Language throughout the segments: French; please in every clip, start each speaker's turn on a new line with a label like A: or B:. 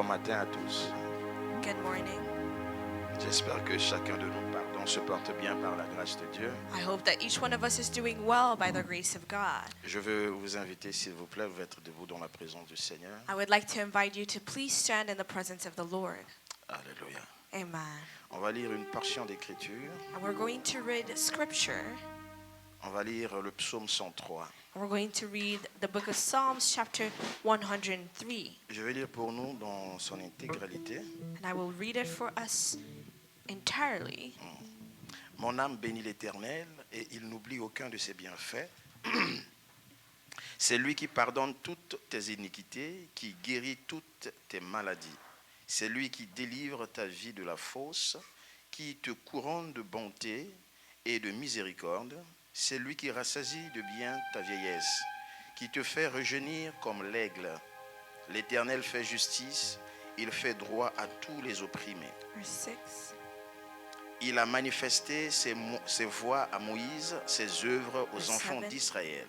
A: matin à tous.
B: Good morning.
A: J'espère que chacun de nous se porte bien par la grâce de Dieu.
B: I hope that each one of us is doing well by the grace of God.
A: Je veux vous inviter, s'il vous plaît, vous être debout dans la présence du Seigneur.
B: I would like to invite you to please stand in the presence of the Lord.
A: Alléluia.
B: Amen.
A: On va lire une portion d'écriture.
B: And we're going to read scripture.
A: On va lire le psaume 103.
B: We're going to read the book of Psalms, chapter 103.
A: Je vais lire pour nous dans son intégralité.
B: And I will read it for us entirely.
A: Mon âme bénit l'Éternel et il n'oublie aucun de ses bienfaits. C'est lui qui pardonne toutes tes iniquités, qui guérit toutes tes maladies. C'est lui qui délivre ta vie de la fosse, qui te couronne de bonté et de miséricorde. C'est lui qui rassasie de bien ta vieillesse, qui te fait rejaunir comme l'aigle. L'Éternel fait justice, il fait droit à tous les opprimés.
B: Verse 6.
A: Il a manifesté ses voies à Moïse, ses œuvres aux enfants d'Israël.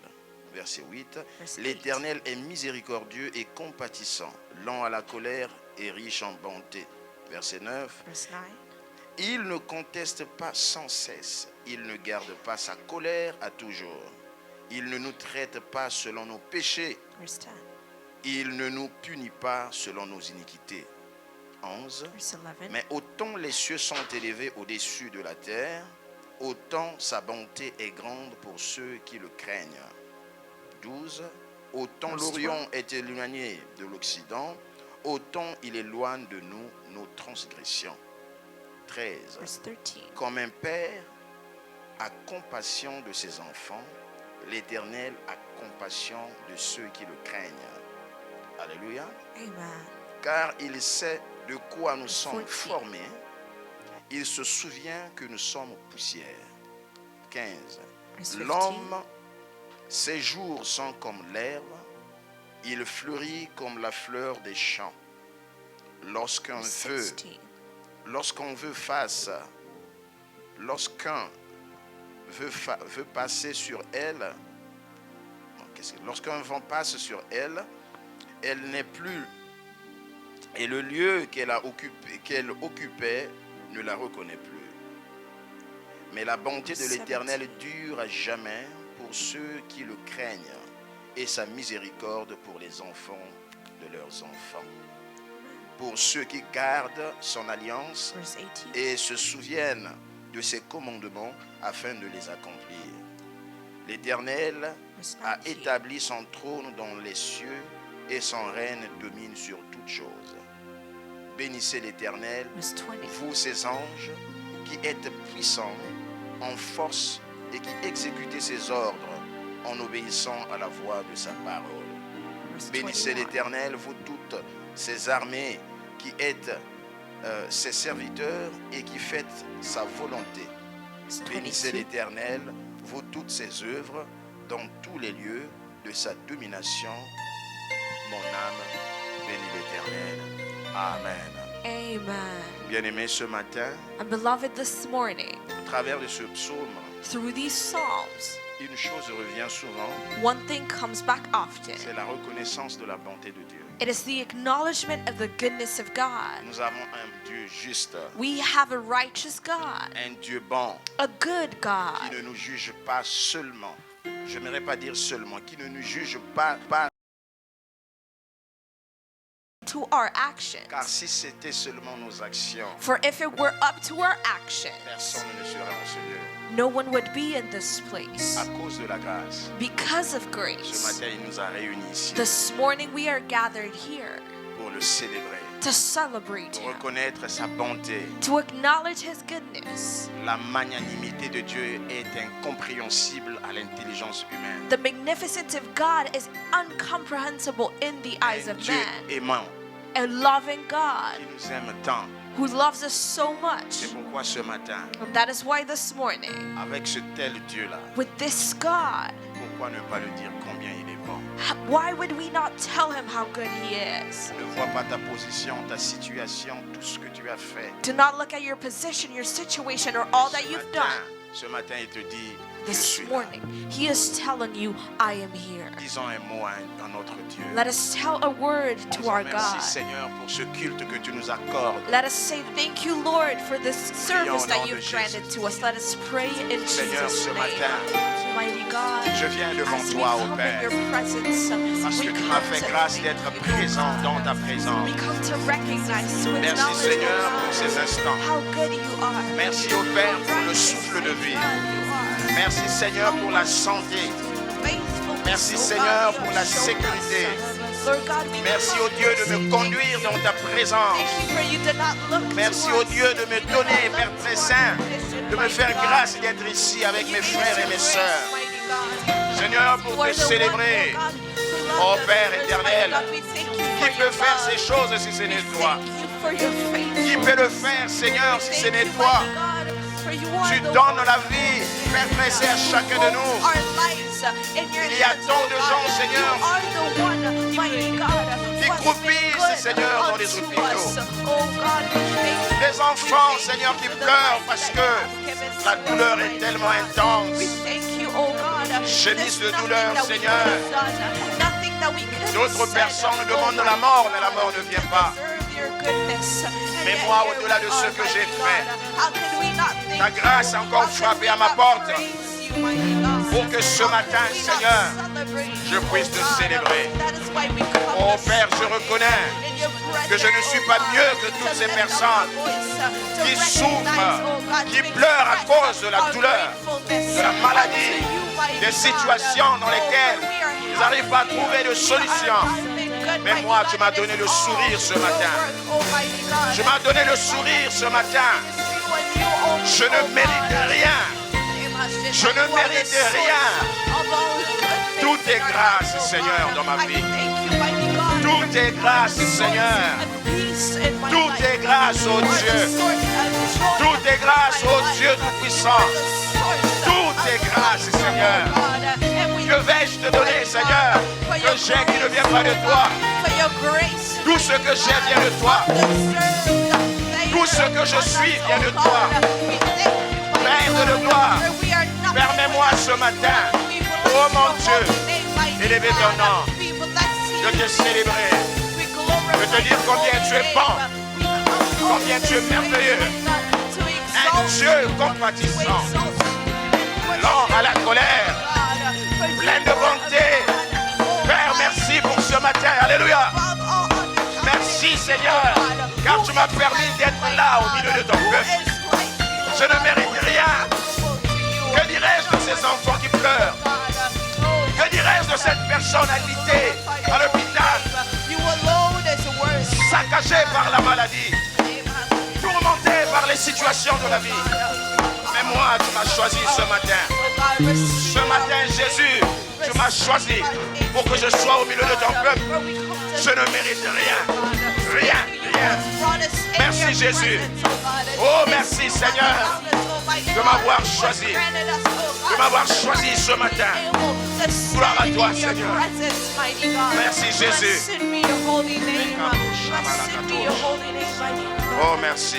A: Verset 8. L'Éternel est miséricordieux et compatissant, lent à la colère et riche en bonté. Verset 9. Il ne conteste pas sans cesse, il ne garde pas sa colère à toujours. Il ne nous traite pas selon nos péchés. Il ne nous punit pas selon nos iniquités. 11. Mais autant les cieux sont élevés au-dessus de la terre, autant sa bonté est grande pour ceux qui le craignent. 12. Autant l'Orient est éloigné de l'Occident, autant il éloigne de nous nos transgressions. 13. Comme un père a compassion de ses enfants, l'Éternel a compassion de ceux qui le craignent. Alléluia.
B: Amen.
A: Car il sait de quoi nous sommes formés, il se souvient que nous sommes poussière. 15. L'homme, ses jours sont comme l'herbe, il fleurit comme la fleur des champs. Lorsqu'un vent passe sur elle, elle n'est plus. Et le lieu qu'elle occupait ne la reconnaît plus. Mais la bonté de l'Éternel dure à jamais pour ceux qui le craignent, et sa miséricorde pour les enfants de leurs enfants. Pour ceux qui gardent son alliance et se souviennent de ses commandements afin de les accomplir. L'Éternel a établi son trône dans les cieux et son règne domine sur toutes choses. Bénissez l'Éternel, vous ses anges, qui êtes puissants en force et qui exécutez ses ordres en obéissant à la voix de sa parole. Bénissez l'Éternel, vous toutes ses armées, qui êtes ses serviteurs et qui faites sa volonté. Bénissez l'Éternel, vous toutes ses œuvres, dans tous les lieux de sa domination. Mon âme bénit l'Éternel. Amen.
B: Amen.
A: Bien-aimés, ce matin,
B: And beloved, this morning,
A: au travers de ce psaume,
B: through these Psalms,
A: une chose revient souvent,
B: one thing comes back often.
A: c'est la reconnaissance de la bonté de Dieu.
B: It is the acknowledgement of the goodness of God.
A: Nous avons un Dieu juste,
B: We have a righteous God,
A: un Dieu bon,
B: a good
A: qui
B: God,
A: ne nous juge pas seulement. Je n'aimerais pas dire seulement, qui ne nous juge pas.
B: to our actions.
A: Car si c'était seulement nos actions,
B: For if it were up to our actions,
A: personne ne serait en ce lieu.
B: no one would be in this place.
A: À cause de la grâce,
B: Because of
A: ce
B: grace,
A: matin, il nous a réunis ici
B: this morning we are gathered here
A: pour le célébrer,
B: to celebrate
A: pour
B: Him,
A: reconnaître sa bonté.
B: to acknowledge His goodness.
A: La magnanimité de Dieu est incompréhensible à l'intelligence humaine.
B: The magnificence of God is incomprehensible in the eyes
A: Un
B: of
A: Dieu
B: man.
A: aimant,
B: A loving God
A: qui nous aime tant.
B: who loves us so much.
A: C'est pourquoi ce matin,
B: And that is why this morning,
A: avec ce tel Dieu-là,
B: with this God,
A: pourquoi ne pas le dire combien il est bon?
B: why would we not tell Him how good He is?
A: Ne vois pas ta position, ta situation, tout ce que tu as fait.
B: Do not look at your position, your situation, or all that
A: Ce
B: you've
A: matin,
B: done.
A: Ce matin, il te dit, je
B: This
A: suis là.
B: morning, He is telling you, I am here.
A: Disons un mot à notre Dieu.
B: Let us tell a word to our
A: Merci
B: God.
A: Seigneur pour ce culte que tu nous accordes.
B: Let us say thank you, Lord, for this service
A: au nom
B: that
A: de
B: you've
A: Jésus.
B: granted to us. Let us pray in
A: Seigneur,
B: Jesus'
A: ce
B: name.
A: matin,
B: Mighty God,
A: je viens devant
B: as we
A: toi, ô
B: come in
A: Père,
B: your presence,
A: parce
B: we
A: que tu
B: come
A: m'as fait
B: to
A: grâce
B: thank
A: d'être
B: you,
A: présent
B: God.
A: dans ta présence.
B: We come to recognize, to
A: Merci
B: acknowledge,
A: Seigneur
B: oh
A: pour
B: God,
A: ces instants.
B: how good you are.
A: Merci au Père pour le souffle de vie. Merci Seigneur pour la santé. Merci Seigneur pour la sécurité. Merci au Dieu de me conduire dans ta présence. Merci au Dieu de me donner, Père très saint, de me faire grâce d'être ici avec mes frères et mes sœurs. Seigneur, pour te célébrer, ô Père éternel, qui peut faire ces choses si ce n'est toi? Qui peut le faire, Seigneur, si ce n'est toi? Tu donnes la vie, Père très saint, à chacun de nous. Il y a tant de gens, Seigneur, qui croupissent, Seigneur, dans les hôpitaux. Des enfants, Seigneur, qui pleurent parce que la douleur est tellement intense. Gémissent de douleur, Seigneur. D'autres personnes demandent la mort, mais la mort ne vient pas. Mais moi, au-delà de ce que j'ai fait, ta grâce a encore frappé à ma porte pour que ce matin, Seigneur, je puisse te célébrer. Oh Père, je reconnais que je ne suis pas mieux que toutes ces personnes qui souffrent, qui pleurent à cause de la douleur, de la maladie, des situations dans lesquelles ils n'arrivent pas à trouver de solution. Mais moi, tu m'as donné le sourire ce matin. Tu m'as donné le sourire ce matin. Je ne mérite rien. Je ne mérite rien. Tout est grâce, Seigneur, dans ma vie. Tout est grâce, Seigneur. Tout est grâce au Dieu. Tout est grâce au Dieu Tout-Puissant. Tout est grâce, Seigneur. Que vais-je te donner, Seigneur, que j'ai qui ne vient pas de toi? Tout ce que j'ai vient de toi. Tout ce que je suis vient de toi. Père de gloire, permets-moi ce matin, oh mon Dieu, élever ton nom, de te célébrer, de te dire combien tu es bon, combien tu es merveilleux, un Dieu compatissant, lent à la colère, plein de bonté. Père, merci pour ce matin, alléluia. Merci Seigneur, car tu m'as permis d'être là au milieu de ton peuple. Je ne mérite rien. Que dirais-je de ces enfants qui pleurent? Que dirais-je de cette personne alitée à l'hôpital, saccagée par la maladie, tourmentée par les situations de la vie? Mais moi, tu m'as choisi ce matin. Ce matin, Jésus, tu m'as choisi pour que je sois au milieu de ton peuple. Je ne mérite rien. Rien, rien. Merci Jésus. Oh, merci Seigneur de m'avoir choisi. De m'avoir choisi ce matin. Gloire à toi, Seigneur. Merci Jésus. Oh, merci.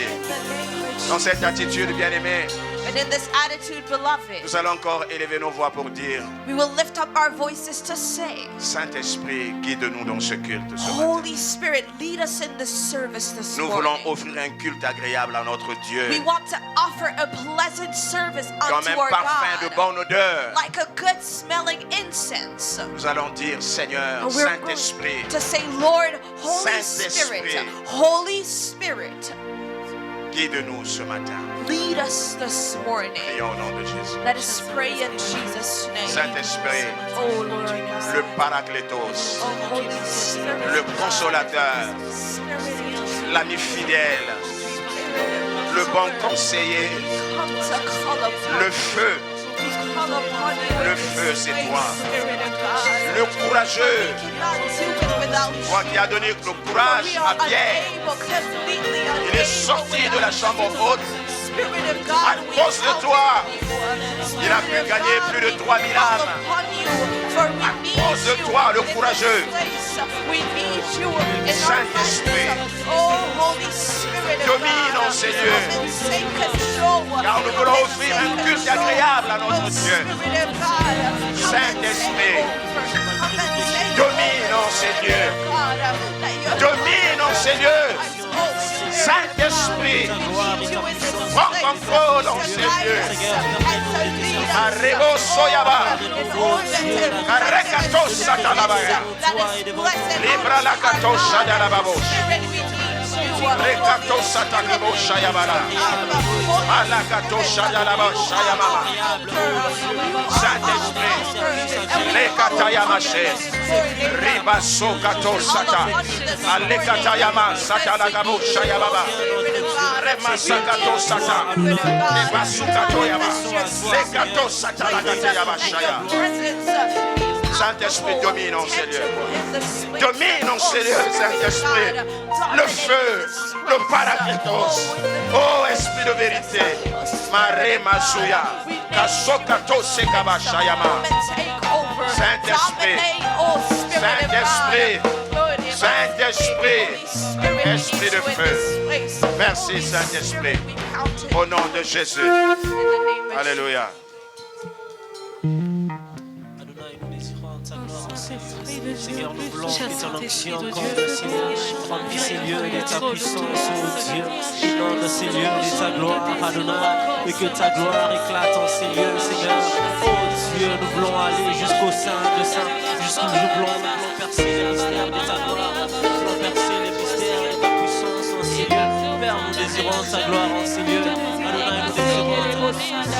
A: Dans cette attitude, bien-aimé,
B: And in this attitude, beloved,
A: nous allons encore élever nos voix pour dire,
B: we will lift up our voices to say,
A: Saint-Esprit, guide-nous dans ce culte ce matin.
B: Holy Spirit, lead us in this service this
A: Nous voulons
B: morning.
A: offrir un culte agréable à notre Dieu,
B: We want to offer a pleasant service
A: comme
B: unto
A: un
B: our
A: parfum de
B: God,
A: bonne odeur.
B: like a good smelling incense.
A: Nous allons dire, Seigneur,
B: And we're
A: Saint-Esprit,
B: going to say, Lord, Holy
A: Saint-Esprit.
B: Spirit, Holy Spirit,
A: guide-nous ce matin.
B: lead us this morning.
A: Prions au nom de Jésus.
B: Let us pray in Jesus' name.
A: Saint-Esprit,
B: Oh Lord,
A: le Paraclétos,
B: oh Holy Spirit,
A: le Consolateur,
B: Spirit,
A: l'ami fidèle, le bon conseiller,
B: come to call upon
A: le feu,
B: call upon you.
A: le feu, c'est toi.
B: Spirit of God.
A: Le courageux,
B: We cannot do it without you.
A: toi qui as donné le courage
B: We
A: à
B: are
A: Pierre.
B: unable, completely
A: Il est sorti de la chambre haute.
B: Spirit of God,
A: À
B: we
A: cause de
B: count
A: toi,
B: on you.
A: il a
B: Spirit
A: pu
B: of
A: gagner
B: God,
A: plus de
B: we
A: 3000
B: call
A: âmes.
B: upon you, for we
A: À
B: need
A: cause de
B: you
A: toi, le
B: in this
A: courageux.
B: place. We need you in our
A: Saint-Esprit,
B: lives. Oh, Holy Spirit of
A: domine en
B: God,
A: ces lieux.
B: come and take control.
A: Car nous voulons offrir un culte soit agréable à notre Dieu. Saint-Esprit, domine en ces lieux. Domine en ces lieux. Saint-Esprit, prends contrôle en ces lieux. Arrebo soyaba. Arrekato satalabaya. Libra la kato sadalababos. Rekato satakabo shayabala. Alakato shadalaba shayamama. Saint-Esprit, lekatayamache. Ribaso kato sata. Alekatayama satalagabo shayababa. Remasakato sata. Lebasukato yaba. Lekato satalagate shaya. Saint-Esprit, domine en ces lieux. Domine en ces lieux, Saint-Esprit. Le feu, le paraclétos. Oh, Esprit de vérité. Mare Masuya. Kasokato Sekabashayama. Saint-Esprit. Saint-Esprit. Saint-Esprit. Esprit de feu. Merci, Saint-Esprit. Au nom de Jésus. Alléluia.
C: Seigneur, nous voulons que ton onction compte, Seigneur, remplis ces lieux de ta puissance, oh Dieu, inonde ces lieux de ta gloire, Adonai, et que ta gloire éclate en ces lieux, Seigneur. Oh Dieu, nous voulons aller jusqu'au sein de Saint, jusqu'où nous voulons percer les mystères de ta gloire, nous voulons percer les mystères de ta puissance en ces lieux. Père, nous désirons ta gloire en ces lieux, Adonai, nous désirons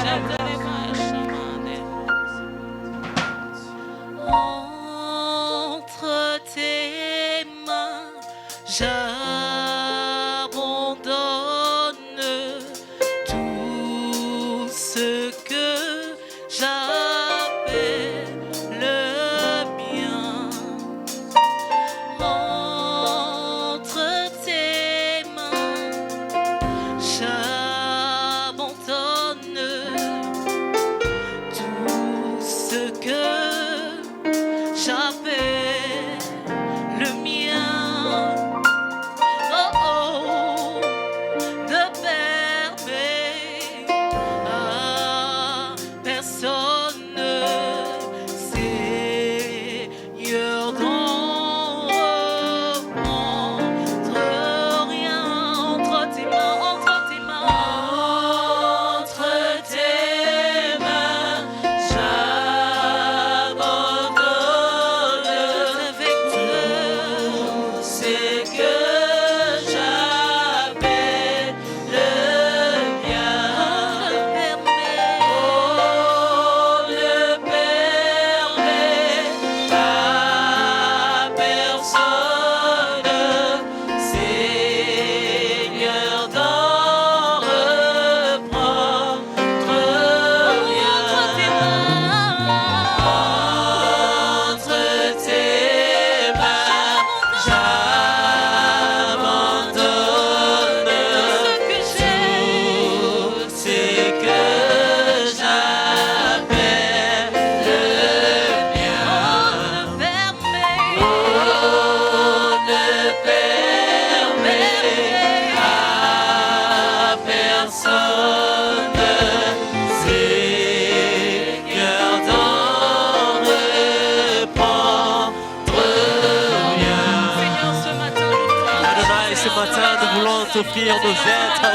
C: ta gloire.
D: Entre tes mains, j'abandonne tout ce que j'appelle le mien. Entre tes mains, j'abandonne tout ce que j'appelle le mien. Oh oh, ne permets à personne, Seigneur, d'en reprendre rien. Entre tes mains, entre tes mains, entre tes mains, j'abandonne avec tout ce que j'appelle le mien. Oh, ne permets à personne, Seigneur, d'en reprendre rien. Entre tes mains, j'abandonne tout ce que j'appelle le mien. Oh, ne permets à personne, Seigneur, d'en reprendre rien.
C: Adonai, ce matin, nous voulons t'offrir nos êtres, oh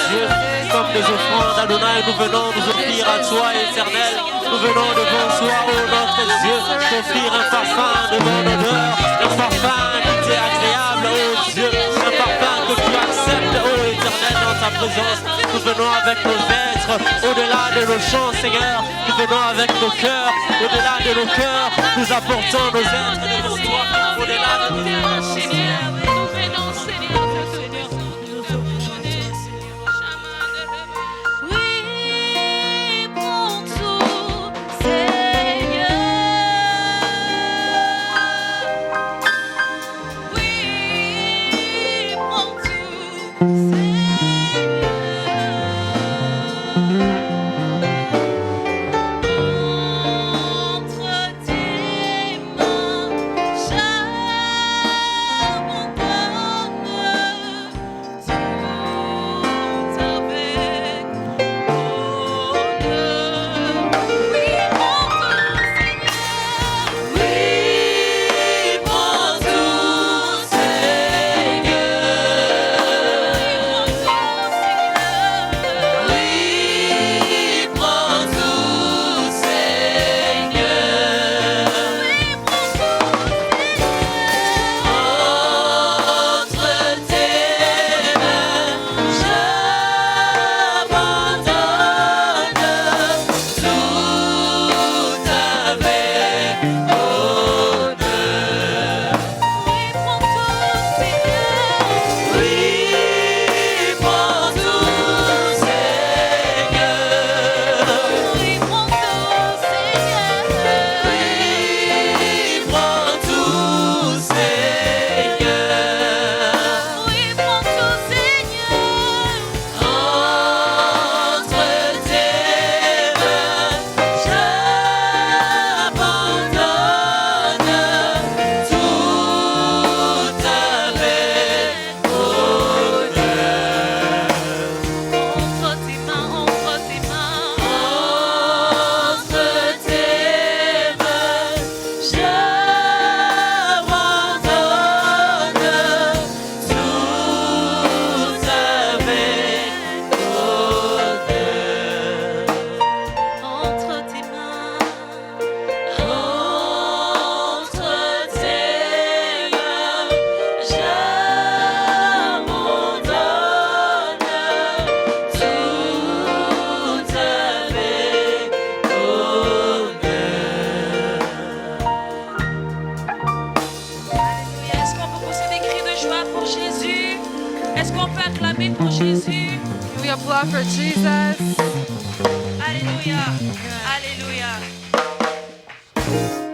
C: Dieu, comme des offrandes. Adonai, nous venons nous offrir à toi, éternel. Nous venons devant toi, oh notre Dieu, t'offrir un parfum de bonne odeur, un parfum qui t'est agréable, oh Dieu, un parfum que tu acceptes, oh éternel, dans ta présence. Nous venons avec nos êtres, au-delà de nos chants, Seigneur. Nous venons avec nos cœurs, au-delà de nos cœurs. Nous apportons nos êtres devant toi, au-delà de nos
D: Oui, prends tout, Seigneur. Oui, prends tout, Entre tes mains, j'abandonne
E: applaud for Jesus.
D: Alléluia. Alléluia.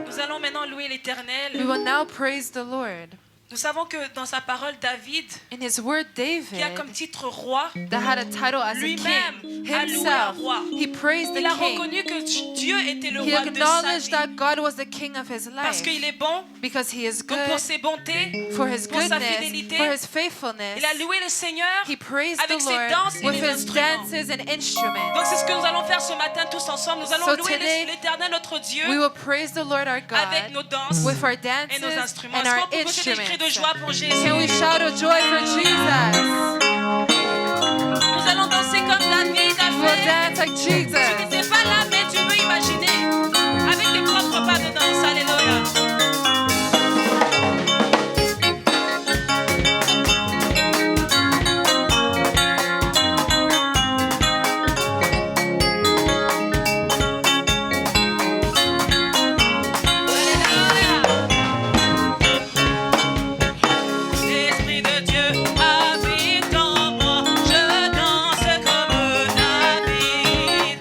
D: Nous allons maintenant louer
E: We
D: l'Éternel.
E: will now praise the Lord.
D: Nous savons que dans sa parole, David,
E: In his word,
D: qui a
E: David,
D: comme titre roi,
E: that had a title as a
D: lui-même
E: king,
D: a loué un
E: himself,
D: roi.
E: he praised the
D: Il a
E: king.
D: reconnu que Dieu était le
E: He
D: roi de sa
E: acknowledged
D: vie.
E: that God was the king of his
D: Parce
E: life
D: qu'il est bon,
E: because he is
D: donc pour
E: good,
D: ses bontés,
E: for his
D: pour sa
E: goodness,
D: fidélité.
E: for his faithfulness.
D: Il a loué le Seigneur
E: He praised the
D: avec ses
E: Lord
D: danses et
E: with
D: les
E: his
D: instruments.
E: dances and instruments.
D: Donc c'est ce que nous allons faire ce matin tous ensemble. Nous allons
E: So
D: louer
E: today,
D: l'Éternel notre Dieu
E: We will praise the Lord our
D: avec nos
E: God
D: danses
E: with our
D: et
E: dances
D: nos instruments.
E: and
D: Est-ce
E: our
D: qu'on peut pousser des cris de
E: instruments.
D: joie pour Jésus?
E: Can we shout a joy for Jesus?
D: Nous allons danser comme David a
E: We will
D: fait.
E: dance like
D: Tu
E: Jesus.
D: n'étais pas là, mais tu peux imaginer. Avec tes propres pas de danse. Alléluia. L'Esprit de Dieu habite en moi, je danse comme David.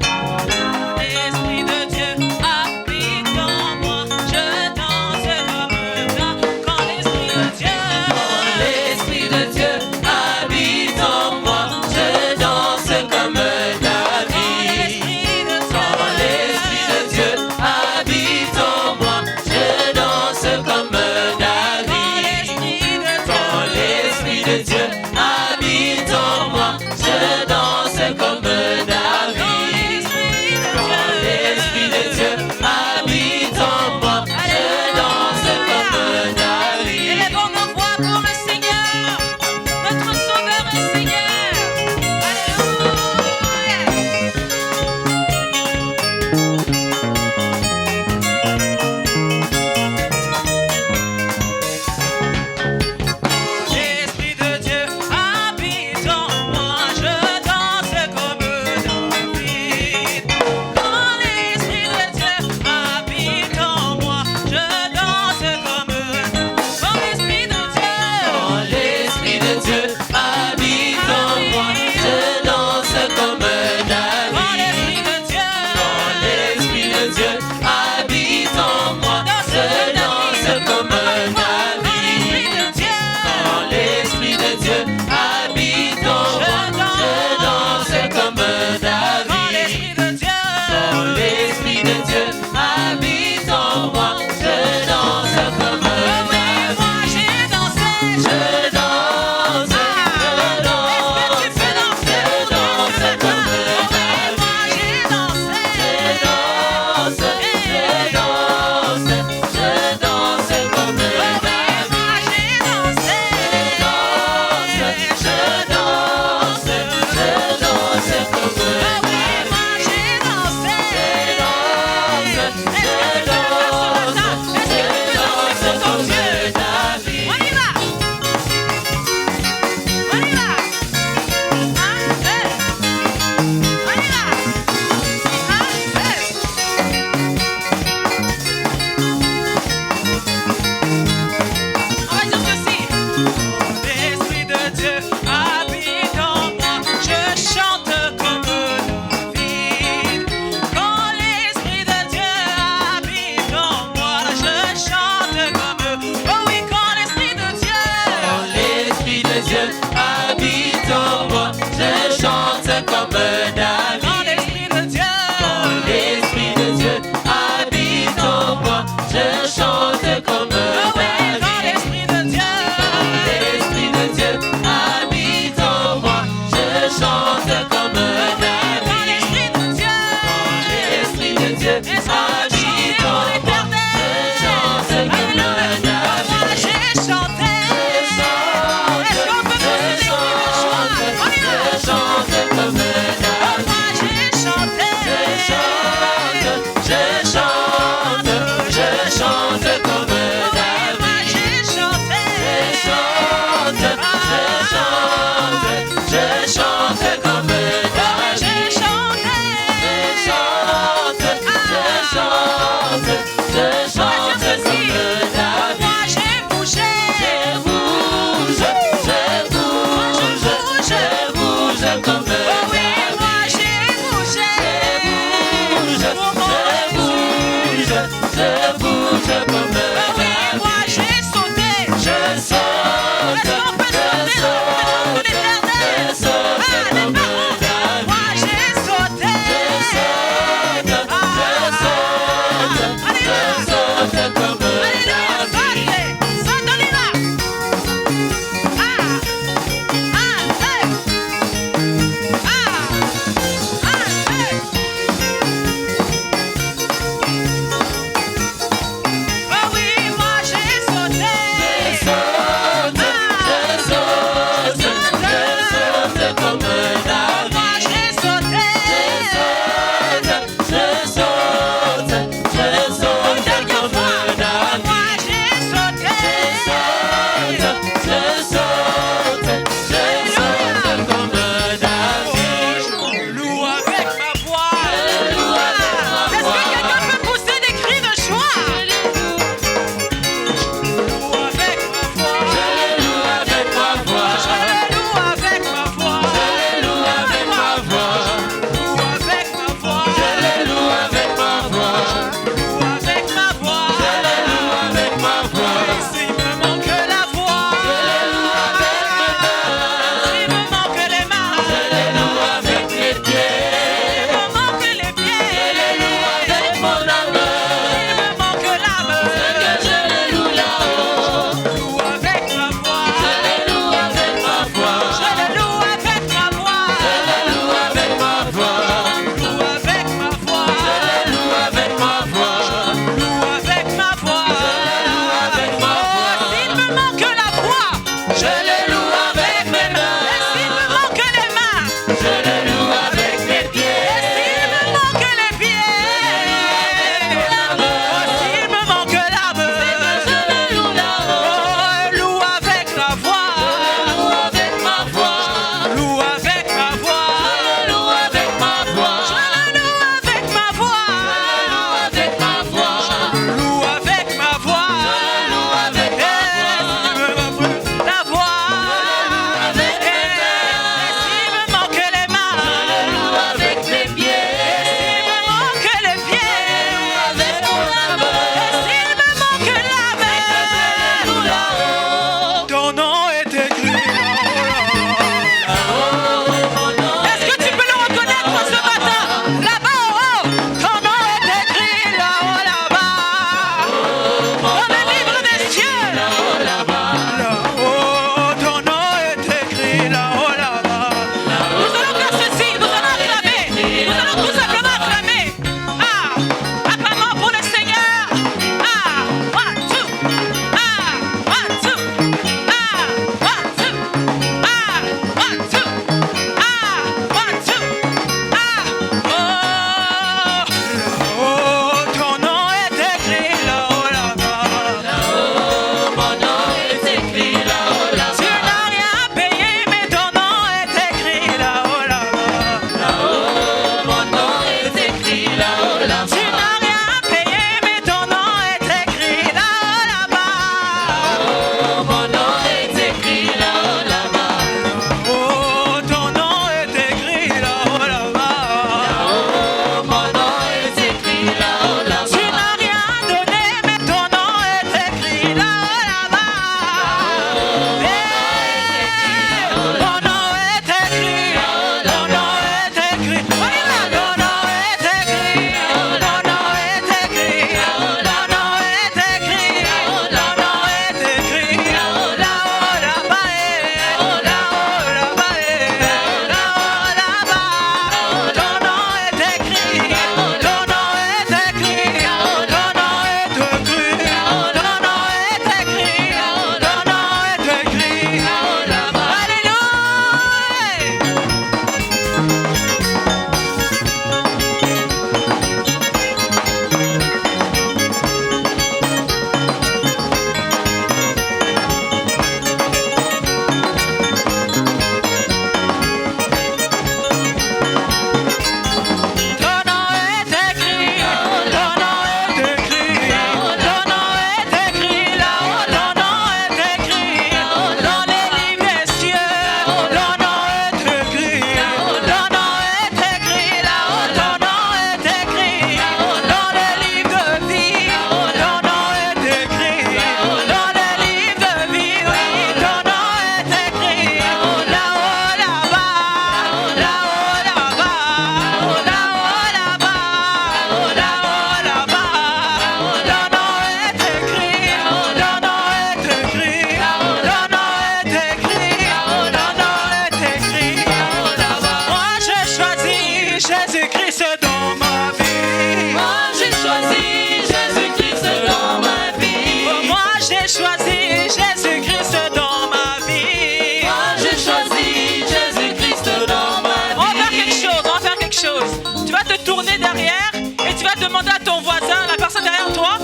C: Jésus-Christ dans ma vie.
D: Moi j'ai choisi Jésus-Christ dans ma vie.
C: Moi j'ai choisi Jésus-Christ dans ma vie.
D: Moi j'ai choisi Jésus-Christ dans ma vie.
C: On va faire quelque chose. Tu vas te tourner derrière et tu vas demander à ton voisin, la personne derrière toi,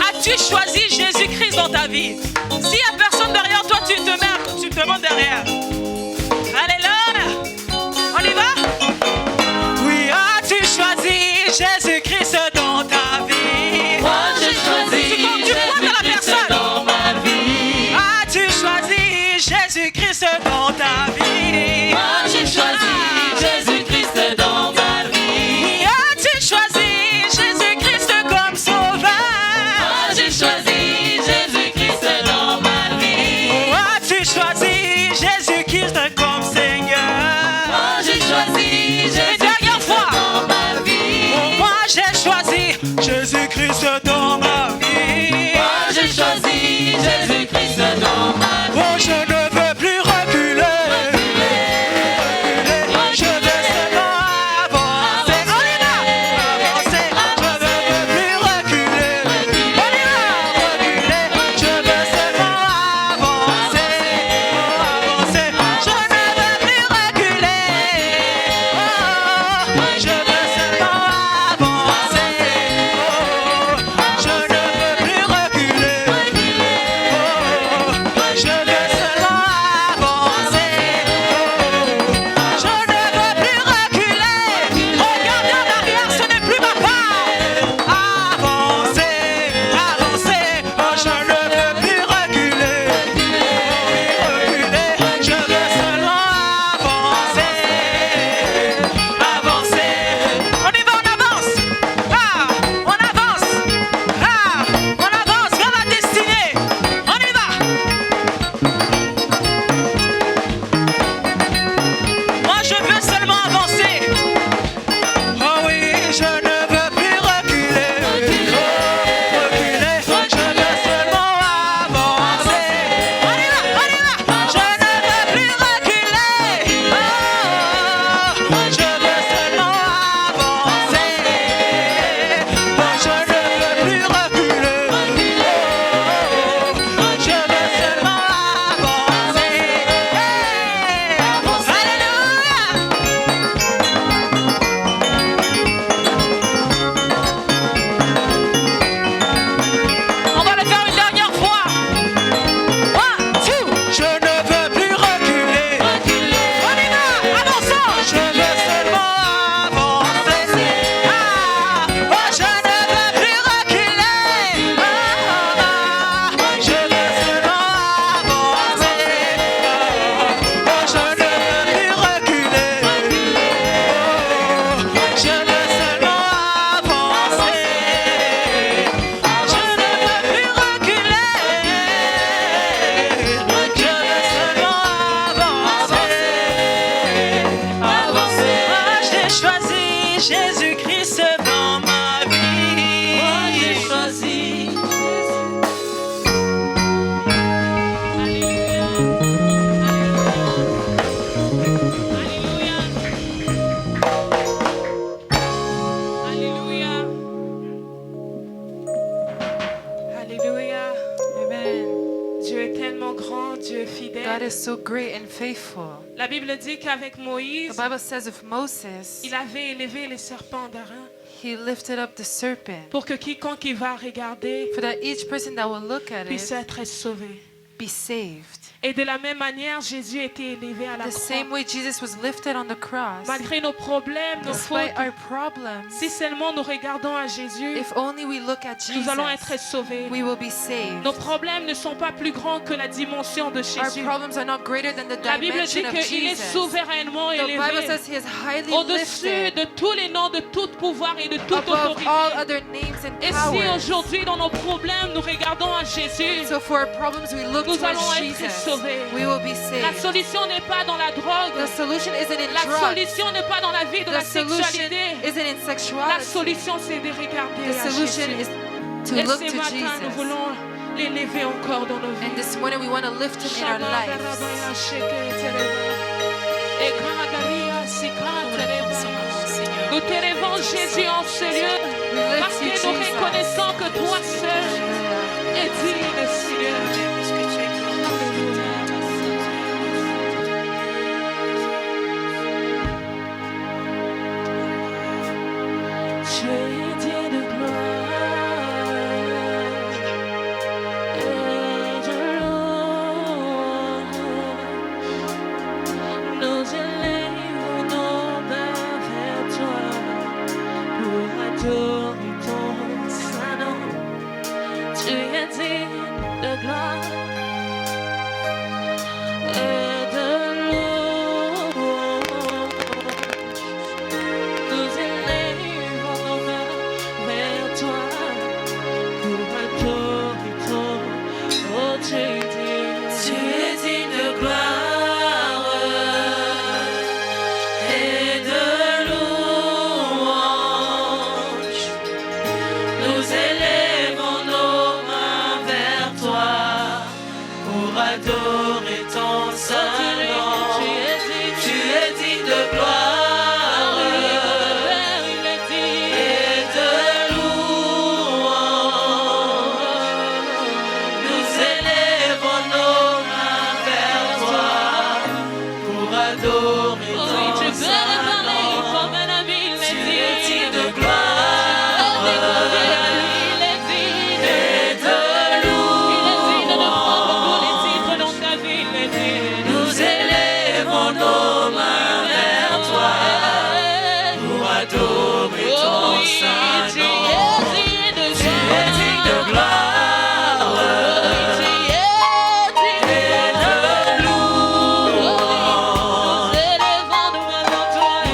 C: as-tu choisi Jésus-Christ dans ta vie? S'il n'y a personne derrière toi, tu te demandes derrière. Alléluia. On y va? Oui, as-tu choisi Jésus-Christ dans ta vie?
D: Moi j'ai choisi Jésus-Christ dans ma vie.
C: As-tu choisi Jésus-Christ dans ta vie?
D: Moi j'ai choisi Jésus-Christ dans ma vie.
C: As-tu choisi Jésus-Christ comme sauveur?
D: Moi j'ai choisi Jésus-Christ dans ma vie.
C: As-tu choisi Jésus-Christ comme Seigneur?
D: Moi j'ai choisi Jésus-Christ dans ma vie.
C: Moi j'ai choisi Jésus-Christ dans ma vie.
D: Moi j'ai choisi Jésus-Christ dans ma vie.
C: Oh, je ne veux plus reculer. Je veux seulement avancer. On y va. Avancer. Je ne veux plus reculer. On y va. Reculer. Je veux seulement avancer. Avancer. Je ne veux plus reculer. Oh, je veux seulement avancer. Oh, je ne veux plus reculer. Oh, je veux seulement avancer. Oh, je ne veux plus reculer. Regarde en arrière, ce n'est plus ma part. Avancer, avancer. Oh, je ne veux plus reculer. Reculer. Je veux seulement avancer. Avancer. On y va, on avance. Ah, on avance. Ah, on avance vers la destinée. On y va. Moi je veux seulement avancer. Oh oui, je ne veux plus reculer. Reculer. Je veux seulement avancer. On y va. Je ne veux plus reculer. Oh, je veux seulement avancer. Oh, je ne veux plus reculer. Oh, je veux seulement avancer. Alléluia. On va le faire une dernière fois. One, two. Je ne veux plus reculer. On y va, avançons. Je veux seulement avancer. Ah, oh, je ne veux plus reculer. Ah, je veux seulement avancer. Oh, je ne veux plus reculer. Oh, je veux seulement avancer. Je ne veux plus reculer. Je veux seulement avancer. Moi j'ai choisi Jésus-Christ dans ma vie.
D: Moi j'ai choisi.
B: Alléluia. Alléluia.
E: Amen.
B: Dieu est tellement grand, Dieu est
E: God
B: fidèle.
E: is so great and faithful.
B: La Bible dit qu'avec
E: The
B: Moïse,
E: Bible says of Moses,
B: il avait élevé les serpents d'airain
E: he lifted up the serpent
B: pour que quiconque y va regarder
E: for that each person that will look at
B: puisse
E: it
B: être sauvé.
E: be saved.
B: Et de la même manière, Jésus a été élevé à la
E: The
B: croix.
E: same way Jesus was lifted on the cross,
B: Malgré nos problèmes, nos
E: despite
B: fautes,
E: our problems,
B: si seulement nous regardons à Jésus,
E: if only we look at
B: nous allons être
E: Jesus,
B: sauvés.
E: we will be saved.
B: Nos problèmes ne sont pas plus grands que la dimension de
E: Our
B: Jésus.
E: problems are not greater than the
B: La Bible dit
E: dimension of
B: qu'il est
E: Jesus.
B: souverainement
E: The Bible
B: élevé,
E: says he is highly
B: au-dessus
E: lifted
B: de tous les noms, de tout pouvoir et de toute
E: above
B: autorité.
E: all other names and
B: Et si
E: powers.
B: aujourd'hui, dans nos problèmes, nous regardons à Jésus,
E: So for our problems, we look
B: nous allons
E: towards
B: être
E: Jesus.
B: sauvés.
E: We will be
B: La
E: saved.
B: solution n'est pas dans la drogue.
E: The solution isn't in
B: La
E: drugs.
B: solution n'est pas dans la vie de la
E: The solution
B: sexualité.
E: isn't in
B: La
E: sexuality.
B: solution, c'est de regarder
E: The
B: à
E: solution
B: Jésus.
E: is to
B: Et
E: look
B: ce
E: to
B: matin, nous
E: Jesus.
B: voulons l'élever encore dans nos
E: And
B: vies.
E: this morning we want to lift him in our lives.
B: Et quand la guérilla, c'est quand la guérilla.
D: Nous t'élevons, Jésus, en ce lieu, parce que nous reconnaissons que toi seul es digne, Seigneur. Tu es digne de gloire et de louange. Nous élevons nos mains vers toi pour adorer ton saint nom. Tu es digne de gloire et de louange. Nous élevons nos mains vers toi pour adorer ton. Oh, tu es digne de gloire et de louange. Nous élevons nos mains vers toi pour adorer ton saint nom. Tu es digne de gloire et de louange. Nous élevons nos mains vers toi pour adorer ton saint nom. Tu es digne de gloire et de louange. Nous élevons nos mains vers toi pour adorer ton saint nom. Tu es digne de gloire et de louange.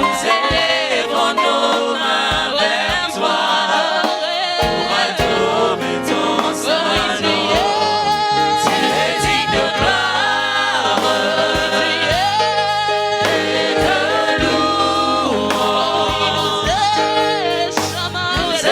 D: Nous élevons nos mains vers toi pour adorer ton saint nom. Tu es digne de gloire et de louange. Nous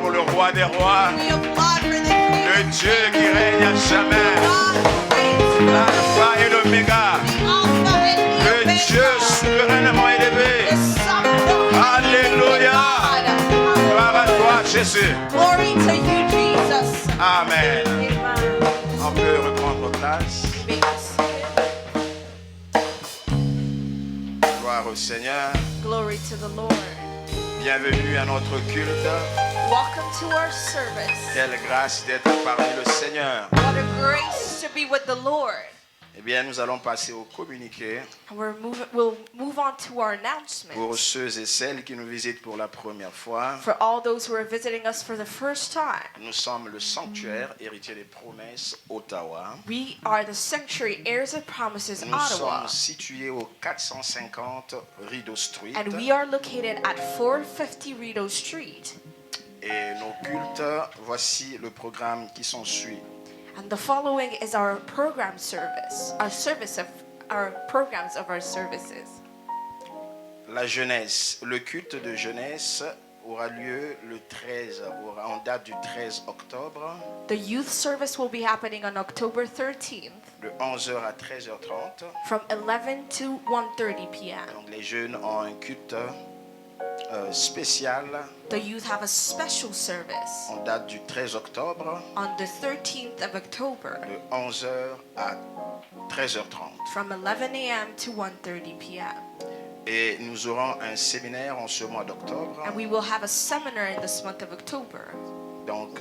A: pour le roi des rois,
F: We applaud for the King.
A: le Dieu qui règne à jamais,
F: God who reigns
A: l'alpha et l'oméga,
F: the Alpha and the
A: le
F: Omega.
A: Dieu souverainement
F: The
A: élevé.
F: sovereign
A: Alléluia.
F: God.
A: Gloire à toi, Jésus.
F: Glory to you, Jesus.
A: Amen.
F: Amen.
A: On peut reprendre place.
F: Be seated.
A: Gloire au Seigneur.
B: Glory to the Lord.
A: Bienvenue à notre culte.
B: Welcome to our service.
A: Quelle grâce d'être parmi le Seigneur.
B: What a grace to be with the Lord.
A: Eh bien, nous allons passer au communiqué
B: And we'll move on to our
A: pour
B: announcements.
A: ceux et celles qui nous visitent pour la première fois.
B: For all those who are visiting us for the first time,
A: Nous sommes le sanctuaire héritier des promesses Ottawa.
B: we are the Sanctuary Heirs of Promises,
A: Nous
B: Ottawa.
A: sommes situés au 450 Rideau Street
B: And we are located at 450 Rideau Street.
A: et nos cultes, voici le programme qui s'ensuit.
B: And the following is our program service, our programs of our services.
A: La jeunesse, le culte de jeunesse aura lieu en date du 13 octobre,
B: The youth service will be happening on October 13th
A: de 11h à 13h30.
B: from 11 to 1:30 p.m.
A: Donc les jeunes ont un culte spécial
B: The youth have a special service
A: en date du 13 octobre,
B: on the 13th of October
A: de 11h à 13h30.
B: from 11 a.m. to 1:30 p.m.
A: Et nous aurons un séminaire en ce mois d'octobre.
B: And we will have a seminar in this month of October
A: Donc,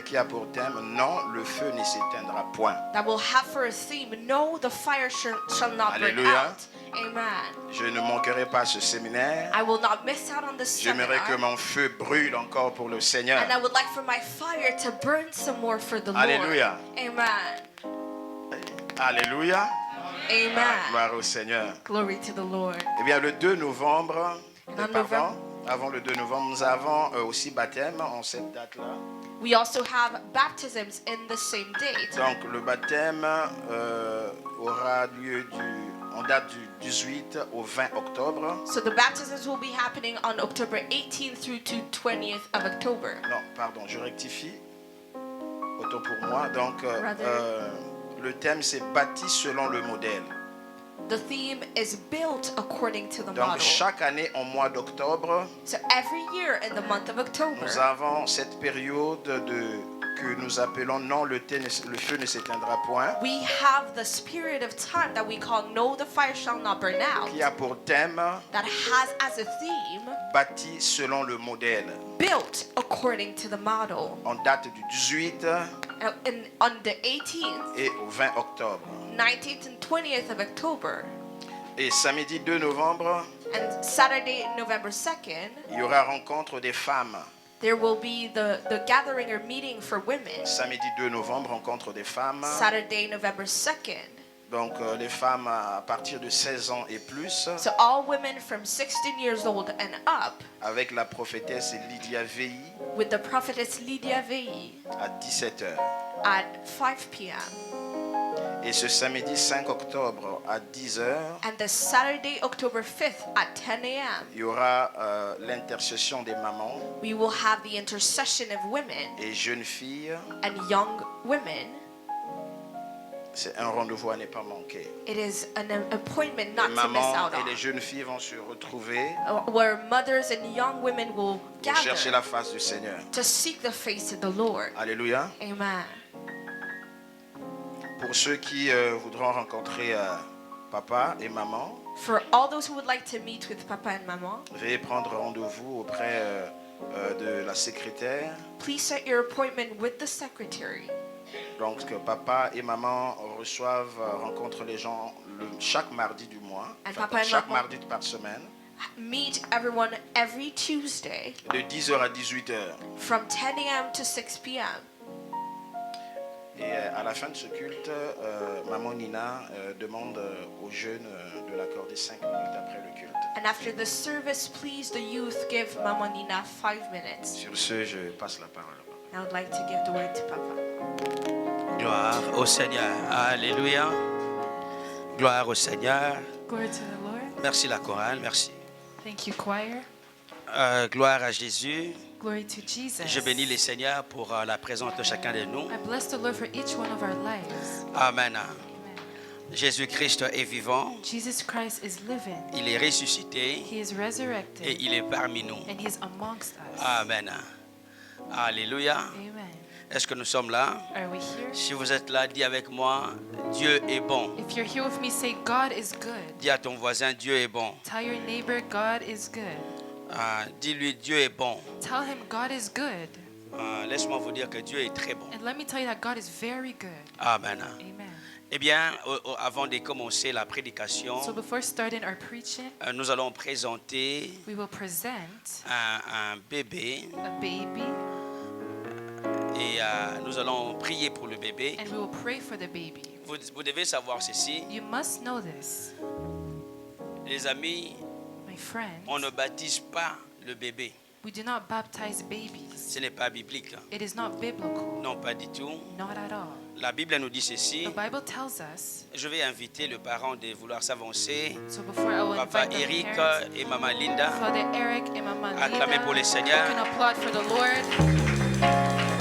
A: qui a pour thème « Non, le feu ne s'éteindra point
B: that will have for a theme, No, the fire shall not burn
A: Alléluia.
B: out. Amen. ».
A: Je ne manquerai pas ce séminaire.
B: I will not miss out on this
A: J'aimerais que
B: seminar.
A: mon feu brûle encore pour le Seigneur.
B: And I would like for my fire to burn some more for the
A: Alléluia.
B: Lord. Amen.
A: Alléluia.
B: Amen.
A: Gloire au Seigneur.
B: Glory to the Lord.
A: Eh bien, le 2 novembre,
B: En
A: pardon, avant le 2 novembre, nous avons aussi baptême en cette date-là.
B: We also have baptisms in the same date.
A: Donc, le baptême aura lieu en date du 18 au 20 octobre.
B: So the baptisms will be happening on October 18th through to 20th of October.
A: Non, pardon, je rectifie. Autant pour moi. Donc, le thème, c'est bâti selon le modèle.
B: The theme is built according to the
A: Donc,
B: model.
A: chaque année, en mois d'octobre,
B: So every year in the month of October,
A: nous avons cette période que nous appelons non, le feu ne s'éteindra point,
B: we have the period of time that we call No, the fire shall not burn out,
A: qui a pour thème
B: that has as a theme
A: bâti selon le modèle.
B: built according to the model.
A: En date du 18
B: On the 18th,
A: et au 20 octobre.
B: 19th and 20th of October,
A: Et samedi 2 novembre,
B: and Saturday, November 2nd,
A: il y aura rencontre des femmes.
B: there will be the gathering or meeting for women.
A: Samedi 2 novembre, rencontre des femmes.
B: Saturday, November 2nd.
A: Donc les femmes à partir de 16 ans et plus,
B: So all women from 16 years old and up,
A: avec la prophétesse Lydia Veilly
B: with the prophetess Lydia Veilly
A: à 17h.
B: at 5 p.m.
A: Et ce samedi 5 octobre à 10h,
B: And the Saturday, October 5th at 10 a.m.,
A: il y aura l'intercession des mamans
B: we will have the intercession of women
A: et jeunes filles.
B: and young women.
A: C'est un rendez-vous à ne pas manquer.
B: It is an appointment not
A: Les
B: to miss
A: mamans
B: out
A: et les
B: on,
A: jeunes filles vont se retrouver
B: where mothers and young women will
A: pour chercher
B: gather
A: la face du Seigneur.
B: to seek the face of the Lord.
A: Alléluia.
B: Amen.
A: Pour ceux qui voudront rencontrer papa et maman,
B: For all those who would like to meet with Papa and Mama,
A: veuillez prendre rendez-vous auprès de la secrétaire.
B: please set your appointment with the secretary.
A: Donc que papa et maman rencontrent les gens chaque mardi du mois,
B: And papa and
A: chaque
B: maman-
A: mardi par semaine,
B: Meet everyone every Tuesday
A: de 10h à 18h.
B: from 10 a.m. to 6 p.m.
A: Et à la fin de ce culte, maman Nina demande aux jeunes de l'accorder 5 minutes après le culte.
B: And after the service, please the youth give Mama Nina 5 minutes.
A: Sur ce, je passe la parole.
B: I would like to give the word to Papa.
G: Gloire au Seigneur. Alléluia. Gloire au Seigneur.
E: Glory to the Lord.
G: Merci la chorale, merci.
E: Thank you, choir.
G: Gloire à Jésus.
E: Glory to Jesus.
G: Je bénis le Seigneur pour la présence de chacun de nous.
E: I bless the Lord for each one of our lives.
G: Amen.
E: Amen.
G: Jésus-Christ est vivant,
E: Jesus Christ is living.
G: il est ressuscité
E: He is
G: et
E: resurrected.
G: il est parmi nous.
E: And He is amongst us.
G: Amen. Alléluia.
E: Amen.
G: Est-ce que nous sommes là?
E: Are we here?
G: Si vous êtes là, dis avec moi, Dieu est bon.
E: If you're here with me, say, God is good.
G: Dis à ton voisin, Dieu est bon.
E: Tell your neighbor, God is good.
G: Dis-lui, Dieu est bon.
E: Tell him God is good.
G: Laisse-moi vous dire que Dieu est très bon.
E: And let me tell you that God is very good.
G: Amen.
E: Amen.
G: Eh bien, avant de commencer la prédication,
E: So before starting our preaching,
G: nous allons présenter
E: we will present
G: un bébé
E: a baby
G: et nous allons prier pour le bébé.
E: and we will pray for the baby.
G: Vous devez savoir ceci,
E: You must know this,
G: les amis,
E: my friends.
G: on ne baptise pas le bébé.
E: We do not baptize babies.
G: Ce n'est pas biblique.
E: It is not biblical.
G: Non, pas du tout.
E: Not at all.
G: La Bible nous dit ceci.
E: The Bible tells us.
G: Je vais inviter le parent de vouloir s'avancer.
E: So before I will
G: Papa
E: invite the
G: Eric
E: parents,
G: et Maman Linda.
E: Father Eric and Mama Linda,
G: Acclamez pour le
E: you
G: Seigneur.
E: can applaud for the Lord.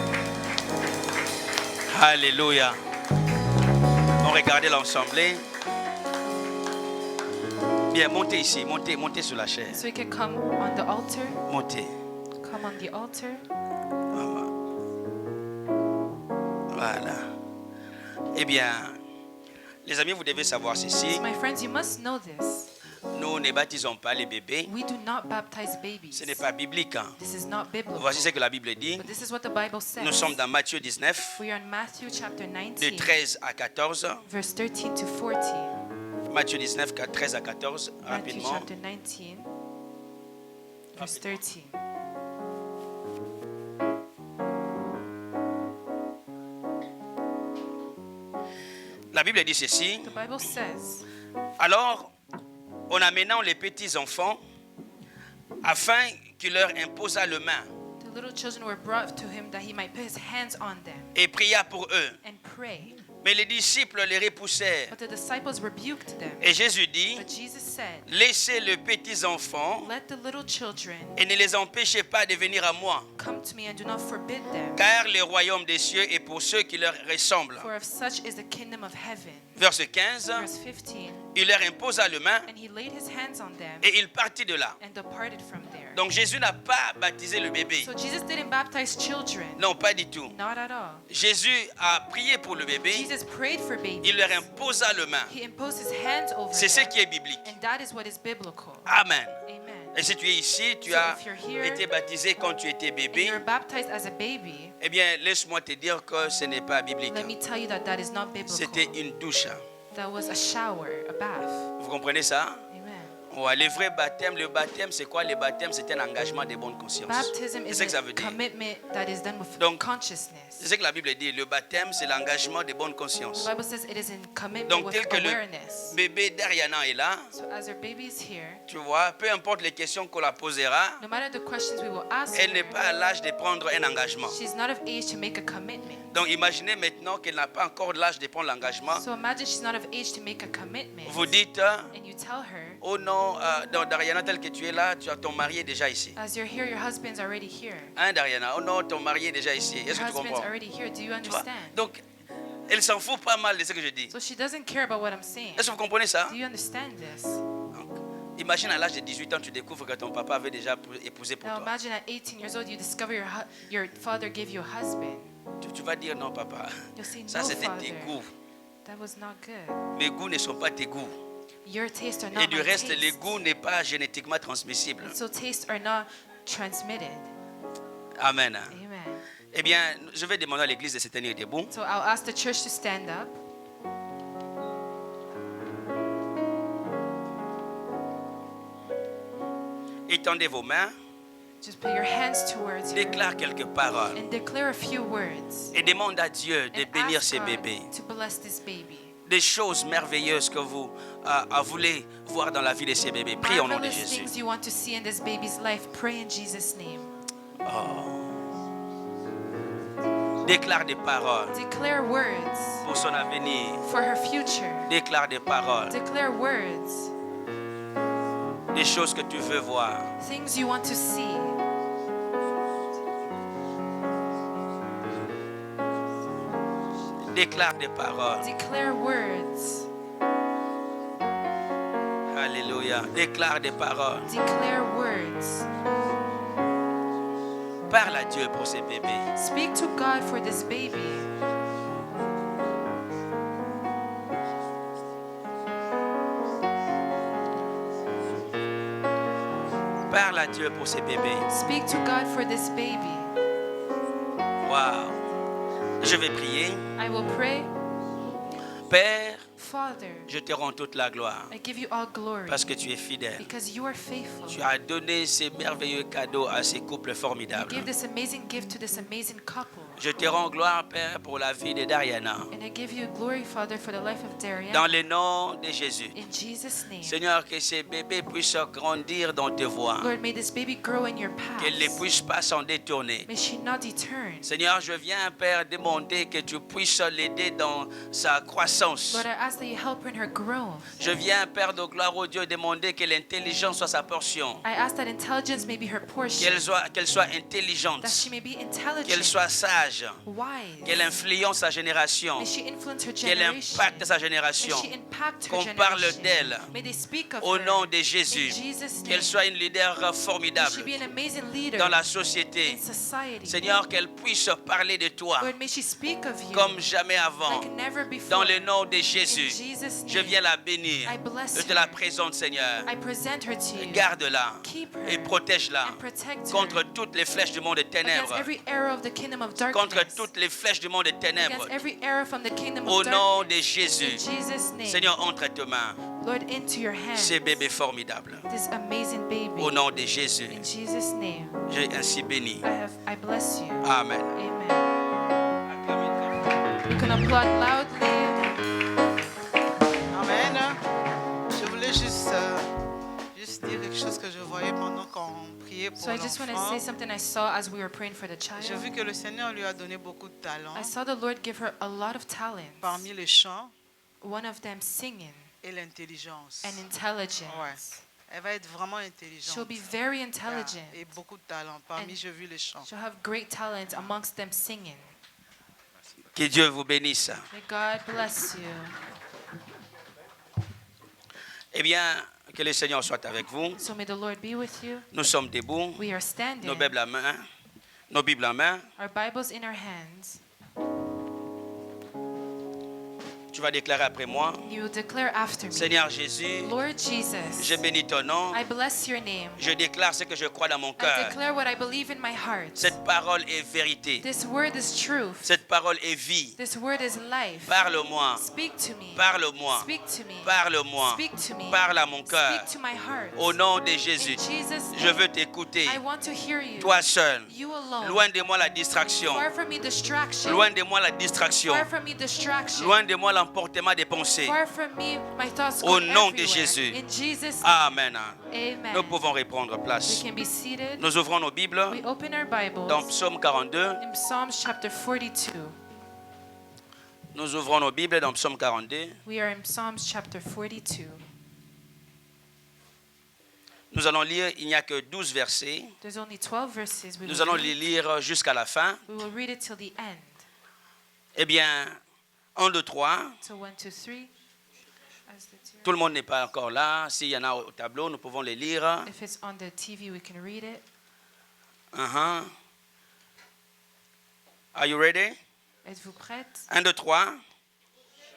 G: Alléluia. On regarde l'ensemble. Bien, montez ici, montez sur la chaise.
E: So you can come on the altar.
G: Montez.
E: Come on the altar.
G: Voilà. Eh bien, les amis, vous devez savoir ceci.
E: So my friends, you must know this.
G: Nous ne baptisons pas les bébés.
E: We do not baptize babies.
G: Ce n'est pas biblique.
E: This is not biblical.
G: Voici ce que la Bible dit.
E: But this is what the Bible says.
G: Nous sommes dans Matthieu 19,
E: We are in Matthew chapter
G: de
E: 19,
G: 13 à 14.
E: verse 13 to 14.
G: Matthieu 19, 13 à 14,
E: Matthew
G: rapidement.
E: chapter 19, verse 13.
G: La Bible dit ceci.
E: The Bible says,
G: Alors, en amenant les petits enfants, afin qu'il leur imposât le main
E: the little children were brought to him that he might put his hands on them
G: et pria pour eux.
E: and pray.
G: Mais les disciples les repoussèrent.
E: But the disciples rebuked them.
G: Et Jésus dit,
E: But Jesus said,
G: laissez les petits enfants
E: let the little children
G: et ne les empêchez pas de venir à moi,
E: come to me and do not forbid them.
G: car le royaume des cieux est pour ceux qui leur ressemblent.
E: For of such is the kingdom of heaven.
G: Verset 15,
E: Verse 15.
G: il leur imposa le main
E: And he laid his hands on them
G: et il partit de là.
E: and departed from there.
G: Donc Jésus n'a pas baptisé le bébé.
E: So Jesus didn't baptize children.
G: Non, pas du tout.
E: Not at all.
G: Jésus a prié pour le bébé,
E: Jesus prayed for babies.
G: il leur imposa le main.
E: He imposed his hands over
G: C'est ce
E: them.
G: qui est biblique.
E: And that is what is biblical.
G: Amen.
E: Amen.
G: Et si tu es ici, tu
E: So
G: as
E: if you're here
G: été baptisé quand tu étais
E: and
G: bébé,
E: you're baptized as a baby,
G: eh bien, laisse-moi te dire que ce n'est pas biblique.
E: let me tell you that that is not biblical.
G: C'était une douche.
E: That was a shower, a bath.
G: Vous comprenez ça?
E: Amen.
G: Ouais, le vrai baptême, le baptême, c'est quoi? Le baptême, c'est un engagement de bonne conscience.
E: Baptism
G: C'est
E: is
G: ce que ça
E: a
G: veut dire.
E: commitment that is done with
G: Donc,
E: consciousness.
G: C'est ce que la Bible dit. Le baptême, c'est l'engagement de bonne conscience.
E: The Bible says it is in commitment
G: Donc,
E: with
G: tel que le
E: awareness.
G: bébé d'Ariana est là,
E: So as our baby is here,
G: tu vois, peu importe les questions qu'on la posera,
E: no matter the questions we will ask
G: elle n'est
E: her,
G: pas à l'âge de prendre un engagement.
E: she's not of age to make a commitment.
G: Donc, imaginez maintenant qu'elle n'a pas encore l'âge de prendre l'engagement.
E: So imagine she's not of age to make a commitment.
G: Vous dites,
E: And you tell her,
G: oh non, Dariana, tel que tu es là, tu as ton mari est déjà ici.
E: as you're here, your husband's already here.
G: Hein, Dariana? Oh non, ton mari est déjà ici. Est-ce
E: Your
G: que tu
E: husband's
G: comprends?
E: already here. Do you
G: Tu vois?
E: understand?
G: Donc, elle s'en fout pas mal de ce que je dis.
E: So she doesn't care about what I'm saying.
G: Est-ce que vous comprenez ça?
E: Do you understand this?
G: Donc, imagine à l'âge de 18 ans, tu découvres que ton papa avait déjà épousé pour
E: Now
G: toi.
E: imagine at 18 years old, you discover your father gave you a husband.
G: Tu vas dire non, papa.
E: You'll say,
G: Ça,
E: no,
G: c'était tes
E: father.
G: goûts.
E: That was not good.
G: Mes goûts ne sont pas tes goûts.
E: Your tastes are not
G: Et du
E: my
G: reste,
E: tastes.
G: les goûts n'est pas génétiquement transmissible.
E: So tastes are not transmitted.
G: Amen.
E: Amen.
G: Eh bien, je vais demander à l'église de se tenir debout.
E: So I'll ask the church to stand up.
G: Étendez vos mains,
E: Just put your hands towards her
G: déclare quelques paroles
E: and declare a few words.
G: et demande à Dieu de
E: And
G: bénir
E: ask
G: ces
E: God
G: bébés.
E: to bless this baby.
G: Des choses merveilleuses que vous voulez voir dans la vie de ces bébés. Prie au nom de
E: Marvelous
G: Jésus.
E: things you want to see in this baby's life. Pray in Jesus' name.
G: Déclare des paroles
E: Declare words
G: pour son avenir.
E: for her future.
G: Déclare des paroles,
E: Declare words,
G: des choses que tu veux voir.
E: things you want to see.
G: Déclare des paroles.
E: Declare words.
G: Alléluia. Déclare des paroles.
E: Declare words.
G: Parle à Dieu pour ces bébés.
E: Speak to God for this baby.
G: Parle à Dieu pour ces bébés.
E: Speak to God for this baby.
G: Wow. Je vais prier.
E: I will pray.
G: Père,
E: Father,
G: je te rends toute la gloire
E: I give you all glory
G: parce que tu es fidèle.
E: because you are faithful.
G: Tu as donné ces merveilleux cadeaux à ces couples
E: You
G: formidables.
E: give this amazing gift to this amazing couple.
G: Je te rends gloire, Père, pour la vie de Dariana.
E: And I give you glory, Father, for the life of Darian.
G: Dans le nom de Jésus.
E: In Jesus' name.
G: Seigneur, que ces bébés puissent grandir dans tes voies.
E: Lord, may this baby grow in your
G: Qu'elle ne
E: path.
G: puisse pas s'en détourner.
E: May she not deter.
G: Seigneur, je viens, Père, demander que tu puisses l'aider dans sa croissance.
E: Lord, I ask that you help her in her growth.
G: Je viens, Père de gloire, au Dieu, demander que l'intelligence soit sa portion.
E: I ask that intelligence may be her portion.
G: Qu'elle soit intelligente.
E: That she may be
G: Qu'elle
E: intelligent,
G: soit sage.
E: wise.
G: Qu'elle influence sa génération.
E: May she influence her
G: Qu'elle
E: generation.
G: impacte sa
E: May
G: génération.
E: she impact her
G: Qu'on parle
E: generation.
G: d'elle.
E: May they speak of
G: Au
E: her.
G: nom de
E: In
G: Jésus.
E: Jesus'
G: Qu'elle
E: name.
G: soit une leader
E: May she
G: formidable
E: be an amazing leader
G: dans la société.
E: in society.
G: Seigneur, qu'elle puisse parler de toi
E: Lord, may she speak of you
G: comme jamais avant.
E: like never before.
G: Dans le nom de
E: In
G: Jésus,
E: Jesus'
G: je
E: name.
G: viens la bénir.
E: I bless
G: Je te la
E: her.
G: présente, Seigneur.
E: I present her to you.
G: Garde-la
E: Keep her
G: et protège-la
E: and protect her
G: contre toutes les flèches du monde des
E: against
G: ténèbres.
E: every arrow of the kingdom of
G: Contre
E: darkness.
G: toutes les flèches du monde des ténèbres.
E: Against every arrow from the kingdom
G: Au
E: of
G: nom de
E: darkness.
G: Jésus.
E: In Jesus' name.
G: Seigneur, entre tes mains
E: Lord, into your hands.
G: ces bébés formidables.
E: This amazing baby.
G: Au nom de Jésus,
E: In Jesus' name.
G: j'ai ainsi béni.
E: I bless you.
G: Amen.
E: Amen. You can applaud loudly.
F: Amen. Je voulais juste dire quelque chose que je voyais pendant qu'on priait pour
E: So I just want to say
F: l'enfant.
E: something I saw as we were praying for the
F: J'ai
E: child.
F: vu que le Seigneur lui a donné beaucoup de talents,
E: I saw the Lord give her a lot of talents.
F: parmi les chants
E: One of them singing
F: et l'intelligence.
E: and intelligence.
F: Ouais. Elle va être vraiment
E: She'll
F: intelligente.
E: be very
F: Yeah.
E: intelligent.
F: Et beaucoup de talents. Parmi,
E: And-
F: j'ai vu les chants.
E: She'll have great talent amongst them singing.
G: Que Dieu vous bénisse.
E: May God bless you.
G: Eh bien, que le Seigneur soit avec vous.
E: So may the Lord be with you.
G: Nous sommes debout,
E: We are standing.
G: nos Bibles en main.
E: Our Bibles in our hands.
G: Tu vas déclarer après moi.
E: You will declare after me.
G: Seigneur Jésus,
E: Lord Jesus,
G: je bénis ton nom.
E: I bless your name.
G: Je déclare ce que je crois dans mon
E: I
G: cœur.
E: declare what I believe in my heart.
G: Cette parole est vérité.
E: This word is truth.
G: Cette parole est vie.
E: This word is life.
G: Parle-moi.
E: Speak to me.
G: Parle-moi.
E: Speak to me.
G: Parle-moi.
E: Speak to me.
G: Parle à mon cœur.
E: Speak to my heart.
G: Au nom de
E: In
G: Jésus,
E: Jesus'
G: je
E: name,
G: veux t'écouter.
E: I want to hear you.
G: Toi seul.
E: You alone.
G: Loin de moi la distraction.
E: Far from me distraction.
G: Loin de moi la distraction.
E: Far from me distraction.
G: Loin de moi l'emportement des pensées.
E: Far from me my thoughts
G: Au
E: go
G: nom de
E: everywhere.
G: Jésus.
E: In Jesus' name.
G: Amen.
E: Amen.
G: Nous pouvons reprendre
E: We
G: place.
E: can be seated.
G: Nous ouvrons nos Bibles
E: We open our Bibles
G: dans Psaume 42.
E: in Psalms chapter 42.
G: Nous ouvrons nos Bibles dans Psaume 42.
E: We are in Psalms chapter 42.
G: Nous allons lire, il n'y a que 12 versets.
E: There's only 12 verses. We
G: Nous
E: will
G: allons
E: read.
G: les lire jusqu'à la fin.
E: We will read it till the end.
G: Eh bien, 1, 2, 3.
E: So 1, 2, 3. As the deer-
G: Tout le monde n'est pas encore là. S'il y en a au tableau, nous pouvons les lire.
E: If it's on the TV, we can read it.
G: Uh-huh. Are you ready?
E: Êtes-vous prêtes?
G: 1, 2, 3.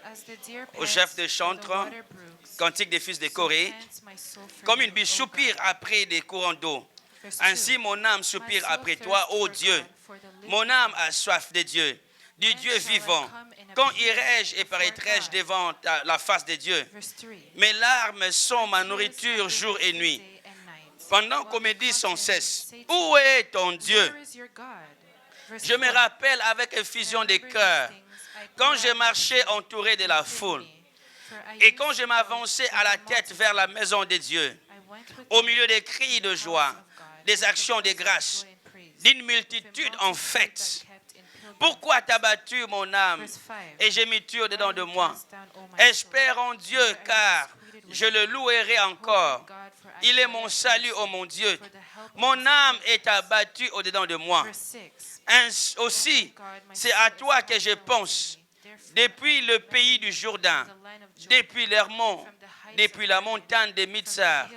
E: As the deer
G: Au chef
E: pants
G: de
E: for the
G: chantre,
E: water brooks,
G: Cantique des fils de
E: so
G: Corée.
E: pants my soul for
G: Comme
E: you,
G: une biche
E: O
G: soupire
E: God.
G: après des courants d'eau.
E: Verse
G: Ainsi
E: 2.
G: mon âme
E: My
G: soupire
E: soul
G: après
E: thirsts
G: toi, ô
E: for
G: Dieu.
E: God, for the living
G: Mon âme
E: God.
G: a soif de Dieu, du
E: When
G: Dieu
E: shall I
G: vivant.
E: come and
G: Quand
E: appear
G: irai-je et
E: before
G: paraîtrai-je
E: God?
G: devant la face de Dieu?
E: Verse 3.
G: Mes larmes sont ma
E: Tears
G: nourriture
E: have been
G: jour et nuit.
E: day and night.
G: Pendant
E: While
G: qu'on me
E: the
G: dit sans
E: continents
G: cesse,
E: say to
G: où est ton Dieu?
E: Where is your God? Verse
G: Je me
E: 4.
G: rappelle avec effusion de
E: Remember these
G: cœur
E: things, I
G: quand
E: pour
G: je
E: out
G: marchais
E: my
G: entouré de la
E: within
G: foule
E: me. For I
G: et
E: used
G: quand je
E: to
G: m'avançais
E: go
G: à la
E: with the
G: tête
E: multitude.
G: vers la maison de Dieu,
E: I went with
G: au
E: them
G: milieu des cris de joie,
E: house of God,
G: des actions de
E: with
G: grâce,
E: joy and praise.
G: d'une
E: With
G: multitude
E: a
G: en
E: multitude
G: fête.
E: that kept in pilgrimage.
G: Pourquoi t'as battu mon âme
E: Verse 5.
G: et gémis-tu dedans de
E: Why
G: moi?
E: cast down, O my soul?
G: Espère en Dieu,
E: For I
G: car
E: was acquitted with
G: je le
E: thee.
G: louerai
E: Hope in
G: encore.
E: God, for I
G: Il est
E: shall
G: mon
E: yet
G: salut,
E: praise
G: ô
E: him.
G: mon Dieu.
E: For the help of
G: Mon
E: his
G: âme
E: salvation.
G: est abattue au-dedans de moi.
E: Verse 6.
G: Aussi, c'est à toi que je pense. depuis le pays du Jourdain, depuis l'Hermon, depuis la montagne de Mizar.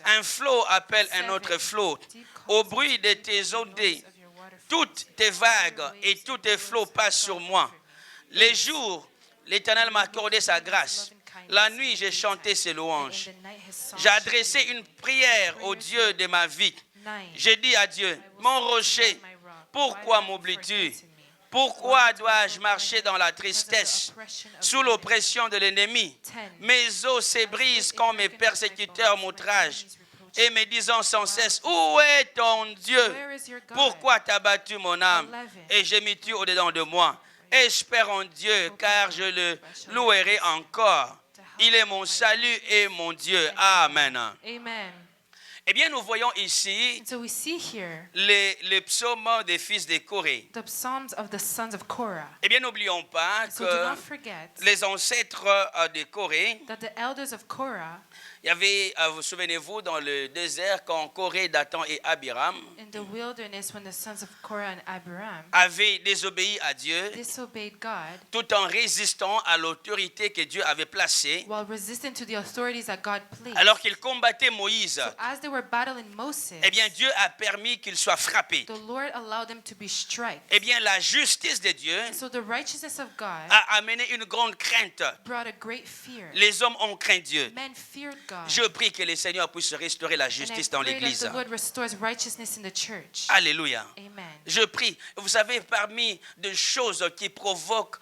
G: Un flot appelle un autre flot. Au bruit de tes ondées, toutes tes vagues et tous tes flots passent sur moi. Les jours, l'Éternel m'a accordé sa grâce. La nuit, j'ai chanté ses louanges. J'ai adressé une prière au Dieu de ma vie. J'ai dit à Dieu, mon rocher, pourquoi m'oublies-tu? Pourquoi dois-je marcher dans la tristesse, sous l'oppression de l'ennemi? Mes os se brisent quand mes persécuteurs m'outragent et me disant sans cesse, où est ton Dieu? Pourquoi t'as battu mon âme et j'ai mis tu au-dedans de moi? Espère en Dieu, car je le louerai encore. Il est mon salut et mon Dieu. Amen.
E: Amen.
G: Eh bien, nous voyons ici
E: So we see here
G: les psaumes des fils de Corée.
E: the Psalms of the sons of Korah.
G: Eh bien, n'oublions pas
E: So do
G: que
E: not forget
G: les ancêtres de Corée,
E: that the elders of Korah
G: il y avait, vous souvenez-vous, dans le désert, quand Corée, Dathan et Abiram
E: in the wilderness when the sons of Korah and Abiram
G: avaient désobéi à Dieu,
E: disobeyed God
G: tout en résistant à l'autorité que Dieu avait placée,
E: while resisting to the authorities that God placed.
G: alors qu'ils combattaient Moïse,
E: So as they were battling Moses,
G: eh bien, Dieu a permis qu'ils soient frappés.
E: the Lord allowed them to be struck.
G: Eh bien, la justice de Dieu
E: So the righteousness of God
G: a amené une grande crainte.
E: brought a great fear.
G: Les hommes ont craint Dieu.
E: Men feared God.
G: Je prie que le Seigneur puisse restaurer la
E: And I
G: justice dans
E: pray that
G: l'Église.
E: the Lord restores righteousness in the church.
G: Alléluia.
E: Amen.
G: Je prie. Vous savez, parmi des choses qui provoquent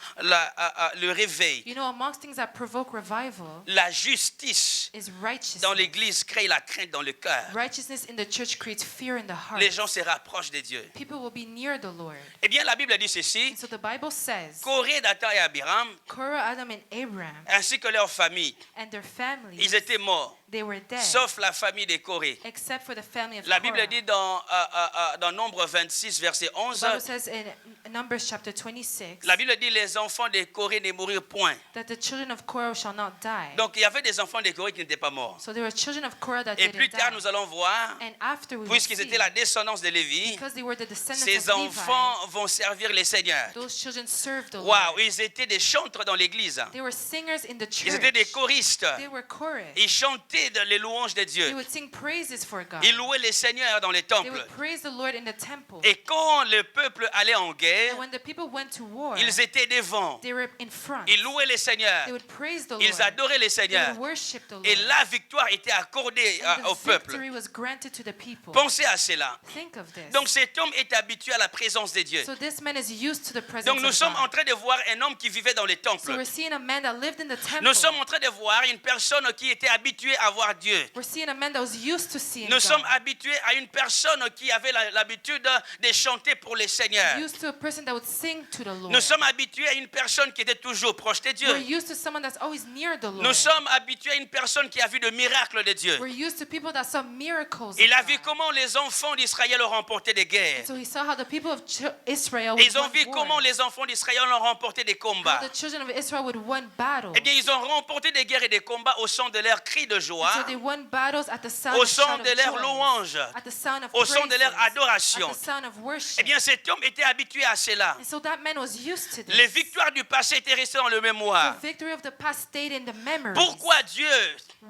G: le réveil,
E: You know, amongst things that provoke revival
G: la justice
E: is righteousness.
G: dans l'Église crée la crainte dans le cœur.
E: Righteousness in the church creates fear in the heart.
G: Les gens se rapprochent de Dieu.
E: People will be near the Lord.
G: Eh bien, la Bible dit ceci.
E: And so the Bible says,
G: Corée, Dathan et Abiram,
E: Korah, Adam, and Abraham
G: ainsi que leur famille,
E: and their families,
G: ils étaient morts,
E: they were dead,
G: sauf la famille de Corée.
E: except for the family of
G: La
E: Korah.
G: Bible dit dans Nombre 26, verset 11,
E: The Bible says in Numbers chapter 26
G: la Bible dit les enfants de Corée ne moururent point.
E: that the children of Korah shall not die.
G: Donc il y avait des enfants de Corée qui n'étaient pas morts.
E: So there were children of Korah that
G: Et
E: didn't
G: plus tard,
E: die.
G: nous allons voir,
E: And after we will
G: puisqu'ils
E: see,
G: étaient la descendance de Lévi,
E: because they were the descendants
G: ces
E: of Levi,
G: enfants vont servir les seigneurs.
E: those children served the
G: Waouh,
E: Lord.
G: ils étaient des chantres dans l'église.
E: They were singers in the church.
G: Ils étaient des choristes.
E: They were chorus.
G: Ils chantaient les louanges de
E: They
G: Dieu.
E: would sing praises for God.
G: Ils louaient les seigneurs dans les
E: They
G: temples.
E: would praise the Lord in the temple.
G: Et quand le peuple allait en guerre,
E: And when the people went to war,
G: ils étaient devant.
E: they were in front.
G: Ils louaient les seigneurs.
E: They would praise the Lord.
G: Ils adoraient les
E: They
G: seigneurs.
E: would worship the Lord.
G: Et la victoire était accordée
E: And
G: au
E: the
G: peuple.
E: victory was granted to the people.
G: Pensez à cela.
E: Think of this.
G: Donc cet homme est habitué à la présence de Dieu.
E: So this man is used to the presence
G: Donc nous
E: of
G: sommes
E: God.
G: en train de voir un homme qui vivait dans les
E: So
G: temples.
E: we're seeing a man that lived in the temple.
G: Nous sommes en train de voir une personne qui était habituée à voir Dieu.
E: We're seeing a man that was used to seeing
G: Nous
E: God.
G: sommes habitués à une personne qui avait l'habitude de chanter pour les seigneurs.
E: Used to a person that would sing to the Lord.
G: Nous sommes habitués à une personne qui était toujours proche de Dieu.
E: We're used to someone that's always near the Lord.
G: Nous sommes habitués à une personne qui a vu de miracles de Dieu.
E: We're used to people that saw miracles.
G: Il
E: of
G: a vu
E: God.
G: comment les enfants d'Israël ont remporté des guerres.
E: So he saw how the people of Israel would
G: Ils ont
E: won
G: vu
E: war.
G: comment les enfants d'Israël ont remporté des
E: How
G: combats.
E: the children of Israel would won battles.
G: Eh bien, ils ont remporté des guerres et des combats au son de leurs cris de joie,
E: So they won battles at the sound
G: au
E: of
G: son
E: shout
G: de
E: of
G: leurs
E: joy,
G: louanges,
E: at the sound of
G: au son de leur
E: praises,
G: adoration.
E: at the sound of worship.
G: Eh bien, cet homme était habitué à cela.
E: And so that man was used to this.
G: Les victoires du passé étaient restées dans le mémoire.
E: The victory of the past stayed in the memories.
G: Pourquoi Dieu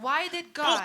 E: Why did God?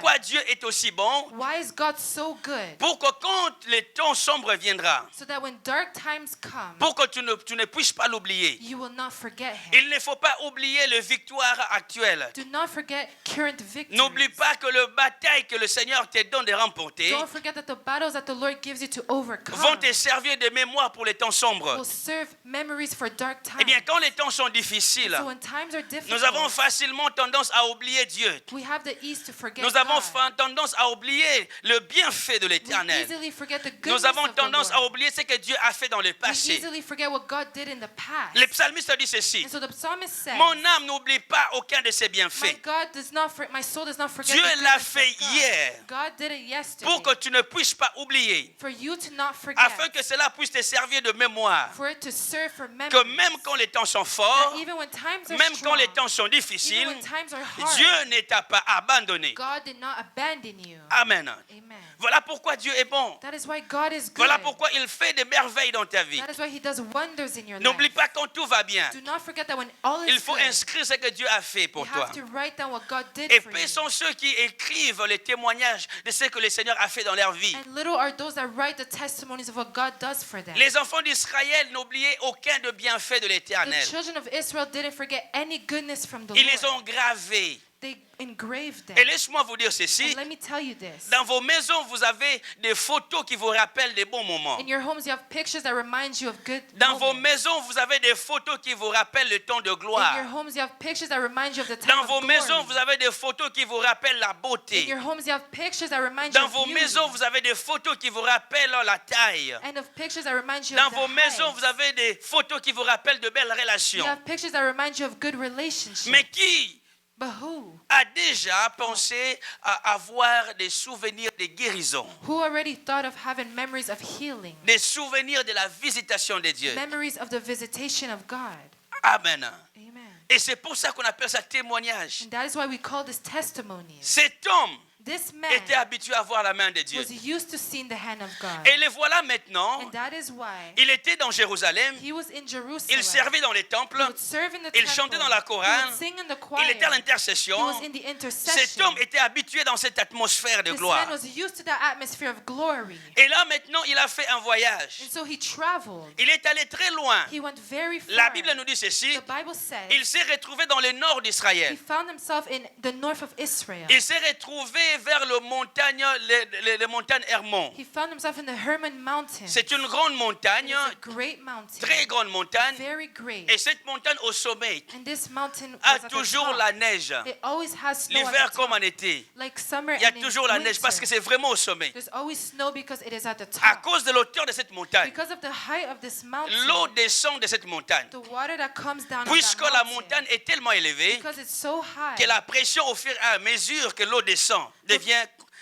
G: est aussi bon?
E: Why is God so good?
G: Pour que quand le temps sombre viendra,
E: So that when dark times come,
G: pour que tu ne puisses pas l'oublier.
E: you will not forget him.
G: Il ne faut pas oublier les victoires actuelles.
E: Do not forget current victories.
G: N'oublie pas que le bataille que le Seigneur te donne de remporter
E: Don't forget that the battles that the Lord gives you to overcome
G: vont te servir de mémoire pour les temps sombres.
E: will serve memories for dark times.
G: Eh bien, quand les temps sont difficiles,
E: So when times are difficult,
G: nous avons facilement tendance à oublier Dieu.
E: we have the ease to forget
G: Nous avons
E: God.
G: tendance à oublier le bienfait de
E: We
G: l'Éternel.
E: easily forget the goodness
G: Nous avons
E: of the
G: tendance à
E: Lord.
G: oublier ce que Dieu a fait dans le
E: We
G: passé.
E: easily forget what God did in the past.
G: Le psalmiste dit ceci:
E: And so the psalmist said,
G: mon âme n'oublie pas aucun de ses
E: my
G: bienfaits.
E: God does not, my soul does not forget
G: Dieu
E: the
G: l'a
E: goodness
G: fait
E: of God.
G: hier
E: God did it yesterday.
G: pour que tu ne puisses pas oublier,
E: For you to not forget.
G: afin que cela puisse te servir de mémoire.
E: For it to serve for memories.
G: Que même quand les temps sont forts,
E: That even when times are
G: même quand
E: strong,
G: les temps sont
E: even
G: difficiles,
E: when times are hard,
G: Dieu ne t'a pas abandonné.
E: God did not abandon you.
G: Amen.
E: Amen.
G: Voilà pourquoi Dieu est bon.
E: That is why God is good.
G: Voilà pourquoi il fait des merveilles dans ta vie.
E: That is why He does wonders in your
G: N'oublie
E: life.
G: pas quand tout va bien.
E: Do not forget that when all is
G: Il faut
E: good,
G: inscrire ce que Dieu a fait
E: you
G: pour toi.
E: have to write down what God did
G: Et
E: for
G: peu
E: you.
G: sont ceux qui écrivent les témoignages de ce que le Seigneur a fait dans leur vie.
E: And little are those that write the testimonies of what God does for them.
G: Les enfants d'Israël n'oubliaient aucun de bienfait de
E: The
G: l'Éternel.
E: children of Israel didn't forget any goodness from the
G: Ils les
E: Lord.
G: ont gravés.
E: They engraved them.
G: Et laisse-moi vous dire ceci.
E: And let me tell you this.
G: Dans vos maisons, vous avez des photos qui vous rappellent des bons moments.
E: In your homes, you have pictures that remind you of good
G: Dans vos
E: moments.
G: maisons, vous avez des photos qui vous rappellent le temps de
E: In your
G: gloire.
E: homes, you have pictures that remind you of the time
G: Dans
E: of
G: vos
E: glory.
G: maisons, vous avez des photos qui vous rappellent la
E: In
G: beauté.
E: your homes, you have pictures that remind you
G: Dans
E: of
G: vos
E: beauty.
G: maisons, vous avez des photos qui vous rappellent la taille.
E: And of pictures that remind you
G: Dans
E: of the
G: vos maisons,
E: height.
G: vous avez des photos qui vous rappellent de belles
E: You
G: relations.
E: have pictures that remind you of good relationships.
G: Mais qui
E: But who?
G: a déjà pensé à avoir des souvenirs de guérison,
E: Who already thought of having memories of healing?
G: des souvenirs de la visitation de Dieu?
E: Memories of the visitation of God.
G: Amen.
E: Amen.
G: Et c'est pour ça qu'on appelle ça témoignage.
E: And that is why we call this testimonies.
G: Cet homme
E: This man
G: était habitué à voir la main de Dieu.
E: was used to seeing the hand of God.
G: Et le voilà maintenant,
E: And that is why
G: il était dans Jérusalem,
E: he was in Jerusalem.
G: il servait dans les temples,
E: He would serve in the
G: il
E: temple.
G: chantait dans la
E: He
G: chorale,
E: would sing in the
G: il
E: choir.
G: était à
E: He
G: l'intercession.
E: was in the
G: Cet
E: intercession.
G: homme était habitué dans cette atmosphère de
E: This
G: gloire.
E: man was used to that atmosphere of glory.
G: Et là maintenant, il a fait un voyage.
E: And so he traveled.
G: Il est allé très loin.
E: He went very far.
G: La Bible nous dit ceci,
E: The Bible says
G: il s'est retrouvé dans le nord
E: he
G: d'Israël.
E: found himself in the north of Israel.
G: Il s'est retrouvé vers les montagnes Hermon.
E: He found himself in the Hermon Mountain.
G: C'est une grande montagne,
E: It's a great mountain.
G: très grande montagne.
E: Very great.
G: Et cette montagne au sommet
E: And this mountain
G: a
E: was at the
G: toujours
E: top.
G: la neige.
E: It always has snow at
G: L'hiver
E: the
G: comme
E: top.
G: en été.
E: Like summer
G: Il y a
E: and in
G: toujours la neige
E: winter.
G: parce que c'est vraiment au sommet.
E: There's always snow because it is at the top.
G: À cause de l'auteur de cette montagne,
E: Because of the height of this mountain,
G: l'eau descend de cette montagne.
E: the water that comes down
G: Puisque
E: on
G: la
E: that mountain,
G: montagne est tellement élevée
E: because it's so high,
G: que la pression au fur et à mesure que l'eau descend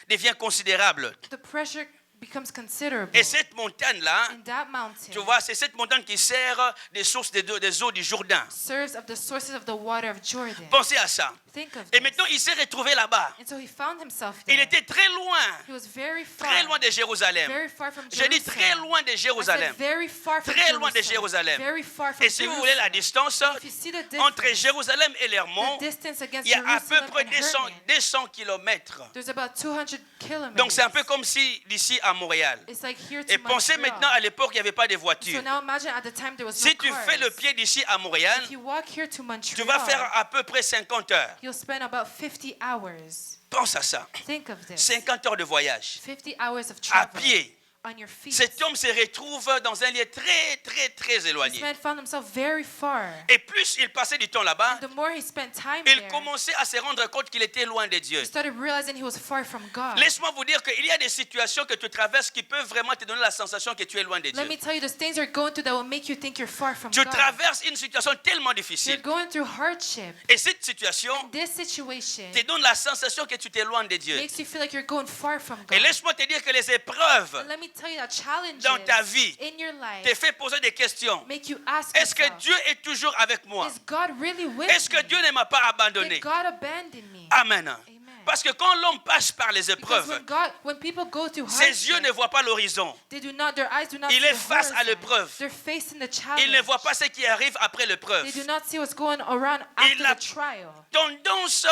G: devient considérable.
E: the pressure becomes considerable.
G: Et cette montagne-là,
E: And that mountain
G: tu vois, c'est cette montagne qui sert des sources des eaux du Jourdain.
E: serves of the sources of the water of Jordan.
G: Pensez à ça.
E: Think of
G: Et
E: this.
G: maintenant, il s'est retrouvé là-bas.
E: And so he found himself
G: Il
E: there.
G: était très loin,
E: He was very far,
G: très loin de Jérusalem.
E: very far from
G: Je dis
E: Jerusalem.
G: très loin de
E: I said
G: Jérusalem.
E: very far from
G: Très loin de
E: Jerusalem.
G: Jérusalem.
E: Very far from
G: Et si vous voulez la
E: Jerusalem.
G: distance
E: If you see the
G: entre
E: distance,
G: Jérusalem et
E: the
G: l'Hermon,
E: distance against
G: il y a à peu
E: Jerusalem
G: près
E: and
G: 200,
E: Hermon,
G: 200 kilomètres.
E: there's about 200 kilometers.
G: Donc c'est un peu comme si d'ici à Montréal.
E: It's like here to
G: Et pensez
E: Montreal.
G: maintenant, à l'époque, il n'y avait pas de
E: So
G: voitures.
E: now imagine at the time there was
G: Si
E: no
G: tu
E: cars.
G: fais le pied d'ici à Montréal,
E: If you walk here to
G: tu
E: Montreal,
G: vas faire à peu près 50 heures.
E: you'll spend about 50 hours.
G: Pense à ça.
E: Think of this.
G: 50 heures de voyage.
E: 50 hours of
G: À
E: travel
G: pied.
E: on your feet.
G: Cet homme se retrouve dans un lieu très, très, très
E: This
G: éloigné.
E: man found himself very far.
G: Et plus il passait du temps là-bas,
E: The more he spent time
G: il
E: there,
G: commençait à se rendre compte qu'il était loin de Dieu.
E: he started realizing he was far from God.
G: Laisse-moi vous dire qu'il y a des situations que tu traverses qui peuvent vraiment te donner la sensation que tu es loin de
E: Let
G: Dieu.
E: me tell you, the things you're going through that will make you think you're far from
G: Tu
E: God.
G: traverses une situation tellement
E: You're
G: difficile.
E: going through hardship.
G: Et cette situation
E: This situation
G: te donne la sensation que tu t'éloignes de Dieu.
E: makes you feel like you're going far from
G: Et
E: God.
G: laisse-moi te dire que les épreuves
E: And let me tell you that challenges
G: dans ta vie
E: in your
G: te
E: life
G: fait poser des questions.
E: make you ask
G: Est-ce que
E: yourself,
G: Dieu est toujours avec moi?
E: is God really with
G: Est-ce que
E: me?
G: Dieu ne m'a pas abandonné?
E: Did God abandon me?
G: Amen.
E: Amen.
G: Parce que quand l'homme passe par les
E: Because
G: épreuves,
E: when people go through
G: ses yeux ne
E: hardship,
G: voient pas l'horizon.
E: their eyes do not
G: Il
E: see
G: est
E: the
G: face à
E: horizon.
G: l'épreuve.
E: They're facing the challenge.
G: Il ne voit pas ce qui arrive après l'épreuve.
E: They do not see what's going around after
G: a-
E: the trial.
G: Tendance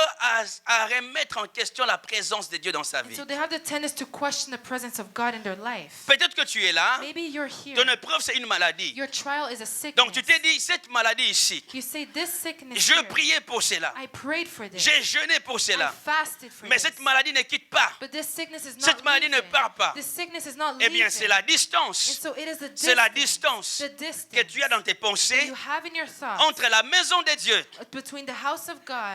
G: à remettre en question la présence de Dieu dans sa vie.
E: So they have the tendency to question the presence of God in their life.
G: Peut-être que tu es là,
E: Maybe you're here.
G: ton épreuve c'est une maladie.
E: Your trial is a sickness.
G: Donc tu t'es dit, cette maladie ici,
E: You say this sickness
G: je
E: here,
G: priais pour cela,
E: I prayed for this.
G: j'ai jeûné pour
E: I
G: cela,
E: fasted for
G: mais
E: this.
G: cette maladie ne quitte pas.
E: But this sickness is not
G: Cette maladie ne
E: leaving.
G: part pas.
E: This sickness is not
G: Eh
E: leaving.
G: bien, c'est la
E: And
G: distance.
E: so it is the
G: C'est la
E: distance,
G: distance
E: the distance
G: que tu as dans tes
E: that
G: pensées
E: you have in your thoughts
G: entre la maison de Dieu
E: between the house of God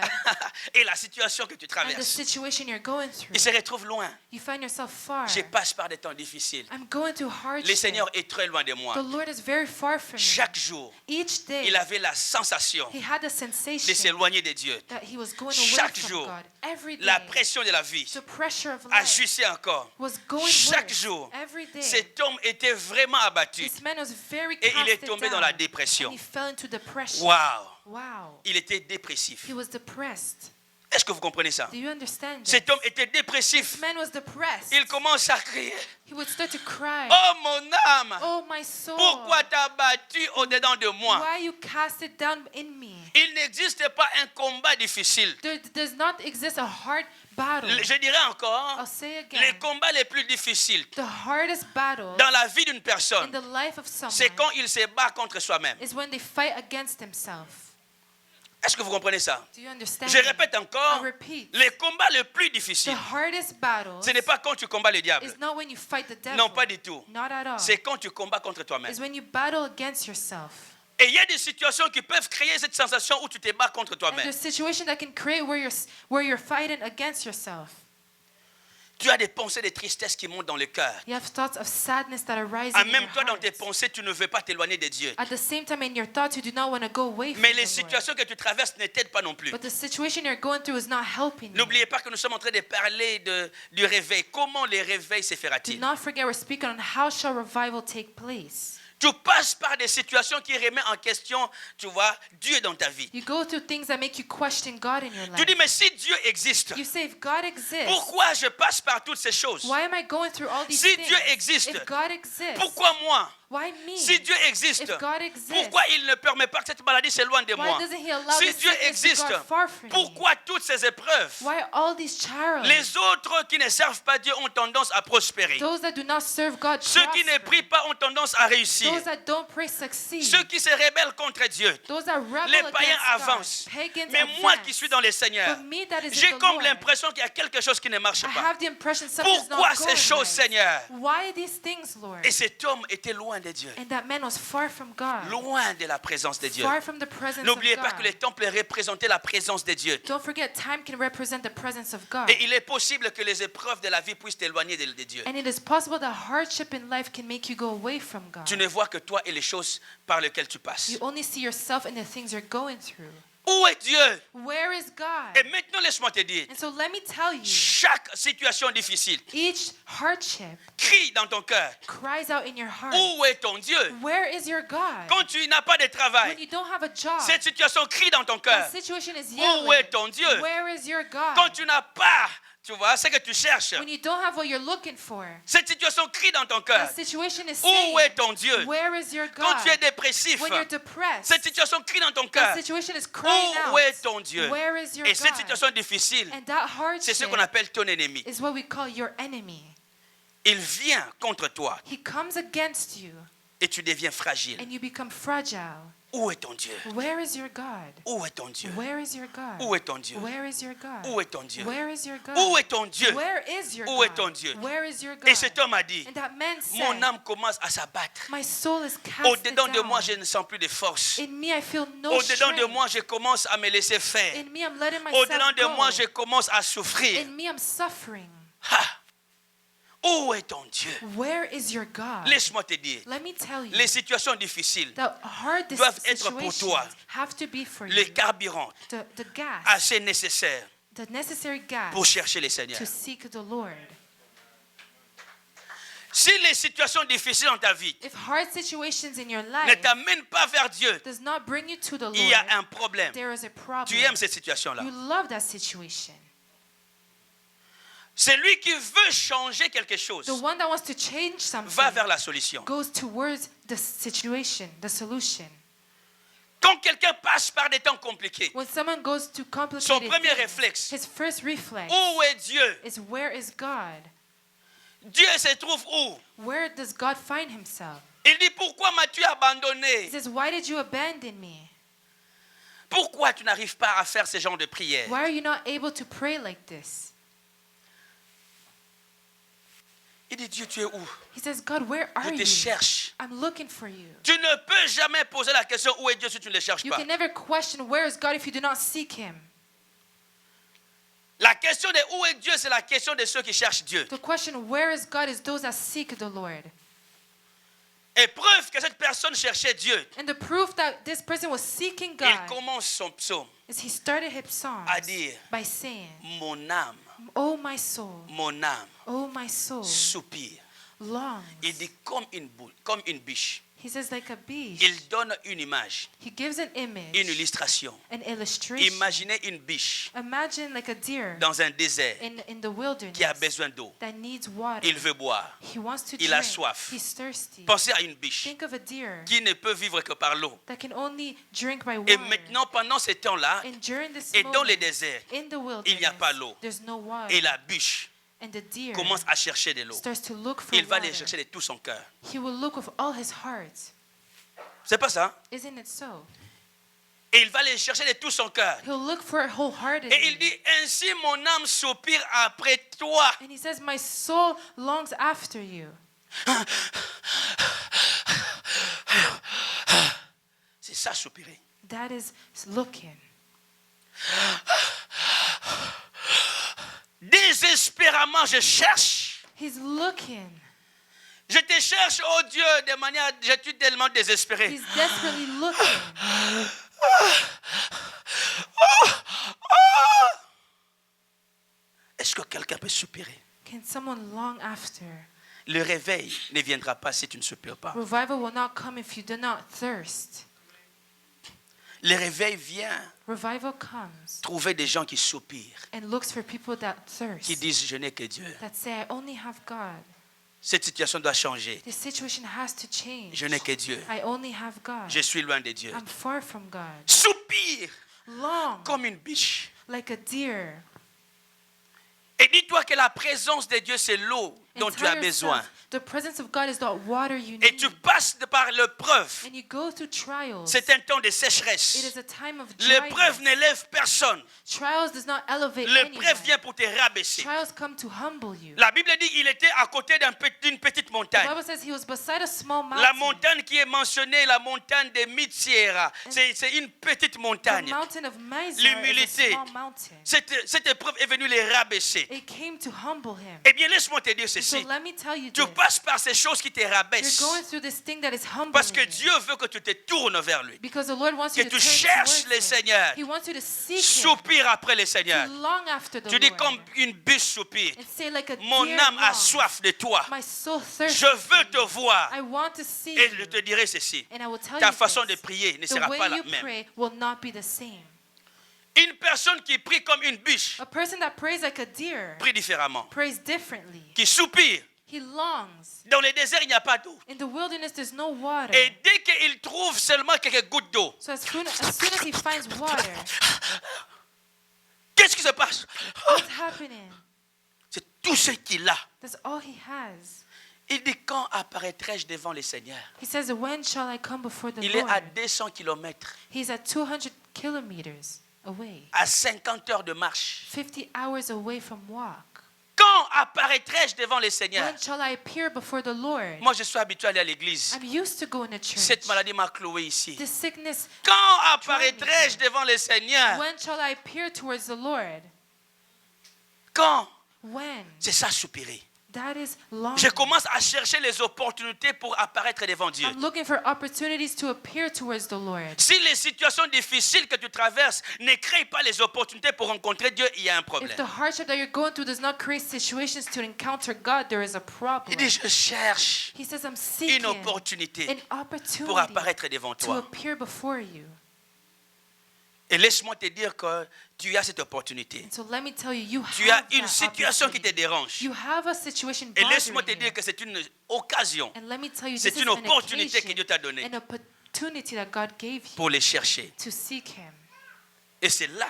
G: et la situation que tu
E: and the
G: traverses.
E: situation you're going through.
G: Il se retrouve loin.
E: You find yourself far.
G: Je passe par des temps difficiles.
E: I'm going through
G: Le
E: hardship.
G: Seigneur est très loin de moi.
E: The Lord is very far from me.
G: Chaque jour,
E: Each day,
G: il avait la sensation
E: he had a
G: de
E: sensation
G: s'éloigner de Dieu.
E: that he was going away
G: Chaque
E: from
G: jour,
E: God. Every day,
G: La La pression de la vie
B: the pressure of life
G: agissait encore.
B: was going
G: Chaque
B: worse
G: jour,
B: every day.
G: cet homme était vraiment abattu.
B: This man was very
G: Et il est
B: casted
G: tombé
B: down,
G: dans la dépression.
B: and he fell into depression.
G: Waouh!
B: Wow.
G: Il était dépressif.
B: He was depressed.
G: Est-ce que vous comprenez ça?
B: Do you understand that?
G: Cet homme était dépressif.
B: This man was depressed.
G: Il commence à crier.
B: He would start to cry.
G: Oh mon âme!
B: Oh, my soul.
G: Pourquoi t'as battu au-dedans de moi?
B: Why you cast it down in me?
G: Il n'existe pas un combat difficile.
B: There does not exist a hard battle.
G: Je dirais encore,
B: I'll say again.
G: les combats les plus difficiles
B: The hardest battle
G: dans la vie d'une
B: in
G: personne,
B: the life of someone
G: c'est quand il se bat contre soi-même.
B: is when they fight against themselves.
G: Est-ce que vous comprenez ça?
B: Do you understand?
G: Je répète encore,
B: I repeat.
G: les combats les plus
B: The
G: difficiles,
B: hardest battle
G: ce n'est pas quand tu combats le diable.
B: is not when you fight the devil.
G: Non, pas du tout.
B: Not at all.
G: C'est quand tu combats contre toi-même.
B: It's when you battle against yourself.
G: Et il y a des situations qui peuvent créer cette sensation où tu te bats contre
B: And
G: toi-même.
B: there's a situation that can create where you're fighting against yourself.
G: Tu as des pensées de tristesse qui montent dans le cœur.
B: You have thoughts of sadness that are rising
G: En
B: in
G: même
B: your
G: temps, dans tes
B: heart.
G: pensées, tu ne veux pas t'éloigner de Dieu.
B: At the same time, in your thoughts, you do not want to go away from
G: Mais
B: the
G: les
B: Lord.
G: situations que tu traverses ne t'aident pas non plus.
B: But the situation you're going through is not helping you.
G: N'oubliez pas que nous sommes en train de parler du réveil. Comment le réveil se
B: Do
G: fera-t-il?
B: not forget we're speaking on how shall revival take place.
G: Tu passes par des situations qui remettent en question, tu vois, Dieu dans ta vie.
B: You go through things that make you question God in your
G: Tu
B: life.
G: dis, mais si Dieu existe,
B: You say, if God exists,
G: pourquoi je passe par toutes ces choses?
B: why am I going through all these
G: Si
B: things?
G: Dieu existe,
B: If God exists,
G: Pourquoi moi?
B: why me?
G: Si Dieu existe,
B: If God exists,
G: pourquoi il ne permet pas que cette maladie s'éloigne de
B: why
G: moi?
B: doesn't He allow
G: Si
B: this
G: Dieu
B: sickness to
G: existe,
B: go far from me?
G: pourquoi toutes ces épreuves?
B: Why all these trials?
G: Les autres qui ne servent pas Dieu ont tendance à prospérer.
B: Those that do not serve God
G: Ceux qui ne
B: prosper.
G: prient pas ont tendance à réussir.
B: Those that don't pray succeed.
G: Ceux qui se rebellent contre Dieu.
B: Those that rebel
G: Les païens
B: against God.
G: avancent.
B: Pagans
G: Mais moi
B: advance.
G: qui suis dans le Seigneur,
B: But me that is
G: j'ai
B: in the
G: comme
B: Lord,
G: l'impression qu'il y a quelque chose qui ne marche
B: I
G: pas.
B: have the impression something's
G: Pourquoi
B: not
G: ces
B: going
G: choses,
B: right.
G: Seigneur?
B: Why these things, Lord?
G: Et cet homme était loin de Dieu.
B: And that man was far from God.
G: Loin de la présence de Dieu.
B: Far from the presence
G: N'oubliez
B: of
G: pas
B: God.
G: que les temples représentaient la présence de Dieu.
B: Don't forget, time can represent the presence of God.
G: Et il est possible que les épreuves de la vie puissent t'éloigner de Dieu.
B: And it is possible that hardship in life can make you go away from God.
G: Tu ne vois que toi et les choses par lesquelles tu passes.
B: You only see yourself and the things you're going through.
G: Où est Dieu?
B: Where is God?
G: Et maintenant, laisse-moi te dire,
B: And so let me tell you,
G: chaque situation difficile
B: each hardship
G: crie dans ton cœur.
B: cries out in your heart.
G: Où est ton Dieu?
B: Where is your God?
G: Quand tu n'as pas de
B: When
G: travail,
B: you don't have a job,
G: cette situation crie dans ton cœur.
B: the situation is
G: Où
B: yelling.
G: est ton Dieu?
B: Where is your God?
G: Quand tu n'as pas, tu vois, ce que tu cherches,
B: When you don't have what you're looking for,
G: cette situation crie dans ton cœur.
B: the situation is
G: Où
B: saying,
G: est ton Dieu?
B: where is your
G: Quand
B: God?
G: tu es dépressif,
B: When you're depressed,
G: cette situation crie dans ton
B: the
G: cœur.
B: situation is crying
G: Où
B: out,
G: est ton Dieu?
B: where is your
G: Et cette
B: God?
G: situation difficile,
B: And that
G: c'est ce
B: hardship
G: qu'on appelle ton ennemi.
B: is what we call your enemy.
G: Il vient contre toi
B: He comes against you
G: et tu deviens fragile.
B: and you become fragile.
G: Où est ton Dieu?
B: Where is your God?
G: Où est ton Dieu?
B: Where is your God?
G: Où est ton Dieu?
B: Where is your God?
G: Où est ton Dieu?
B: Where is your God?
G: Où est ton Dieu?
B: Where is your
G: Où est
B: God?
G: ton Dieu?
B: Where is your God?
G: Et cet homme a dit,
B: And that man
G: mon
B: said,
G: âme commence à s'abattre.
B: my soul is cast
G: Au-dedans de
B: down.
G: moi, je ne sens plus de force.
B: In me, I feel no
G: Au-dedans de
B: strength.
G: moi, je commence à me laisser faire.
B: In me, I'm letting myself
G: Au-dedans de
B: go.
G: moi, je commence à souffrir.
B: In me, I'm suffering.
G: Ha! Où est ton Dieu?
B: Where is your God?
G: Laisse-moi te dire,
B: Let me tell you,
G: les situations difficiles,
B: the hard
G: doivent être pour
B: situations
G: toi
B: have to be for
G: le
B: you.
G: carburant
B: The gas,
G: assez nécessaire
B: the necessary gas
G: pour chercher le Seigneur.
B: to seek the Lord.
G: Si les situations difficiles dans ta vie
B: If hard situations in your
G: ne
B: life
G: t'amènent pas vers Dieu,
B: does not bring you to the
G: il y a
B: Lord,
G: un problème.
B: there is a problem.
G: Tu aimes cette situation-là.
B: You love that situation.
G: Celui qui veut changer quelque chose
B: The one that wants to change something
G: va vers la solution.
B: goes towards the situation, the solution.
G: Quand quelqu'un passe par des temps compliqués,
B: When someone goes to
G: son
B: complicated
G: premier
B: things,
G: réflexe,
B: his first reflex
G: où est Dieu?
B: is where is God?
G: Dieu se trouve où?
B: Where does God find himself?
G: Il dit, pourquoi m'as-tu
B: He
G: abandonné?
B: says, why did you abandon me?
G: Pourquoi tu n'arrives pas à faire ce genre de prière?
B: Why are you not able to pray like this?
G: Il dit, Dieu, tu es où?
B: He says, God, where are
G: Je te
B: you?
G: cherche.
B: I'm looking for you.
G: Tu ne peux jamais poser la question où est Dieu si tu ne le cherches
B: You
G: pas.
B: can never question where is God if you do not seek him.
G: La question de où est Dieu, c'est la question de ceux qui cherchent Dieu.
B: The question, where is God, is those that seek the Lord.
G: Et preuve que cette personne cherchait Dieu.
D: And the proof that this person was seeking
G: Il
D: God
G: commence son psaume
D: is he started his songs
G: à dire,
D: by saying,
G: mon âme,
D: "Oh my soul,
G: mon âme
D: oh my soul,
G: soupire.
D: longs."
G: Il dit comme une biche.
D: He says like a beast.
G: Il donne une image,
D: He gives an image,
G: une illustration.
D: an illustration.
G: Imaginez une biche
D: Imagine like a deer
G: dans un désert
D: in the wilderness
G: qui a besoin d'eau.
D: that needs water.
G: Il veut boire.
D: He wants to
G: Il a
D: drink.
G: soif.
D: He's thirsty.
G: Pensez à une biche
D: Think of a deer
G: qui ne peut vivre que par l'eau.
D: that can only drink by
G: Et
D: water.
G: maintenant, pendant ce temps-là,
D: And during this
G: et dans
D: moment,
G: les déserts,
D: in the wilderness,
G: il n'y a pas l'eau.
D: there's no water.
G: et la biche
D: And the deer
G: commence à chercher de l'eau,
D: starts to look for
G: il va
D: water.
G: les chercher de tout son cœur.
D: He will look with all his heart.
G: C'est pas ça?
D: Isn't it so?
G: Et il va les chercher de tout son cœur.
D: He'll look for it wholeheartedly.
G: Et il dit, ainsi mon âme soupire après toi.
D: And he says, my soul longs after you.
G: C'est ça, soupirer.
D: That is looking.
G: Désespérément, je cherche.
D: He's looking.
G: Je te cherche, oh Dieu, de manière, je suis tellement désespéré.
D: He's desperately looking.
G: Est-ce que quelqu'un peut soupirer?
D: Can someone long after?
G: Le réveil ne viendra pas si tu ne soupires pas.
D: Revival will not come if you do not thirst.
G: Le réveil vient
D: Revival comes
G: trouver des gens qui soupirent,
D: and looks for people that
G: qui
D: thirst,
G: disent je n'ai que Dieu.
D: that say, I only have God.
G: Cette situation doit changer.
D: This situation has to change.
G: Je n'ai que Dieu.
D: I only have God.
G: Je suis loin de Dieu.
D: I'm far from God.
G: Soupire
D: Long
G: comme une biche.
D: like a deer.
G: Et dis-toi que la présence de Dieu, c'est l'eau dont
D: And
G: tu as
D: tell
G: besoin.
D: yourself, the presence of God is the water you
G: Et
D: need.
G: tu passes par l'épreuve.
D: And you go through trials.
G: C'est un temps de
D: It
G: sécheresse.
D: is a time of
G: L'épreuve
D: dryness.
G: n'élève personne.
D: Trials does not elevate
G: L'épreuve
D: anyone.
G: vient pour te rabaisser.
D: Trials come to humble you.
G: La Bible dit qu'il était à côté d'une petite
D: The
G: montagne.
D: Bible says he was beside a small
G: La
D: mountain.
G: montagne qui est mentionnée, la montagne de Mitsiera, c'est une petite
D: The
G: montagne.
D: mountain of Mizar is
G: L'humilité.
D: a small mountain.
G: Cette épreuve est venue les rabaisser.
D: It came to humble him.
G: Eh bien, laisse-moi te dire
D: So
G: ceci.
D: let me tell you
G: Tu
D: this.
G: passes par ces choses qui te
D: You're
G: rabaissent.
D: going through this thing that is humbling
G: Parce que
D: you.
G: Dieu veut que tu te tournes vers lui.
D: Because the Lord wants
G: Que
D: you to
G: tu
D: turn
G: cherches
D: towards
G: le
D: him.
G: Seigneur.
D: He wants you to seek him.
G: Soupire après le
D: To
G: Seigneur.
D: long after the
G: Tu dis
D: Lord.
G: comme une biche soupire.
D: And say like a
G: Mon
D: deer
G: âme a
D: longs.
G: soif de toi.
D: My soul thirsts
G: Je veux te voir.
D: I want to see
G: Et je
D: you.
G: te dirai ceci.
D: And I will tell
G: Ta
D: you
G: façon
D: this.
G: de prier ne
D: The
G: sera pas
D: way
G: la
D: you
G: même.
D: pray will not be the same.
G: Une personne qui prie comme une biche
D: A person that prays like a deer
G: prie différemment.
D: prays differently.
G: Qui soupire.
D: He longs.
G: Dans les déserts, il n'y a pas d'eau.
D: In the wilderness, there's no water.
G: Et dès qu'il trouve seulement quelques gouttes d'eau,
D: So as soon as he finds water,
G: qu'est-ce qui se passe?
D: what's happening?
G: C'est tout ce qu'il a.
D: That's all he has.
G: Il dit, quand apparaîtrai-je devant le Seigneur?
D: He says, when shall I come before the
G: Il est
D: Lord?
G: à 200 kilomètres,
D: He's at 200 kilometers away,
G: à 50 heures de marche.
D: 50 hours away from walk.
G: Quand apparaîtrai-je devant le Seigneur?
D: When shall I appear before the Lord?
G: Moi, je suis habitué à aller à l'église.
D: I'm used to going to church.
G: Cette maladie m'a cloué ici.
D: This sickness,
G: Quand apparaîtrai-je devant le Seigneur?
D: when shall I appear towards the Lord?
G: Quand?
D: When?
G: C'est ça, soupirer.
D: That is long.
G: Je commence à chercher les opportunités pour apparaître devant Dieu.
D: I'm looking for opportunities to appear towards the Lord.
G: Si les situations difficiles que tu traverses ne créent pas les opportunités pour rencontrer Dieu, il y a un problème.
D: If the hardship that you're going through does not create situations to encounter God, there is a
G: Il
D: problem.
G: dit, je cherche
D: He says, I'm seeking
G: une opportunité
D: an opportunity
G: pour apparaître devant
D: to
G: toi.
D: appear before you.
G: Et laisse-moi te dire que tu as cette opportunité.
D: And so let me tell you, you
G: Tu as
D: have
G: une
D: that
G: situation qui te
D: opportunity.
G: dérange.
D: You have a situation
G: Et laisse-moi te
D: bothering
G: dire
D: you.
G: que c'est une occasion
D: And let me tell you,
G: C'est
D: this is
G: une
D: an
G: opportunité que
D: occasion,
G: Dieu t'a donnée
D: an opportunity that God gave you
G: pour les chercher.
D: to seek Him.
G: Et c'est là,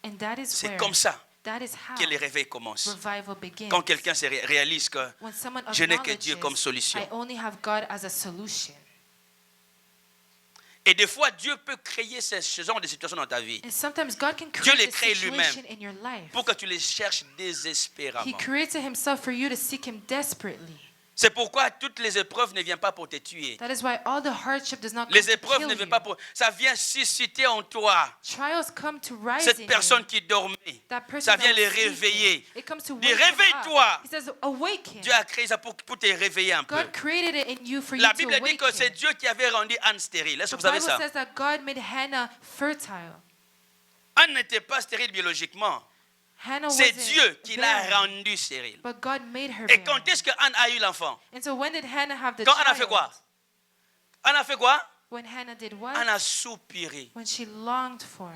D: And that is
G: c'est
D: where,
G: comme ça
D: that is how
G: que les réveils commencent.
D: revival begins.
G: Quand quelqu'un réalise que
D: When someone
G: je n'ai que Dieu
D: acknowledges,
G: comme solution.
D: I only have God as a solution.
G: Et des fois, Dieu peut créer ce genre de situation dans ta vie
D: And sometimes God can
G: Dieu
D: create
G: les
D: a
G: crée
D: situation
G: lui-même
D: in your life.
G: pour que tu les cherches
D: He
G: désespérément.
D: creates it himself for you to seek him desperately.
G: C'est pourquoi toutes les épreuves ne viennent pas pour te tuer.
E: That is why all the hardship does not come
G: Les
E: to
G: épreuves
E: kill
G: ne viennent
E: you.
G: pas pour... Ça vient susciter en toi
E: Trials come to rise
G: cette
E: in
G: personne
E: you.
G: qui dormait.
E: That person
G: Ça
E: that
G: vient
E: was
G: les
E: sleeping.
G: réveiller.
E: It comes to
G: Dis,
E: wake him
G: réveille-toi.
E: up. He says, awaken.
G: Dieu a créé ça pour te réveiller un peu.
E: God created it in you for
G: La
E: you to
G: Bible dit que c'est
E: awaken.
G: Dieu qui avait rendu Anne stérile. Est-ce que
E: The
G: vous savez
E: Bible
G: ça?
E: says that God made Hannah fertile.
G: Anne n'était pas stérile biologiquement.
E: Hannah
G: C'est
E: wasn't
G: Dieu qui l'a
E: barren,
G: rendue stérile.
E: but God made her
G: Et
E: barren.
G: quand est-ce que Anne a eu l'enfant?
E: And so when did Hannah have the
G: Quand Anne a fait
E: child?
G: quoi? Anne a fait quoi?
E: When Hannah did what?
G: Anne a soupiré.
E: When she longed for.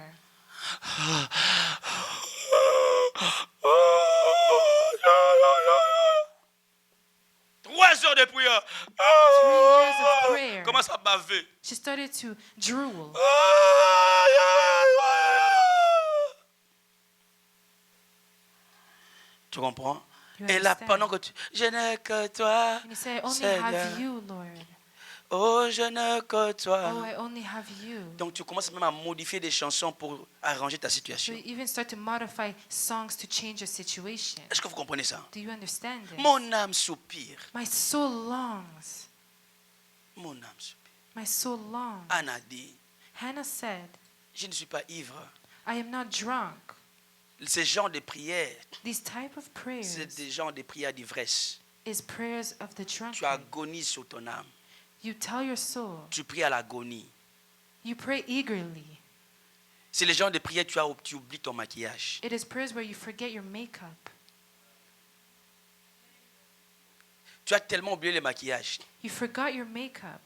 G: 3 heures de prière.
E: 3 years of prayer.
G: Commence à baver.
E: She started to drool.
G: Tu comprends?
E: You
G: Et là,
E: understand?
G: pendant que je n'ai que toi,
E: And you say, I only
G: Seigneur.
E: have you, Lord.
G: Oh, je n'ai que toi.
E: Oh, I only have you.
G: Donc tu commences même à modifier des chansons pour arranger ta
E: So
G: situation.
E: you even start to modify songs to change your situation.
G: Est-ce que vous comprenez ça?
E: Do you understand this?
G: Mon âme soupire.
E: My soul longs.
G: Mon âme soupire.
E: My soul longs.
G: Anne a dit,
E: Hannah said,
G: je ne suis pas ivre.
E: I am not drunk.
G: Ces genres de prières,
E: These type of prayers
G: c'est des genres de prières d'ivresse.
E: is prayers of the
G: Tu
E: drunken.
G: agonises sur ton âme.
E: You tell your soul.
G: Tu pries à l'agonie.
E: You pray eagerly.
G: C'est les genres de prières tu oublies ton maquillage.
E: It is prayers where you forget your makeup.
G: Tu as tellement oublié le maquillage.
E: You forgot your makeup.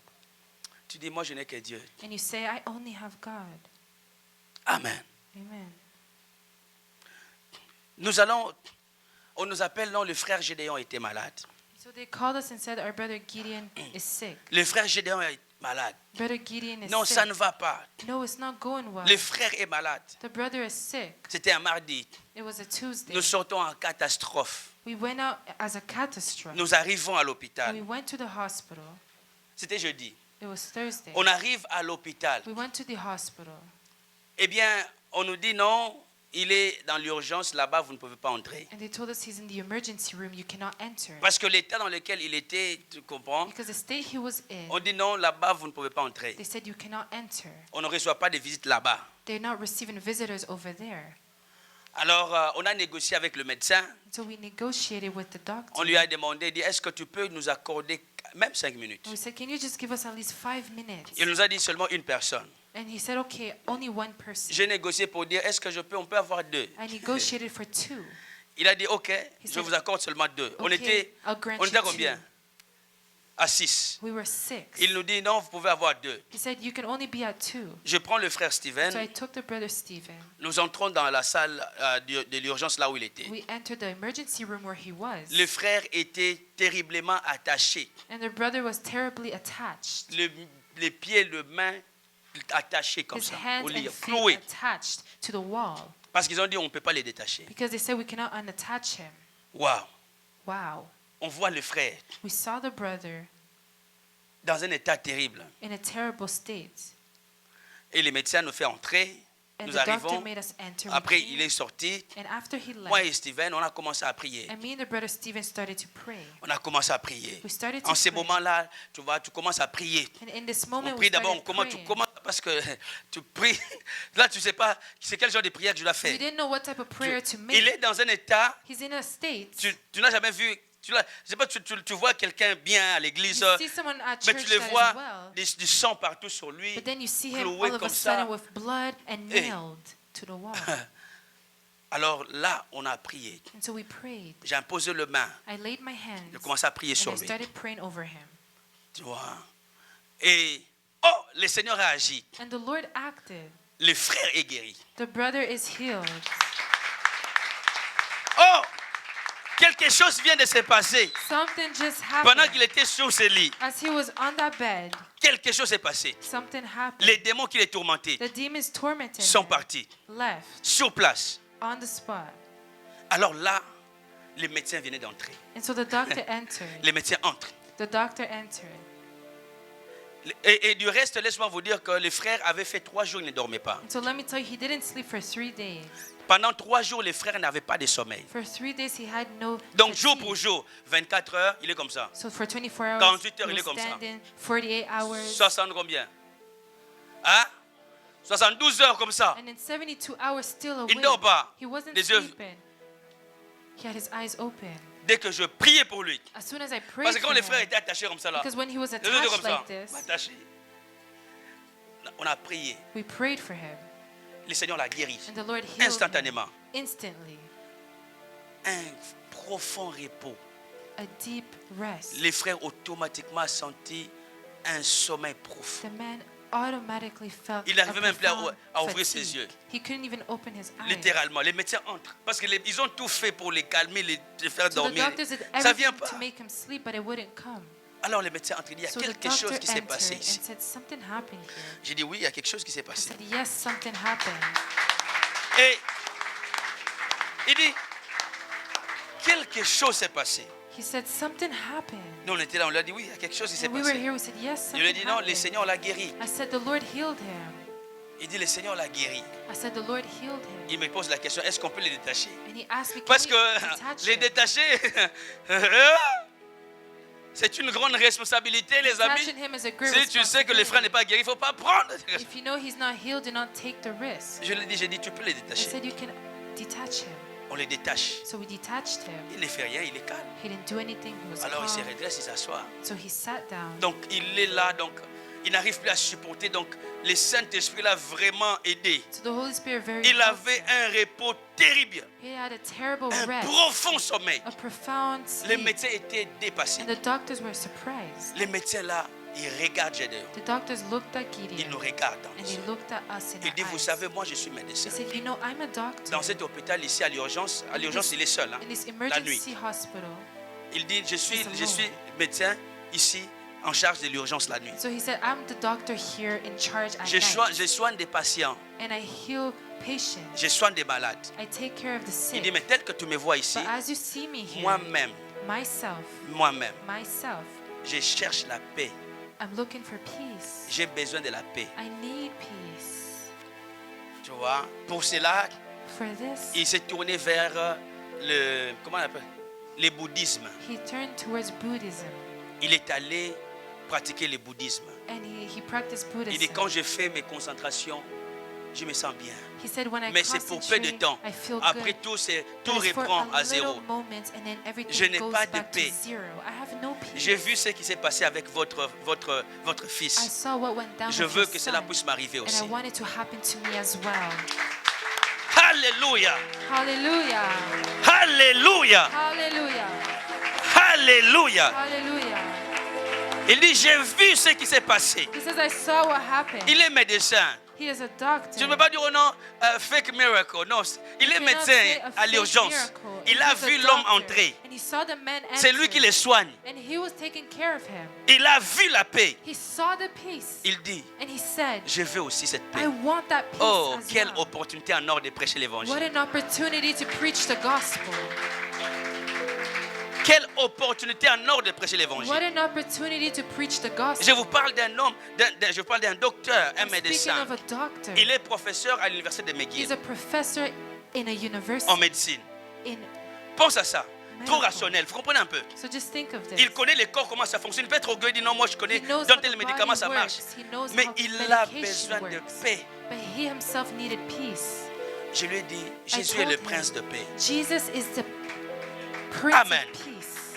G: Tu dis, moi je n'ai que Dieu.
E: And you say, I only have God.
G: Amen.
E: Amen.
G: On nous appelle, non, le frère Gédéon était malade.
E: So they called us and said, our brother Gideon is sick.
G: Le frère Gédéon est malade.
E: Brother Gideon is
G: Non,
E: sick.
G: ça ne va pas.
E: No, it's not going well.
G: Le frère est malade.
E: The brother is sick.
G: C'était un mardi.
E: It was a Tuesday.
G: Nous sortons en catastrophe.
E: We went out as a catastrophe.
G: Nous arrivons à
E: We
G: l'hôpital.
E: went to the hospital.
G: C'était jeudi.
E: It was Thursday.
G: On arrive à l'hôpital.
E: We went to the hospital.
G: Eh bien, on nous dit non, il est dans l'urgence là-bas, vous ne pouvez pas entrer.
E: And they told us he's in the emergency room. You cannot enter.
G: Parce que l'état dans lequel il était, tu comprends?
E: Because the state he was in,
G: On dit non, là-bas, vous ne pouvez pas entrer.
E: they said you cannot enter.
G: On ne reçoit pas de visites là-bas.
E: They're not receiving visitors over there.
G: Alors, on a négocié avec le médecin.
E: So we negotiated with the doctor.
G: On lui a demandé, dit, est-ce que tu peux nous accorder même 5 minutes?
E: And we said, can you just give us at least 5 minutes?
G: Il nous a dit seulement une personne.
E: And he said, okay, only one person.
G: J'ai négocié pour dire, est-ce que on peut avoir 2?
E: I negotiated for 2.
G: Il a dit, ok, je
E: said,
G: vous accorde seulement 2. On
E: Okay,
G: était
E: I'll grant
G: à
E: you
G: combien?
E: 2.
G: À 6.
E: We were 6.
G: Il nous dit, non, vous pouvez avoir 2.
E: He said, you can only be at 2.
G: Je prends le frère
E: So I
G: Steven.
E: took the brother Stephen.
G: Nous entrons dans la salle de l'urgence là où il était.
E: We entered the emergency room where he was.
G: Le frère était terriblement attaché.
E: And the brother was terribly attached.
G: Les pieds, les mains attachés comme
E: His
G: ça,
E: hands
G: au lit,
E: and feet
G: cloués.
E: attached to the wall.
G: Parce qu'ils ont dit, on ne peut pas les détacher.
E: Because they said we cannot unattach him.
G: Waouh!
E: Wow.
G: On voit le frère
E: We saw the brother
G: dans un état terrible.
E: in a terrible state.
G: Et les médecins nous font entrer.
E: And
G: Nous
E: the doctor
G: arrivons.
E: made us enter. We
G: Après,
E: came,
G: il est sorti.
E: and after he
G: Moi
E: left,
G: et Steven, on a commencé à prier.
E: and me and the brother Stephen started to pray.
G: On a commencé à prier.
E: We started to
G: En ces
E: pray.
G: moments-là, tu vois, tu commences à prier.
E: And in this
G: On
E: moment, we
G: prie d'abord,
E: started
G: comment tu
E: praying.
G: commences parce que tu pries. Là, tu ne sais pas c'est quel genre de prière que tu dois
E: We
G: faire.
E: didn't know what type of prayer to make.
G: Il est dans un état,
E: He's in a state.
G: tu n'as jamais vu, je sais pas, tu vois quelqu'un bien à l'église,
E: You see someone at
G: mais
E: church
G: tu le
E: that
G: vois,
E: is well,
G: du sang partout sur lui.
E: but then you see him
G: cloué
E: all of
G: comme
E: a sudden
G: ça.
E: with blood and
G: Eh.
E: nailed to the wall.
G: Alors là, on a prié.
E: And so we prayed.
G: J'ai imposé le main.
E: I laid my hands
G: J'ai commencé à prier
E: and
G: sur
E: I
G: lui.
E: started praying over him.
G: Tu vois. Et, oh, le Seigneur a agi.
E: And the Lord acted.
G: Le frère est guéri.
E: The brother is healed.
G: Oh, quelque chose vient de se passer.
E: Something just
G: Pendant
E: happened.
G: qu'il était sur ce lit,
E: As he was on that bed,
G: quelque chose s'est passé.
E: something happened.
G: Les démons qui les tourmentaient
E: The demons tormented
G: sont
E: him,
G: partis
E: left
G: sur place.
E: on the spot.
G: Alors là, les médecins venaient d'entrer.
E: And so the doctor entered.
G: Les médecins entrent.
E: The doctor entered.
G: Et du reste, laisse-moi vous dire que les frères avaient fait 3 jours, ils ne dormaient pas.
E: So let me tell you, he didn't sleep for 3 days.
G: Pendant 3 jours, les frères n'avaient pas de sommeil.
E: For 3 days, he had no
G: Donc jour
E: fatigue.
G: pour jour, 24 heures, il est comme ça.
E: So for 24 hours,
G: 48 heures,
E: he
G: il est
E: was
G: comme ça.
E: standing, 48 hours.
G: 60 combien? Hein? 72 heures comme ça.
E: And in 72 hours, still
G: Il
E: awake.
G: ne dort pas.
E: He wasn't
G: Les yeux-
E: sleeping. He had his eyes open.
G: Dès que je priais pour lui.
E: As soon as I prayed
G: Parce que
E: for
G: quand les frères
E: him,
G: étaient attachés comme ça là,
E: because when he was
G: les deux comme
E: attached
G: ça,
E: like this,
G: attachés. On a prié.
E: we prayed for him.
G: Le Seigneur l'a guéri.
E: And the Lord healed
G: Instantanément.
E: him instantly.
G: Un profond repos.
E: A deep rest.
G: Les frères automatiquement senti un sommeil profond.
E: The man automatically felt
G: Il n'arrivait même plus
E: profound
G: à ouvrir ses
E: fatigue.
G: yeux.
E: He couldn't even open his eyes.
G: Littéralement, les médecins entrent. Parce qu'ils ont tout fait pour les calmer, les faire
E: So the
G: dormir.
E: doctors did
G: Ça ne vient
E: everything
G: pas.
E: to make him sleep, but it wouldn't come.
G: Alors les médecins entrent. Il y a
E: So the
G: quelque chose
E: doctor
G: qui s'est
E: entered
G: passé
E: and
G: ici.
E: said, something happened here.
G: J'ai dit oui, il y a quelque chose qui s'est
E: I
G: passé.
E: said, yes, something happened.
G: Et il dit, quelque chose s'est passé.
E: He said, something happened.
G: Nous on était là, on lui a dit oui, il y a quelque chose qui s'est
E: And we were
G: passé.
E: here, we said, yes,
G: Il lui a
E: something
G: dit non, le
E: happened.
G: Seigneur l'a guéri.
E: I said, the Lord healed him.
G: Il dit le Seigneur l'a guéri.
E: I said, the Lord healed him.
G: Il me pose la question, est-ce qu'on peut les détacher?
E: And he asked me, can
G: Parce
E: we
G: que
E: detach
G: les
E: him?
G: détacher, c'est une grande responsabilité, les amis.
E: Detaching him is a great
G: Si tu sais que le frère n'est pas guéri, il ne faut pas prendre.
E: If you know he's not healed, do not take the risk.
G: Je lui ai dit, j'ai dit, tu peux les
E: I
G: détacher.
E: said, you can detach him.
G: On les détache.
E: So we detached him.
G: Il ne fait rien, il est calme.
E: He didn't do anything. He was
G: Alors il se
E: calm.
G: redresse, il s'assoit.
E: So he sat down.
G: Donc il est là, donc il n'arrive plus à supporter. Donc le Saint-Esprit l'a vraiment aidé.
E: So the Holy Spirit very
G: Il
E: helped
G: avait
E: him.
G: un repos terrible,
E: He had a terrible
G: un
E: rest,
G: profond sommeil.
E: a profound
G: Les
E: sleep.
G: médecins étaient dépassés.
E: And the doctors were surprised.
G: Les médecins là, ils regardent Gédéon.
E: The doctors looked at
G: Ils
E: Gideon
G: nous regardent dans
E: and
G: les
E: they
G: yeux.
E: looked at us in
G: Il dit,
E: our
G: vous
E: eyes.
G: savez, moi je suis médecin.
E: He said, you know, I'm a doctor.
G: Dans cet hôpital ici à l'urgence il est seul, hein,
E: In this
G: la nuit.
E: emergency hospital.
G: Il dit, je suis
E: alone.
G: médecin ici en charge de l'urgence la nuit.
E: So he said, I'm the doctor here in charge at
G: Je soigne des patients,
E: night. And I heal patients.
G: je soigne des malades.
E: I take care of the
G: Il
E: sick.
G: dit, mais tel que tu me vois ici,
E: But as you see me here,
G: moi-même,
E: myself,
G: je cherche la paix.
E: I'm looking for peace.
G: J'ai besoin de la paix.
E: I need peace.
G: Tu vois, pour cela,
E: For this,
G: il s'est tourné vers comment on appelle, le bouddhisme.
E: he turned towards Buddhism.
G: Il est allé pratiquer le bouddhisme.
E: And he practiced
G: Il dit,
E: Buddhism.
G: quand je fais mes concentrations, je me sens bien.
E: He said, when I
G: Mais c'est pour peu de
E: concentrate,
G: temps.
E: I feel
G: Après
E: good.
G: tout, tout
E: But it's for
G: reprend
E: a
G: à
E: little
G: zéro.
E: moment, and then
G: Je
E: everything
G: n'ai
E: goes
G: pas de
E: back to
G: paix.
E: zero. I have no peace.
G: J'ai vu ce qui s'est passé avec votre
E: I
G: fils.
E: saw what went down
G: Je
E: with
G: veux
E: your
G: que cela
E: son,
G: puisse m'arriver
E: and
G: aussi.
E: I want it to happen to me as well.
G: Alléluia.
E: Hallelujah.
G: Alléluia.
E: Hallelujah.
G: Alléluia.
E: Hallelujah.
G: Il dit, j'ai vu ce qui s'est passé.
E: He says, I saw what happened.
G: Il est médecin.
E: He is a doctor.
G: Je ne peux pas dire oh non, fake miracle. Non, il est
E: You cannot
G: médecin
E: say a
G: à
E: fake
G: l'urgence.
E: miracle.
G: Il a
E: He's a
G: vu l'homme
E: doctor.
G: entrer.
E: And he saw the man
G: C'est lui
E: enter.
G: qui les soigne.
E: And he was taking care of him.
G: Il a vu la paix.
E: He saw the peace.
G: Il dit,
E: And he said,
G: je veux aussi cette paix.
E: I want that peace
G: Oh,
E: as
G: quelle
E: well.
G: opportunité en or de prêcher
E: What
G: l'évangile.
E: an opportunity to preach the gospel.
G: Quelle opportunité en or de prêcher
E: What
G: l'évangile.
E: an opportunity to preach the gospel.
G: Je vous parle d'un homme, je parle d'un docteur, un
E: I'm speaking
G: médecin.
E: of a doctor.
G: Il est professeur à l'université de
E: He's
G: McGill
E: a professor in a university.
G: en médecine.
E: In,
G: Pense à ça. Trop
E: Medical.
G: rationnel. Vous comprenez un peu?
E: so just think of this.
G: Il connaît le corps, comment ça fonctionne. Il peut être orgueilleux, il dit non, moi je connais
E: He knows
G: dans
E: how
G: tel
E: the
G: médicament
E: body
G: ça marche.
E: works. He knows
G: Mais
E: how
G: il a
E: medication
G: besoin de
E: works.
G: paix.
E: But he himself needed peace.
G: Je lui ai dit, Jésus
E: told
G: est le
E: him,
G: prince de paix.
E: Jesus is the Prince
G: Amen.
E: of Peace.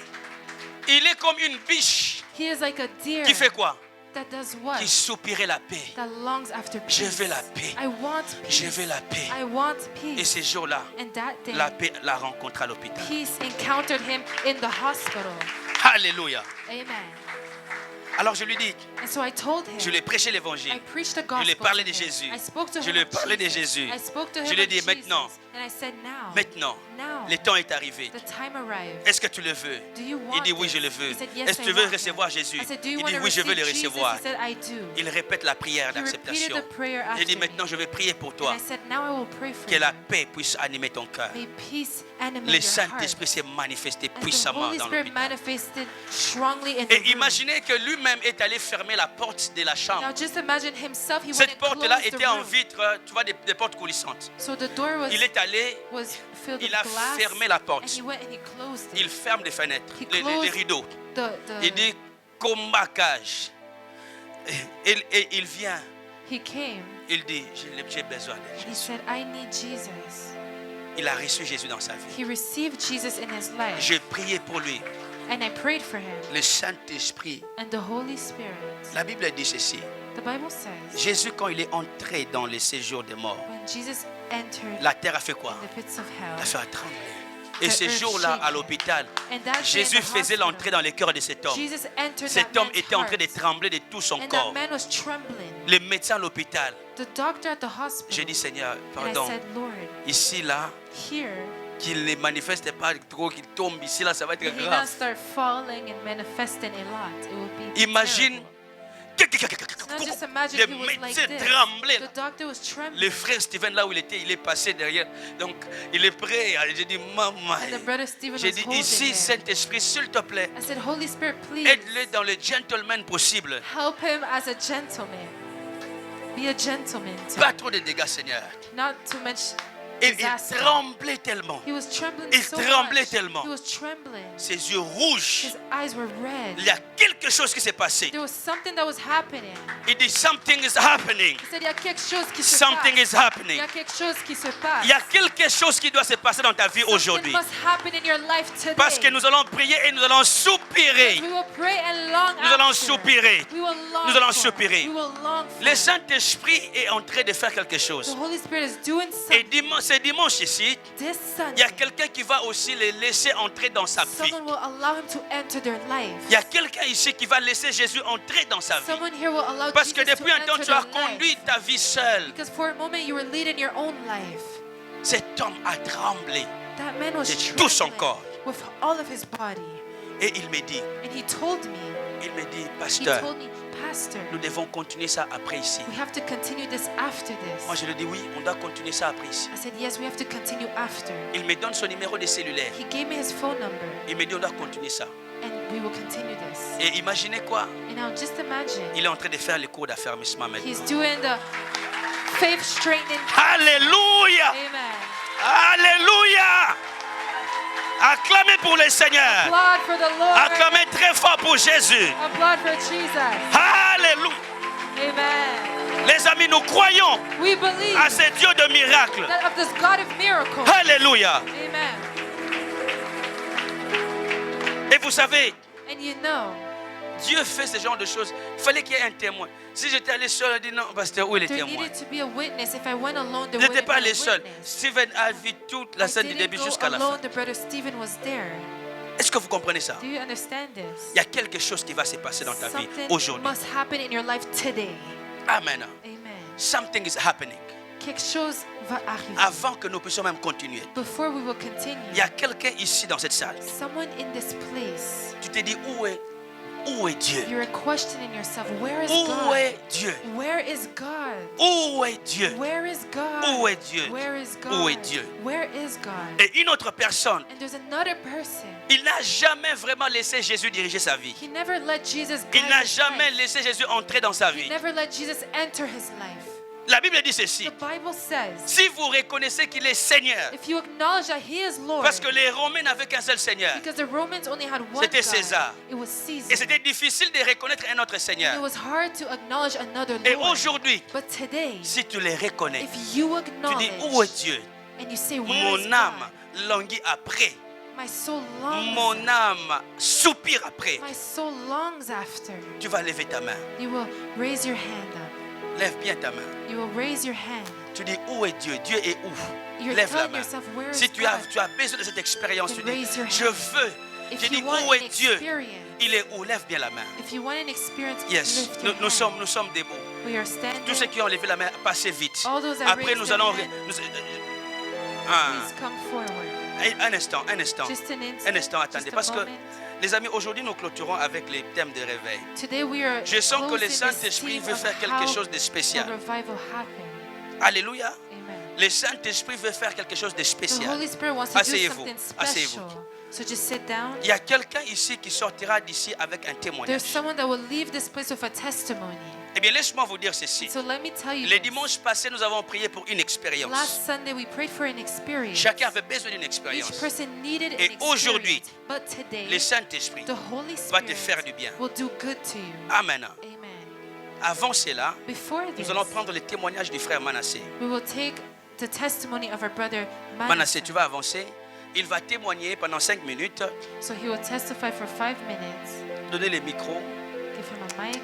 G: Il est comme une biche
E: He is like a deer
G: qui fait quoi?
E: that does what?
G: Qui soupirait la paix.
E: That longs after
G: Je
E: peace.
G: veux la paix.
E: I want peace.
G: Je veux la paix.
E: I want
G: Et
E: peace.
G: ces jours-là,
E: And that day,
G: la paix la rencontre à l'hôpital.
E: peace encountered him in the hospital.
G: Alléluia.
E: Amen.
G: Alors je lui dis,
E: And so I told him,
G: je lui ai prêché l'évangile.
E: I preached the
G: Je
E: gospel
G: lui ai parlé
E: to
G: de
E: him.
G: Jésus.
E: I spoke to
G: Je
E: him
G: lui ai
E: of
G: parlé de
E: Jesus.
G: Jésus.
E: I spoke to
G: Je
E: him
G: lui ai
E: of
G: dit
E: Jesus.
G: maintenant,
E: And I said now,
G: maintenant,
E: now,
G: le temps est arrivé.
E: the time arrived.
G: Est-ce que tu le veux?
E: Do you want
G: Il dit oui,
E: this?
G: je le veux.
E: He said, yes,
G: Est-ce que tu
E: I
G: veux
E: want
G: recevoir
E: it.
G: Jésus?
E: I said, do you
G: Il
E: want
G: dit
E: to
G: oui, je veux le
E: receive Jesus?
G: recevoir.
E: He said, I do.
G: Il répète la prière
E: He repeated
G: d'acceptation.
E: the prayer
G: J'ai dit
E: after
G: maintenant
E: me.
G: je vais prier pour
E: And
G: toi.
E: I said, now I will pray for
G: Que
E: you.
G: la paix puisse animer ton cœur.
E: May peace animate
G: Le
E: your
G: Saint-Esprit
E: heart.
G: s'est manifesté
E: As the
G: puissamment
E: Holy
G: dans
E: Spirit
G: l'hôpital.
E: manifested strongly in the
G: Et
E: room.
G: imaginez que lui-même lui-même est allé fermer la porte de la chambre.
B: Now just imagine himself, he went
G: Cette
B: and
G: porte-là
B: closed the
G: était en
B: room.
G: vitre, tu vois, des portes coulissantes.
B: So the door
G: Il est allé,
B: was filled
G: il
B: with
G: a
B: glass,
G: fermé la
B: and
G: porte.
B: he went and he closed
G: Il
B: it.
G: ferme les fenêtres,
B: He
G: les
B: closed
G: rideaux.
B: The
G: Il dit, combacage. Et il vient,
B: he came.
G: il dit, j'ai besoin de
B: He
G: Jésus.
B: said, I need Jesus.
G: Il a reçu Jésus dans sa vie.
B: He received Jesus in his life.
G: J'ai prié pour lui.
B: And I prayed for him.
G: Le Saint-Esprit.
B: And the Holy Spirit.
G: La Bible dit ceci.
B: The Bible says,
G: Jésus, quand il est entré dans les séjours des morts,
B: when Jesus entered
G: la terre a fait quoi?
B: the pits of
G: Elle a
B: hell,
G: fait trembler. Et ce jour-là, à l'hôpital,
B: and that day in
G: Jésus
B: the
G: faisait
B: hospital,
G: l'entrée dans le cœur de cet homme.
B: Jesus entered
G: Cet
B: that
G: homme
B: man's
G: était en train de
B: heart,
G: trembler de tout son
B: and
G: corps.
B: that man was trembling.
G: Les médecins à l'hôpital.
B: The doctor at the
G: J'ai
B: hospital,
G: dit, Seigneur,
B: and I
G: pardon,
B: said, Lord,
G: ici, là,
B: here,
G: qu'il ne manifeste pas trop, qu'il tombe ici, là, ça va être
B: if he not
G: grave.
B: start falling and manifesting a lot, it will be
G: Imagine,
B: terrible. Now just imagine
G: les
B: he was like
G: médecins
B: this.
G: tremblaient.
B: The doctor was trembling.
G: Le frère Steven, là où il était, il est passé derrière. Donc, il est prêt. J'ai dit, maman.
B: And the brother Stephen
G: J'ai
B: was
G: dit,
B: holding
G: ici,
B: him.
G: Saint-Esprit, s'il te plaît,
B: I said, Holy Spirit, please
G: aide-le dans le gentleman possible.
B: help him as a gentleman. Be a gentleman. to
G: Pas
B: him.
G: trop de dégâts, Seigneur.
B: Not too much
G: Et il
B: disaster.
G: tremblait tellement.
B: He was trembling
G: Il
B: so
G: tremblait
B: much.
G: tellement.
B: He was trembling.
G: Ses yeux rouges.
B: His eyes were red.
G: Il y a quelque chose qui s'est passé.
B: There was something that was happening.
G: Il dit, something is happening.
B: Il said, il y a quelque chose qui se
G: Something
B: passe.
G: is happening.
B: Il y a quelque chose qui se passe.
G: Il y a quelque chose qui doit se passer dans ta vie
B: Something
G: aujourd'hui.
B: must happen in your life today.
G: Parce que nous allons prier et nous allons soupirer.
B: We will pray and long
G: Nous allons
B: after.
G: soupirer.
B: We will long
G: Nous allons
B: for.
G: soupirer.
B: We will long for.
G: Le Saint-Esprit est en train de faire quelque
B: The
G: chose.
B: Holy Spirit is doing
G: Et
B: something.
G: ce dimanche ici,
B: This
G: il y a
B: Sunday,
G: quelqu'un qui va aussi les laisser entrer dans sa vie.
B: someone will allow him to enter their life.
G: Il y a quelqu'un ici qui va laisser Jésus entrer dans sa vie.
B: Someone here will allow
G: Parce que
B: Jesus
G: depuis
B: to
G: un temps,
B: enter
G: tu as
B: their
G: conduit
B: life.
G: ta vie seule.
B: Because for a moment you were leading your own life.
G: Cet homme a tremblé
B: That man was
G: de tout son
B: trembling
G: corps.
B: with all of his body.
G: Et il me dit,
B: And he told me,
G: «
B: he
G: Pasteur,
B: told me, Pastor,
G: nous devons continuer ça après ici.
B: we have to continue this after
G: Moi,
B: this.
G: je lui dis, oui, on doit continuer ça après ici.
B: I said, yes, we have to continue after.
G: Il me donne son numéro de cellulaire.
B: He gave me his phone number,
G: Il me dit, on doit continuer ça.
B: and we will continue this.
G: Et imaginez quoi?
B: And now just imagine,
G: Il est en train de faire les cours d'affermissement
B: he's
G: maintenant.
B: doing the faith straightening.
G: Alléluia!
B: Amen.
G: Alléluia! Acclamez pour le Seigneur.
B: Applaud for the Lord.
G: Acclamez très fort pour Jésus.
B: Applaud for Jesus.
G: Alléluia!
B: Amen.
G: Les amis, nous croyons
B: We believe
G: à ce Dieu de miracles.
B: that of this God of miracles.
G: Alléluia!
B: Amen.
G: Et vous savez,
B: And you know,
G: Dieu fait ce genre de choses. Il fallait qu'il y ait un témoin. Si j'étais allé seul, je dis non, pasteur, où est le
B: there
G: témoin?
B: needed to be a witness. If I went alone, there
G: Je n'étais
B: wouldn't
G: pas
B: be
G: allé
B: a
G: seul.
B: witness.
G: Steven a vu toute la
B: I
G: scène du
B: didn't
G: début
B: go
G: jusqu'à la fin.
B: alone. The brother Stephen was there.
G: Est-ce que vous comprenez ça?
B: Do you understand this?
G: Il y a quelque chose qui va se passer dans ta vie
B: Something
G: aujourd'hui.
B: must happen in your life today.
G: Amen.
B: Amen.
G: Something is happening.
B: Quelque chose va arriver.
G: Avant que nous puissions même continuer.
B: Before we will continue,
G: Il y a quelqu'un ici dans cette salle.
B: someone in this place,
G: Tu te dis où est Dieu?
B: you're questioning yourself, where is
G: Où
B: God?
G: est Dieu?
B: Where is God?
G: Où est Dieu?
B: Where is God?
G: Où est Dieu?
B: Where is God?
G: Où est Dieu?
B: Where is God?
G: Et une autre personne,
B: And there's another person.
G: il n'a jamais vraiment laissé Jésus diriger sa vie.
B: He never let Jesus
G: Il
B: guide
G: n'a
B: his
G: jamais
B: life.
G: laissé Jésus entrer dans sa
B: He
G: vie.
B: never let Jesus enter his life.
G: La Bible dit ceci.
B: The Bible says,
G: Si vous reconnaissez qu'il est Seigneur,
B: if you acknowledge that he is Lord,
G: parce que les Romains n'avaient qu'un seul Seigneur,
B: because the Romans only had one
G: C'était
B: God,
G: César.
B: it was Caesar.
G: et c'était difficile de reconnaître un autre
B: It
G: Seigneur.
B: was hard to acknowledge another
G: Et
B: Lord.
G: aujourd'hui,
B: But today,
G: si tu les reconnais,
B: if you
G: tu dis
B: acknowledge
G: où est Dieu?
B: and you say, where is
G: Mon âme
B: God?
G: languit après.
B: My soul longs.
G: Mon âme soupire après.
B: My soul longs after.
G: Tu vas lever ta main.
B: You will raise your hand up.
G: Lève bien ta main.
B: You will raise your hand.
G: Tu dis où est Dieu? Dieu est où?
B: You're
G: Lève la
B: telling
G: main.
B: yourself, where is
G: Si tu as
B: God?
G: besoin de cette expérience, tu
B: Then
G: dis
B: raise your
G: je
B: hand.
G: veux.
B: If
G: Tu dis
B: you want
G: où
B: an
G: est Dieu?
B: experience,
G: Il est où? Lève bien la main.
B: if you want an experience,
G: Yes,
B: lift your
G: nous
B: hand.
G: sommes debout.
B: We are standing.
G: Tous ceux qui ont levé la main, passez vite.
B: All those that
G: Après,
B: raised
G: nous
B: their
G: allons.
B: hand,
G: Ah,
B: Please come forward.
G: un instant.
B: Just an instant.
G: Un instant, attendez.
B: Just a
G: Parce que,
B: moment.
G: les amis, aujourd'hui, nous clôturons avec les thèmes de réveil.
B: Today we are
G: Je sens que le
B: closing this
G: Saint-Esprit
B: theme
G: veut
B: of
G: faire quelque
B: how
G: chose de
B: the
G: spécial.
B: revival happened.
G: Alléluia.
B: Amen.
G: Le Saint-Esprit veut faire quelque chose de
E: The
G: spécial.
E: Holy Spirit wants to do
G: Asseyez-vous.
E: something
G: Asseyez-vous.
E: special. So just sit down.
G: Il y a quelqu'un ici qui sortira d'ici avec un
E: There's
G: témoignage.
E: someone that will leave this place with a testimony.
G: Eh bien, laisse-moi vous dire ceci.
E: So let me tell you
G: Le
E: this.
G: dimanche passé, nous avons prié pour une expérience.
E: Last Sunday we prayed for an experience.
G: Chacun avait besoin d'une
E: Each
G: expérience.
E: person needed
G: Et
E: an
G: aujourd'hui,
E: experience. But today,
G: Le Saint-Esprit
E: the Holy
G: va te faire du
E: Spirit
G: bien.
E: will do good to you.
G: Amen.
E: Amen.
G: Avant cela,
E: Before this,
G: nous allons prendre le témoignage du frère Manassé.
E: we will take the testimony of our brother
G: Manassé,
E: Manasseh.
G: tu vas avancer. Il va témoigner pendant 5 minutes.
E: So he will testify for 5 minutes.
G: Donnez le micro.
E: Give him a mic.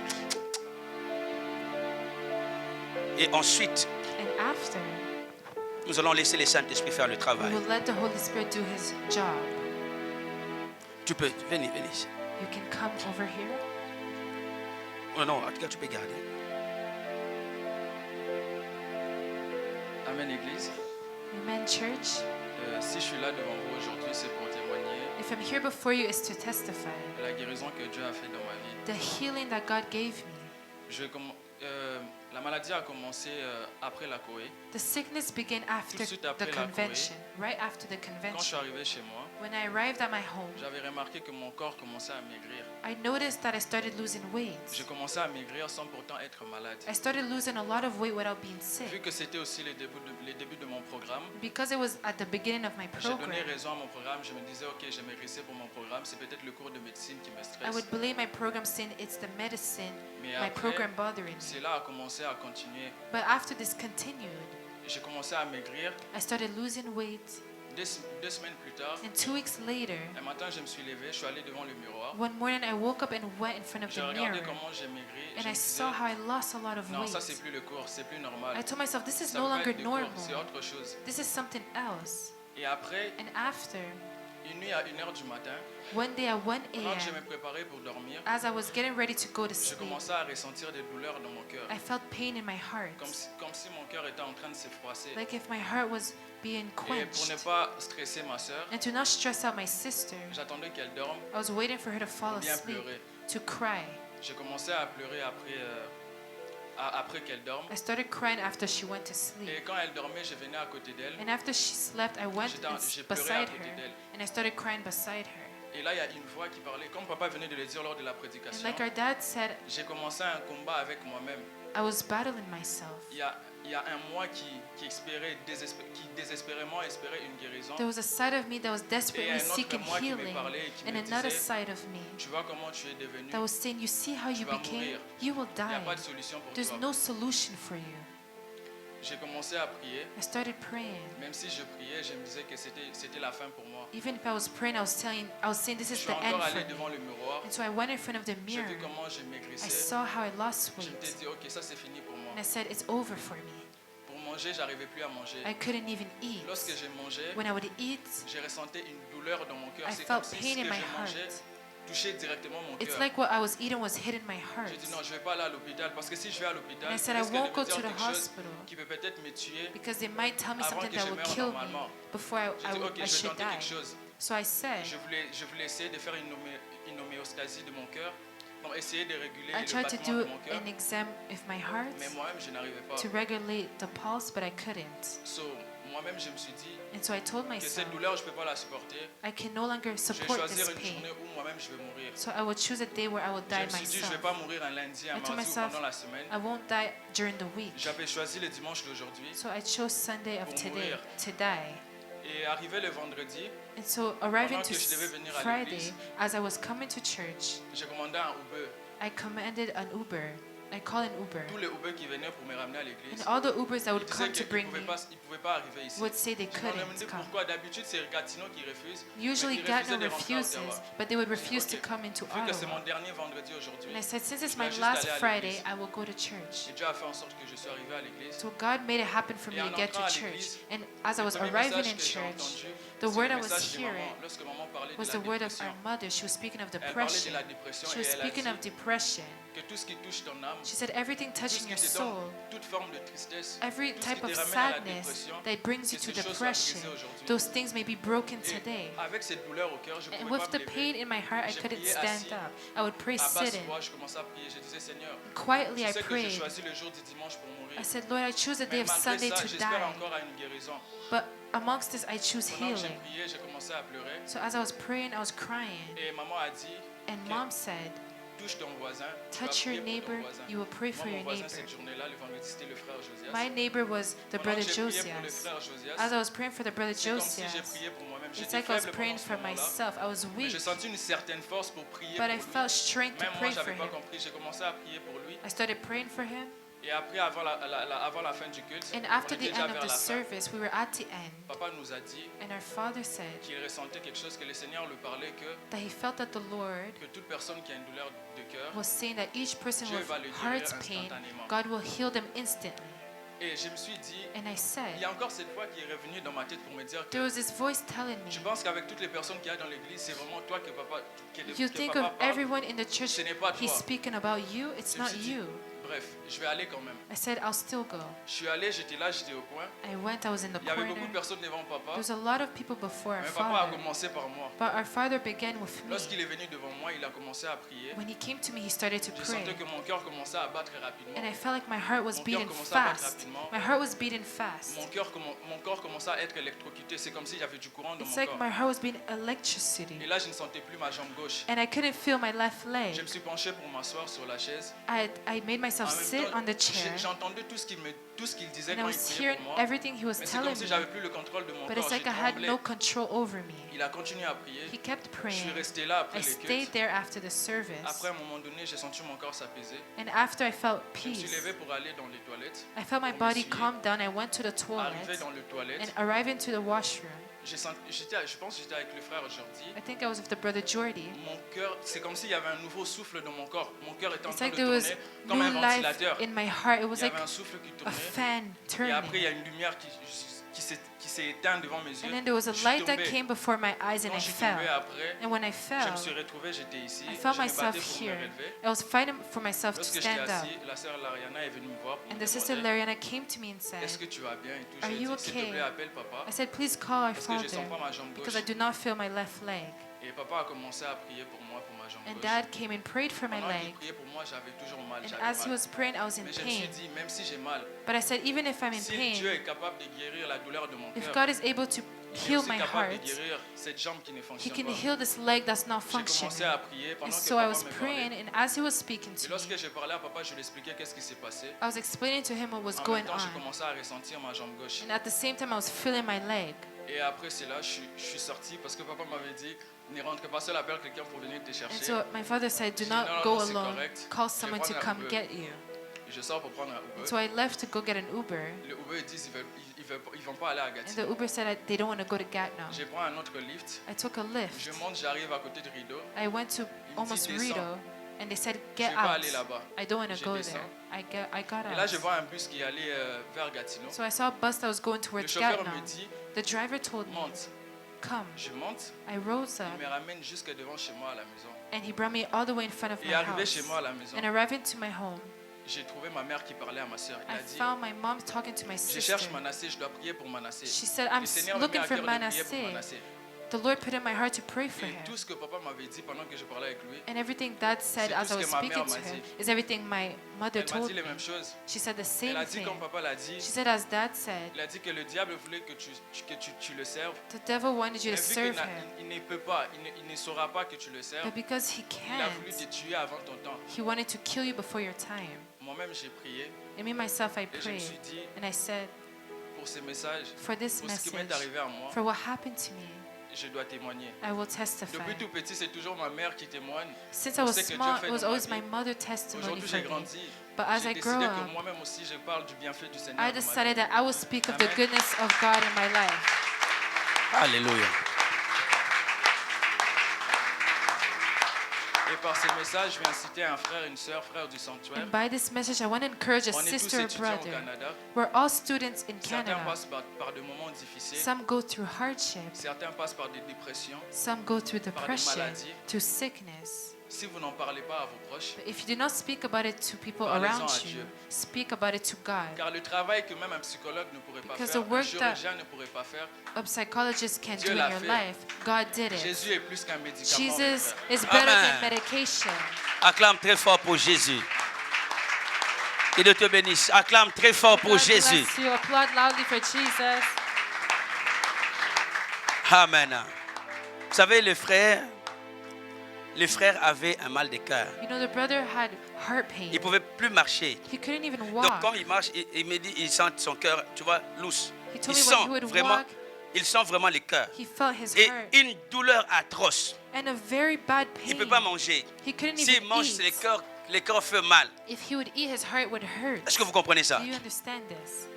G: Et ensuite,
E: And after,
G: nous allons laisser le Saint-Esprit faire le
E: we
G: travail.
E: will let the Holy Spirit do his job.
G: Tu peux, venez, venez ici.
E: You can come over here.
G: Oh non, en tout cas, tu peux garder.
H: Amen Église.
E: Amen, church.
H: Si je suis là devant vous aujourd'hui, c'est pour témoigner
E: If I'm here before you, is to testify
H: de la guérison que Dieu a fait dans ma vie.
E: the healing that God gave me.
H: La maladie a commencé après la Corée.
E: The sickness began after
H: Tout de suite
E: the
H: après la
E: convention, right after the
H: Quand je suis
E: convention.
H: arrivé chez moi,
E: When I arrived at my home,
H: j'avais remarqué que mon corps commençait à maigrir.
E: I noticed that I started losing weight.
H: J'ai commencé à maigrir sans pourtant être malade.
E: I started losing a lot of weight without being sick.
H: Vu que c'était aussi les débuts de mon programme,
E: Because it was at the beginning of my
H: j'ai donné
E: program,
H: raison à mon programme. Je me disais, ok, je maigrissais pour mon programme. C'est peut-être le cours de médecine qui me
E: I
H: stresse.
E: would blame my program saying it's the medicine,
H: Mais
E: my
H: après,
E: program bothering me.
H: cela a commencé à continuer.
E: But after this continued,
H: J'ai commencé à maigrir.
E: I started losing weight.
H: 2 semaines plus tard,
E: And 2 weeks later,
H: un matin, je me suis levé, je suis allé devant le miroir.
E: one morning I woke up and went in front of
H: J'ai
E: the
H: regardé
E: mirror.
H: comment j'ai maigri.
E: And
H: Je
E: I
H: me
E: saw
H: disais,
E: how I lost a lot of
H: non, ça c'est
E: weight.
H: plus le cours, c'est plus normal.
E: I told myself, this is
H: Ça
E: no
H: peut
E: longer
H: être le cours,
E: normal.
H: c'est autre chose.
E: This is something else.
H: Et après,
E: And after,
H: une nuit à 1h du matin,
E: one day at 1
H: quand je me
E: a.m.,
H: préparais pour dormir,
E: as I was getting ready to go to
H: je
E: sleep,
H: commençais à ressentir des douleurs dans mon cœur.
E: I felt pain in my heart,
H: Comme si mon cœur était en train de se froisser.
E: like if my heart was being
H: Et pour ne
E: quenched.
H: pas stresser ma soeur,
E: And to not stress out my sister,
H: j'attendais qu'elle dorme
E: I was waiting for her to fall
H: ou bien
E: asleep,
H: pleurer.
E: to cry.
H: J'ai commencé à pleurer après qu'elle dorme.
E: I started crying after she went to
H: Et
E: sleep.
H: quand elle dormait, je venais à côté d'elle.
E: And after she slept, I went
H: J'ai pleuré à
E: beside
H: côté
E: her,
H: d'elle.
E: and I started crying beside her.
H: Et là, il y a une voix qui parlait. Comme papa venait de le dire lors de la
E: And
H: prédication,
E: like our dad said,
H: j'ai commencé un combat avec moi-même.
E: I was battling myself.
H: Il y a un moi qui désespérément espérait une guérison.
E: There was a side of me that was
H: Et
E: desperately
H: un autre
E: seeking
H: moi qui me
E: healing,
H: parlait et qui
E: and
H: me
E: another
H: disait,
E: side of me
H: tu vois comment tu es devenu.
E: that was saying, you see how you
H: vas
E: became?
H: mourir.
E: You will
H: Il n'y a
E: die.
H: pas de solution pour
E: There's
H: toi.
E: no solution for you.
H: J'ai commencé à prier.
E: I started praying.
H: Même si je priais, je me disais que c'était la fin pour moi.
E: Even if I was praying, I was saying this
H: Je
E: is
H: suis
E: the end
H: encore
E: for
H: allé
E: me.
H: devant le miroir.
E: And so I went in front of the
H: J'ai
E: mirror.
H: vu comment je
E: I
H: maigrissais.
E: saw how I lost
H: Je me
E: weight.
H: suis dit, ok, ça c'est fini pour moi.
E: And I said, it's over for me.
H: Pour manger, j'arrivais plus à manger.
E: I couldn't even eat.
H: Lorsque je mangeais,
E: When I would eat,
H: j'ai ressenti une douleur dans mon cœur.
E: I
H: C'est comme
E: felt
H: si
E: pain
H: ce
E: in
H: que
E: my
H: je mangeais
E: heart.
H: touchait directement mon
E: It's
H: cœur.
E: like what I was eating was hitting my heart.
H: J'ai dit non, je vais pas aller à l'hôpital parce que si je vais à l'hôpital,
E: And I
H: ils
E: said, I
H: risquent de
E: won't
H: me
E: go
H: dire
E: to the
H: quelque chose
E: hospital
H: qui peut peut-être me tuer.
E: because they might tell me
H: Avant
E: something
H: que
E: that
H: je
E: would
H: meure
E: kill me
H: normalement.
E: before
H: J'ai dit ok,
E: I
H: je vais
E: should
H: tenter
E: die.
H: quelque chose.
E: So I said,
H: Je voulais essayer de faire une homéostasie de mon cœur, donc essayer de réguler
E: I
H: le
E: tried to
H: battement
E: do
H: de mon cœur.
E: an exam of my heart
H: Mais moi-même, je n'arrivais pas.
E: to regulate the pulse, but I couldn't.
H: So, moi-même, je me suis dit
E: And so I told
H: que
E: myself,
H: cette douleur, je ne peux pas la supporter.
E: I can no longer
H: Je vais
E: support
H: choisir
E: this
H: une
E: pain.
H: journée où moi-même, je vais mourir.
E: So I would choose a day where I would
H: Je
E: die
H: me suis dit, je ne vais
E: myself.
H: pas mourir un lundi, un
E: I told
H: mardi ou
E: myself,
H: pendant la semaine.
E: I won't die during the week.
H: J'avais choisi le dimanche d'aujourd'hui.
E: So I chose Sunday of
H: Pour
E: today
H: mourir.
E: to die.
H: Et arrivé le vendredi,
E: And so arriving
H: Pendant
E: to
H: que je devais venir à
E: Friday,
H: l'église,
E: as I was coming to church,
H: j'ai commandé un Uber.
E: I commanded an Uber. I called an Uber.
H: Tous les Uber qui venaient pour me ramener à l'église,
E: And all the Ubers that
H: ils
E: would come
H: disaient
E: to
H: qu'ils
E: bring
H: ne
E: me
H: pouvaient pas arriver ici.
E: would say they
H: Je me demandais
E: couldn't come.
H: pourquoi. D'habitude, c'est Gatineau qui refuse.
E: Usually
H: mais ils refusaient
E: Gatineau
H: de rentrer à
E: refuses,
H: Ottawa.
E: but they would refuse
H: Ok,
E: to come into
H: Vu que c'est mon
E: Ottawa.
H: dernier vendredi aujourd'hui,
E: And I said, since it's
H: je vais
E: my
H: juste
E: last
H: aller à
E: Friday,
H: l'église.
E: I will go to church.
H: et Dieu a fait en sorte que je sois arrivé à l'église.
E: So God made it happen for me
H: Et en
E: to get to
H: entrant à
E: church.
H: l'église,
E: And as I was
H: Le premier
E: arriving
H: message
E: in
H: que j'ai
E: church,
H: entendu,
E: the
H: c'est
E: word
H: le
E: I was
H: message de maman.
E: hearing
H: Lorsque maman parlait
E: was
H: de
E: the
H: la
E: word of
H: dépression,
E: our mother. She was speaking of
H: elle parlait de
E: depression.
H: la dépression
E: She
H: et
E: was
H: elle a
E: speaking of
H: dit
E: depression.
H: que tout ce qui touche ton âme
E: She said everything
H: Tout ce
E: touching
H: qui
E: your
H: te
E: soul,
H: donne toute forme de tristesse,
E: every
H: tout ce qui
E: type
H: te
E: of
H: ramène à la
E: sadness
H: dépression,
E: that brings you
H: que
E: to
H: ces choses soient
E: depression,
H: brisées aujourd'hui.
E: those things may be broken
H: Et
E: today.
H: avec cette douleur au cœur, je ne
E: And
H: pouvais
E: with
H: pas
E: the
H: me
E: pain
H: lever.
E: in my heart, I
H: J'ai
E: couldn't
H: prié
E: stand
H: assis.
E: up. I would pray
H: À basse
E: sitting.
H: voix, je commençais à prier. Je disais, Seigneur,
E: Quietly,
H: je
E: I
H: sais que j'ai
E: prayed.
H: choisi le jour du dimanche pour mourir.
E: I said, Lord, I choose the day
H: Mais
E: of
H: malgré
E: Sunday
H: ça,
E: to
H: j'espère
E: die.
H: encore à une guérison.
E: But amongst this, I choose
H: Pendant que j'ai
E: healing.
H: prié, j'ai commencé à pleurer.
E: So as I was praying, I was crying.
H: Et maman a dit,
E: And
H: Ok.
E: mom said,
H: touche ton voisin. tu vas
E: touch
H: prier
E: your
H: pour ton
E: neighbor,
H: voisin.
E: you will pray for
H: Moi,
E: your
H: mon voisin,
E: neighbor.
H: cette journée-là, le vendredi, c'était le frère Josias.
E: My neighbor was the
H: Pendant
E: brother
H: que j'ai prié pour le
E: Josias.
H: frère Josias,
E: As I was praying for the brother
H: c'est comme si j'ai
E: Josias,
H: prié pour moi-même.
E: it's
H: J'étais
E: like I was
H: faible
E: praying
H: pendant ce
E: for
H: moment-là.
E: myself. I was
H: Mais
E: weak,
H: j'ai senti une certaine force pour prier
E: but I
H: pour lui.
E: felt strength to
H: Même moi,
E: pray
H: je
E: for
H: n'avais pas
E: him.
H: compris. J'ai commencé à prier pour lui.
E: I started praying for him,
H: Et après, avant la fin du culte,
E: and
H: on
E: after
H: était
E: the
H: déjà
E: end of
H: vers
E: the
H: la fin.
E: service, we were at the end,
H: Papa nous a dit
E: and our father said
H: qu'il ressentait quelque chose, que le Seigneur lui parlait,
E: that he felt that the Lord
H: que toute personne qui a une douleur de cœur,
E: was saying that each person
H: Dieu
E: with
H: va le guérir
E: heart's pain,
H: instantanément.
E: God will heal them instantly.
H: Et je me suis dit,
E: And I
H: il y
E: said,
H: a encore cette voix qui est revenue dans ma tête pour me dire
E: there
H: que
E: was this voice telling me,
H: je pense qu'avec toutes les personnes qu'il y a dans l'église, c'est vraiment toi que papa,
E: you
H: que
E: think
H: papa
E: of
H: parle.
E: everyone in the church,
H: Ce n'est pas
E: he's
H: toi.
E: speaking about you, it's
H: Je me
E: not
H: suis dit,
E: you.
H: bref, je vais aller quand même.
E: I said, I'll still go.
H: Je suis allé, j'étais là, j'étais au coin.
E: I went, I was in the
H: Il y avait
E: corner.
H: beaucoup de personnes devant papa.
E: There was a lot of people before our
H: Mais papa a
E: father,
H: commencé par moi.
E: but our father began with me.
H: Lorsqu'il est venu devant moi, il a commencé à prier.
E: When he came to me, he started to
H: Je
E: pray.
H: sentais que mon cœur commençait à battre rapidement.
E: And I felt like my heart was
H: Mon cœur
E: beating
H: commençait à battre
E: fast.
H: rapidement.
E: My heart was beating fast.
H: Mon corps commençait à être électrocuté. C'est comme si j'avais du courant dans
E: It's
H: mon
E: like
H: corps.
E: my heart was being electricity.
H: Et là, je ne sentais plus ma jambe gauche.
E: And I couldn't feel my left
H: Je
E: leg.
H: me suis penché pour m'asseoir sur la chaise.
E: I made myself
H: En même
E: sit
H: temps,
E: on the chair.
H: j'entendais tout ce qu'il disait
E: And I
H: quand il
E: was
H: priait
E: hearing
H: pour moi.
E: everything he was
H: Mais c'est comme
E: telling
H: si
E: me.
H: j'avais plus le contrôle de mon
E: But
H: corps.
E: it's like
H: J'ai
E: I had
H: tremblé.
E: no control over me.
H: Il a continué à prier.
E: He kept
H: Je suis
E: praying.
H: resté là après
E: I
H: les
E: stayed
H: cultes.
E: there after the service.
H: Après, à un moment donné, j'ai senti mon corps s'apaiser.
E: And after I felt
H: Je me suis
E: peace,
H: levé pour aller dans les toilettes.
E: I felt my
H: pour
E: body
H: m'essuyer.
E: calm down. I went to the
H: Arrivé
E: toilet
H: dans les
E: and
H: toilettes,
E: arrived into the washroom.
H: je pense que j'étais avec le frère Jordi.
E: I think I was with the brother Jordy.
H: Mon cœur, c'est comme s'il y avait un nouveau souffle dans mon corps. Mon cœur était en
E: It's
H: train
E: like
H: de
E: there was
H: tourner comme un
E: new life
H: ventilateur.
E: in my heart. It was
H: Il y
E: like
H: avait un souffle qui
E: a
H: tournait.
E: fan
H: Et après, il y
E: turning.
H: a une lumière qui s'est éteinte devant mes yeux.
E: And then there was a
H: Je suis
E: light that
H: tombé.
E: came before my eyes and
H: Quand
E: I
H: je suis
E: fell.
H: tombé après,
E: And when I
H: je
E: fell,
H: me suis retrouvé, j'étais ici.
E: I
H: Je
E: found
H: me
E: myself
H: battais pour me
E: here.
H: relever.
E: I was fighting for myself to
H: Lorsque j'étais
E: stand up.
H: assis, la sœur Lariana est venue me voir pour
E: And
H: me
E: the sister
H: demander
E: Lariana came to me and said,
H: est-ce que tu vas bien et tout.
E: Are
H: J'ai
E: you
H: dit s'il te
E: okay?
H: plaît appelle papa
E: I said, please call our
H: parce que je
E: father
H: sens pas ma jambe
E: because
H: gauche.
E: I do not feel my left leg.
H: Et papa a commencé à prier pour moi pour ma jambe
E: And
H: gauche.
E: dad came and prayed for my
H: Pendant qu'il
E: leg.
H: priait pour moi, j'avais toujours mal.
E: And
H: J'avais
E: as he
H: mal.
E: was praying, I was in
H: Mais je me suis
E: pain.
H: dit même si j'ai mal,
E: But I said, even if I'm in
H: si Dieu
E: pain,
H: est capable de guérir la douleur de mon
E: if
H: cœur,
E: God is able to
H: il est
E: heal
H: aussi
E: my
H: capable de
E: heart,
H: guérir cette jambe qui ne
E: He
H: fonctionne
E: can
H: pas.
E: heal this leg that's not
H: J'ai commencé
E: functioning.
H: à prier
E: And
H: pendant que
E: so I
H: papa
E: was
H: me
E: praying,
H: parlait.
E: and as he was speaking
H: Et
E: to
H: lorsque
E: me,
H: j'ai parlé à papa, je lui expliquais qu'est-ce qui s'est passé.
E: I was explaining to him what was
H: En
E: going
H: même temps, j'ai
E: on.
H: commencé à ressentir ma jambe gauche.
E: And at the same time, I was feeling my leg.
H: Et après cela, je suis sorti parce que papa m'avait dit ne rentre pas seul, appelle quelqu'un pour venir te
E: And
H: chercher.
E: so my father said, do
H: Je dis, non,
E: not
H: non,
E: go
H: non, c'est
E: alone.
H: correct.
E: Call
H: Je vais
E: someone to
H: prendre un
E: come
H: Uber.
E: get you.
H: Et je sors pour prendre un
E: And
H: Uber.
E: so I left to go get an Uber.
H: Le Uber dit ils vont pas aller à
E: And the
H: Gatineau.
E: Uber said they don't want to go to Gatineau.
H: Je prends un autre lift.
E: I took a
H: Je
E: lift.
H: monte, j'arrive à côté de Rideau.
E: I went to
H: dit,
E: almost
H: descends.
E: Rito, and they said,
H: Je
E: get
H: vais pas
E: out.
H: aller là-bas.
E: I don't want to
H: Je
E: go
H: descends.
E: there. I got
H: Et là, je
E: out.
H: vois un bus qui allait vers Gatineau.
E: So I saw a bus that was going
H: Le
E: towards
H: chauffeur
E: Gatineau.
H: me dit
E: The driver told me,
H: monte.
E: come.
H: Je monte.
E: I rose
H: Il
E: up,
H: me ramène jusque devant chez moi à la maison.
E: and he brought me all the way in front of
H: Et
E: my
H: arrivé
E: house.
H: chez moi à la maison,
E: And arriving to my home,
H: j'ai trouvé ma mère qui parlait à ma soeur. Il
E: I
H: a dit
E: found my mom talking to my
H: je
E: sister.
H: cherche Manassé, je dois prier pour Manassé.
E: She said,
H: Le
E: I'm
H: Seigneur me
E: looking
H: met à
E: for
H: cœur de prier pour
E: Manasseh.
H: Manassé.
E: The Lord put in my heart to pray for
H: Et
E: him.
H: tout ce que papa m'avait dit pendant que je parlais avec lui,
E: And everything Dad said
H: C'est
E: as
H: tout
E: I
H: ce
E: was
H: que ma
E: speaking
H: mère
E: to
H: m'a
E: him
H: dit.
E: is everything my mother
H: elle m'a
E: told
H: dit les
E: me.
H: mêmes choses.
E: She said the
H: Elle
E: same
H: a dit
E: thing.
H: comme papa l'a dit.
E: She said, as Dad said,
H: Il a dit que le diable voulait que tu le serves.
E: the devil wanted you
H: Mais
E: to
H: vu qu'il
E: serve
H: n'a-
E: him.
H: il ne peut pas, il ne saura pas que tu le serves.
E: But because he
H: Il a voulu te
E: can't,
H: tuer avant ton temps.
E: he wanted to kill you before your time.
H: Moi-même, j'ai prié
E: And me, myself, I
H: et je me suis
E: prayed.
H: dit,
E: And I said,
H: pour ces messages,
E: for this
H: pour ce qui m'est
E: message,
H: arrivé à moi,
E: for what happened to me,
H: je dois témoigner.
E: I will testify.
H: Depuis tout petit, c'est toujours ma mère qui témoigne.
E: Since I was
H: sais que Dieu
E: small,
H: fait
E: it was
H: dans ma
E: always
H: vie.
E: my mother testimony
H: Aujourd'hui,
E: for
H: j'ai
E: me.
H: grandi.
E: But as
H: J'ai
E: I
H: décidé
E: grow
H: que
E: up,
H: moi-même aussi, je parle du bienfait du Seigneur
E: I
H: dans ma vie.
E: decided that I will speak of the
H: Amen.
E: goodness of God in my life.
H: Alléluia. Et par ces messages, je vais inciter un frère et une sœur, frère du sanctuaire.
E: And by this message, I want to encourage a
H: On est tous
E: sister or
H: étudiants au
E: brother.
H: Canada.
E: We're all students in
H: Certains
E: Canada.
H: passent par des moments difficiles.
E: Some go through hardship.
H: Certains passent par des dépressions.
E: Some go through
H: Par des
E: depression,
H: maladies.
E: through sickness.
H: Si vous n'en parlez pas à vos proches,
E: But if you do not speak about it to people
H: Parlez-en
E: around
H: à
E: you,
H: Dieu.
E: speak about it to God.
H: car le travail que même un psychologue ne pourrait pas
E: Because
H: faire,
E: the
H: un
E: work that-
H: chirurgien ne pourrait pas faire,
E: A psychologist can
H: Dieu
E: do in
H: l'a
E: your
H: fait.
E: life. God did it.
H: Jésus est plus qu'un médicament.
E: Jesus
H: mes frères.
E: is better
G: Amen.
E: than medication.
G: Acclame très fort pour Jésus. Que Dieu te bénisse. Acclame très fort pour
E: God
G: Jésus.
E: bless you. Applaud loudly for Jesus.
G: Amen. Vous savez, le frère avait un mal de cœur.
E: You know, the brother had heart pain.
G: Il ne pouvait plus marcher.
E: He couldn't even
G: Donc
E: walk.
G: quand il marche, il me dit, il sent son cœur, tu vois, lousse.
E: He
G: Il
E: told me when he
G: sent
E: would
G: vraiment,
E: walk,
G: il sent vraiment le cœur.
E: he felt his
G: Et
E: heart.
G: une douleur atroce.
E: And a very bad
G: Il ne
E: pain.
G: peut pas manger.
E: He couldn't
G: S'il
E: even
G: mange,
E: eat.
G: le cœur fait mal.
E: If he would eat, his heart would hurt.
G: Est-ce que vous comprenez ça?
E: Do you understand this?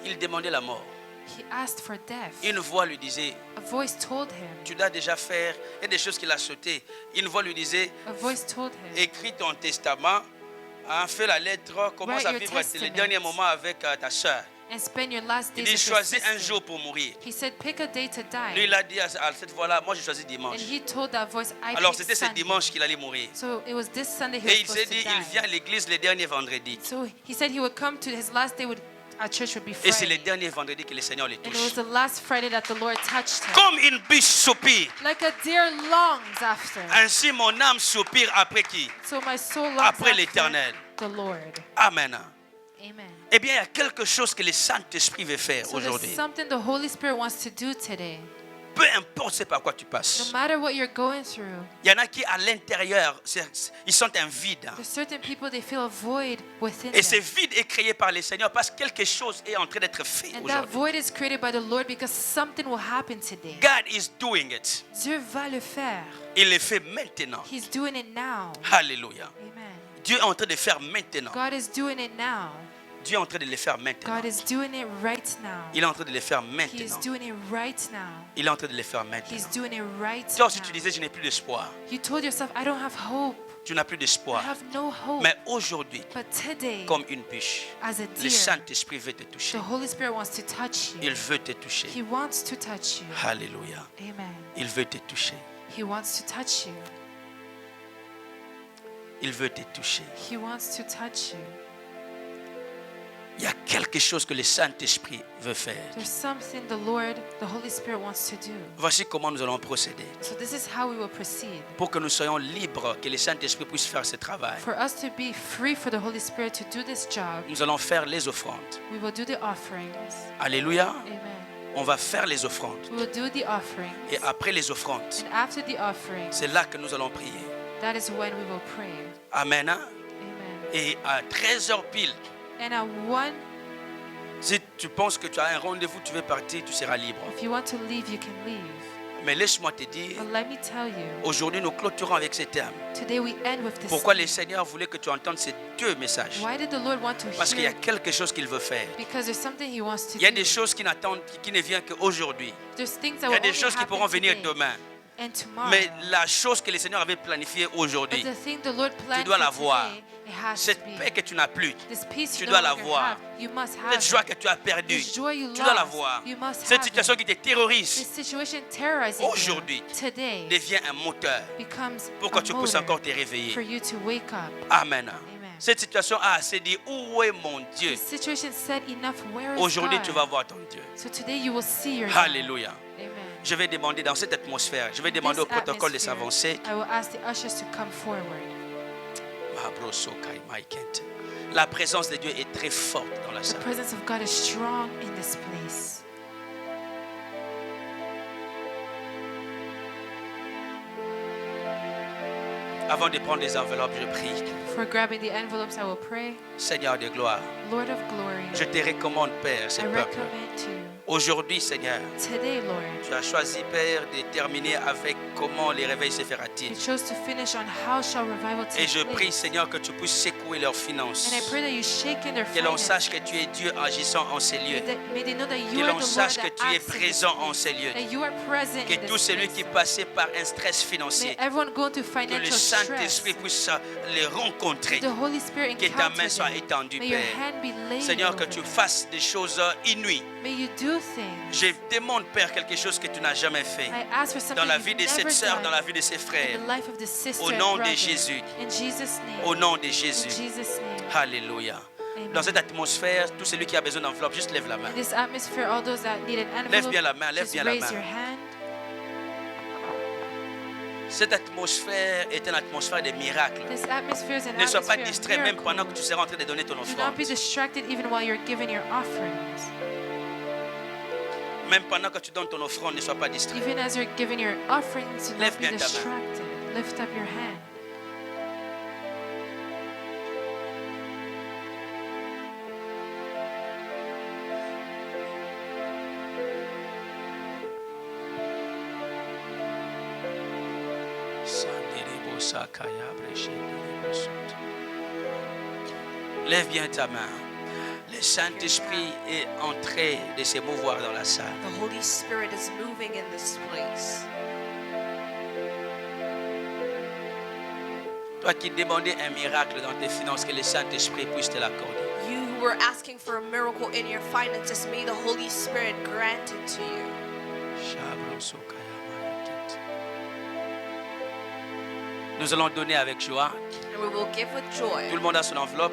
G: Il demandait la mort.
E: He asked for death.
G: Une voix lui disait,
E: A voice told him.
G: tu dois déjà faire. Il y a des choses qu'il a sautées. Une voix lui disait,
E: A voice told him.
G: écris ton testament, hein, fais la lettre, commence
E: Write
G: à
E: your
G: vivre les
E: testament.
G: derniers moments avec ta soeur.
E: And spend your last
G: Il
E: days
G: dit,
E: with your
G: choisis un
E: sister.
G: jour pour mourir.
E: He said, pick a day to
G: Lui,
E: die.
G: il a dit à cette voix-là, moi, je choisis
E: And
G: dimanche.
E: he told that voice, I
G: Alors,
E: picked
G: c'était ce
E: Sunday.
G: dimanche qu'il allait mourir.
E: So it was this Sunday he
G: Et
E: was
G: il s'est
E: supposed to
G: dit, il
E: die.
G: vient à l'église le dernier vendredi.
E: So he said he would come to his last day at church would be
G: Et c'est le
E: Friday.
G: dernier vendredi que le Seigneur le
E: And it
G: touche.
E: was the last Friday that the Lord touched him.
G: Comme une biche soupire,
E: Like a deer longs after.
G: ainsi mon âme soupire après qui?
E: So my soul longs
G: Après
E: after
G: l'Éternel.
E: the Lord.
G: Amen.
E: Amen.
G: Eh bien, il y a quelque chose que le Saint-Esprit veut faire
E: So there's
G: aujourd'hui.
E: something the Holy Spirit wants to do today.
G: Peu importe c'est par quoi tu
E: No
G: passes.
E: matter what you're going through,
G: Il y en a qui, à l'intérieur, ils sentent un vide.
E: there's certain people they feel a void within
G: Et ce
E: them.
G: vide est créé par le Seigneur parce que quelque chose est en train d'être fait
E: And that
G: aujourd'hui.
E: void is created by the Lord because something will happen today.
G: God is doing it.
E: Dieu va le faire.
G: Il le fait maintenant.
E: He's doing it now.
G: Alléluia.
E: Amen.
G: Dieu est en train de le faire maintenant.
E: God is doing it now.
G: Dieu est en train de le faire maintenant.
E: God is doing it right now.
G: Il est en train de le faire
E: He is
G: maintenant.
E: doing it right now.
G: Il est en train de le faire
E: He's
G: maintenant.
E: doing it right
G: Toi aussi, tu
E: now.
G: disais, je n'ai plus d'espoir.
E: You told yourself, I don't have hope.
G: Tu n'as plus
E: I
G: d'espoir.
E: have no hope.
G: Mais aujourd'hui,
E: But today,
G: comme une biche,
E: as a
G: le
E: deer,
G: Saint-Esprit veut te toucher.
E: the Holy Spirit wants to touch
G: Il
E: you.
G: veut te toucher.
E: He wants to touch you.
G: Alléluia.
E: Amen.
G: Il veut te toucher.
E: He wants to touch you.
G: Il veut te toucher.
E: He wants to touch you.
G: Il y a quelque chose que le Saint-Esprit veut faire.
E: There's something the Lord, the Holy Spirit wants to do.
G: Voici comment nous allons procéder.
E: So this is how we will proceed.
G: Pour que nous soyons libres, que le Saint-Esprit puisse faire ce travail.
E: For us to be free for the Holy Spirit to do this job,
G: Nous allons faire les offrandes.
E: we will do the offerings.
G: Alléluia.
E: Amen.
G: On va faire les offrandes.
E: We will do the offerings.
G: Et après les offrandes,
E: And after the offerings,
G: c'est là que nous allons prier.
E: that is when we will pray.
G: Amen.
E: Amen.
G: Et à 13h pile,
E: And at 1,
G: si tu penses que tu as un rendez-vous, tu veux partir, tu seras libre.
E: if you want to leave, you can leave.
G: Mais laisse-moi te dire,
E: But let me tell you,
G: aujourd'hui nous clôturons avec ces termes.
E: today we end with this.
G: Pourquoi le Seigneur voulait que tu entendes ces deux messages?
E: Why did the Lord want to
G: Parce qu'il y a
E: hear?
G: quelque chose qu'il veut faire.
E: Because there's something He wants to
G: Il y a
E: do.
G: des choses qui n'attendent, qui ne viennent qu'aujourd'hui.
E: There's things that
G: Il y a
E: will
G: des
E: only
G: choses qui
E: happen
G: pourront venir
E: today
G: demain.
E: and tomorrow.
G: Mais la chose que le Seigneur avait planifiée
E: But
G: aujourd'hui,
E: the thing the Lord planned
G: dois
E: for
G: l'avoir.
E: today, it has
G: cette
E: to be.
G: paix que tu n'as plus,
E: This peace
G: tu
E: you
G: dois
E: no longer
G: l'avoir.
E: have, you must have
G: cette joie
E: it.
G: que tu as perdue,
E: This joy you
G: tu dois
E: lost,
G: l'avoir.
E: you must
G: Cette
E: have
G: situation
E: it.
G: qui te terrorise
E: This situation terrorizing
G: aujourd'hui
E: you today
G: devient un moteur
E: becomes
G: pour que
E: a
G: tu puisses
E: motor
G: encore te
E: for
G: réveiller.
E: you to wake up.
G: Amen.
E: Amen.
G: Cette situation s'est dit, où est mon Dieu?
E: This situation said enough. Where is
G: Aujourd'hui,
E: God?
G: tu vas voir ton Dieu.
E: So today you will see your God.
G: Alléluia.
E: Amen.
G: Je vais demander dans cette atmosphère, je vais demander au
E: This
G: protocole de
E: atmosphere,
G: s'avancer.
E: I will ask the ushers to come forward.
G: La présence de Dieu est très forte dans la
E: The
G: salle.
E: presence of God is strong in this place.
G: Avant de prendre les enveloppes, je prie.
E: For grabbing the envelopes, I will pray.
G: Seigneur de gloire,
E: Lord of glory,
G: je te recommande, Père, ce
E: I
G: peuple.
E: recommend to you.
G: Aujourd'hui, Seigneur,
E: Today, Lord,
G: tu as choisi, Père, de terminer avec comment les réveils se
E: you
G: fera-t-il.
E: chose to finish on how shall revival take
G: Et je prie,
E: place.
G: Seigneur, que tu puisses secouer leurs finances.
E: And I pray that you shake in their
G: Que l'on
E: finances.
G: sache que tu es Dieu agissant en ces lieux.
E: May they know that
G: Que
E: you are
G: l'on
E: the Lord
G: sache que
E: that
G: tu es
E: acts in this
G: présent en
E: place.
G: ces lieux.
E: That you are present
G: Que
E: in
G: tout
E: this
G: celui
E: place.
G: qui passait par un stress
E: May
G: financier,
E: everyone go into
G: que le
E: financial stress.
G: Saint-Esprit puisse les rencontrer.
E: The Holy Spirit
G: Que ta
E: encounter
G: main soit
E: them.
G: étendue,
E: May your
G: Père.
E: hand be laid
G: Seigneur, que
E: over
G: tu
E: them.
G: fasses des choses inouïes
E: May you do things.
G: Je demande, Père, quelque chose que tu n'as jamais fait
E: I ask for something
G: dans la
E: you've
G: vie de
E: never
G: cette sœur,
E: done
G: dans la vie de ses
E: in
G: frères.
E: the life of the sister
G: Au
E: and
G: nom de
E: brother.
G: Jésus.
E: In Jesus' name.
G: Au nom de
E: In
G: Jésus.
E: Jesus' name.
G: Alléluia.
E: Amen.
G: Dans cette atmosphère, tout celui qui a besoin d'enveloppe, juste lève la main.
E: In this atmosphere, all those that need an envelope,
G: Lève bien la main, lève
E: just
G: bien la
E: raise
G: main.
E: your hand.
G: Cette atmosphère est une atmosphère de miracles.
E: This atmosphere is an
G: Ne sois pas
E: atmosphere of
G: distrait même pendant que tu
E: miracles.
G: seras en train de donner ton
E: Do not
G: offrande.
E: be distracted even while you're giving your offerings.
G: Même pendant que tu donnes ton offrande, ne sois pas distrait.
E: Even as you're giving your offerings, do
G: Lève
E: not be
G: bien ta main.
E: distracted. Lift up your hand.
G: Lève bien ta main. Le Saint-Esprit est en train de se mouvoir dans la salle.
B: The Holy Spirit is moving in this place.
G: Toi qui demandais un miracle dans tes finances, que le Saint-Esprit puisse te l'accorder.
B: You who were asking for a miracle in your finances, may the Holy Spirit grant it to you.
G: Nous allons donner avec joie.
B: And we will give with joy.
G: Tout le monde a son enveloppe.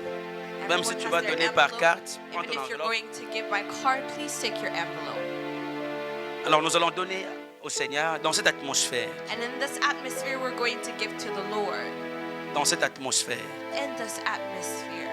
G: Même si
B: Everyone
G: tu
B: has
G: vas
B: their
G: donner par
B: envelope.
G: carte, prends
B: Even
G: ton
B: if you're
G: enveloppe.
B: going to give by card, please take your envelope.
G: Alors nous allons donner au Seigneur dans cette atmosphère.
B: And in this atmosphere, we're going to give to the Lord.
G: Dans cette atmosphère.
B: In this atmosphere.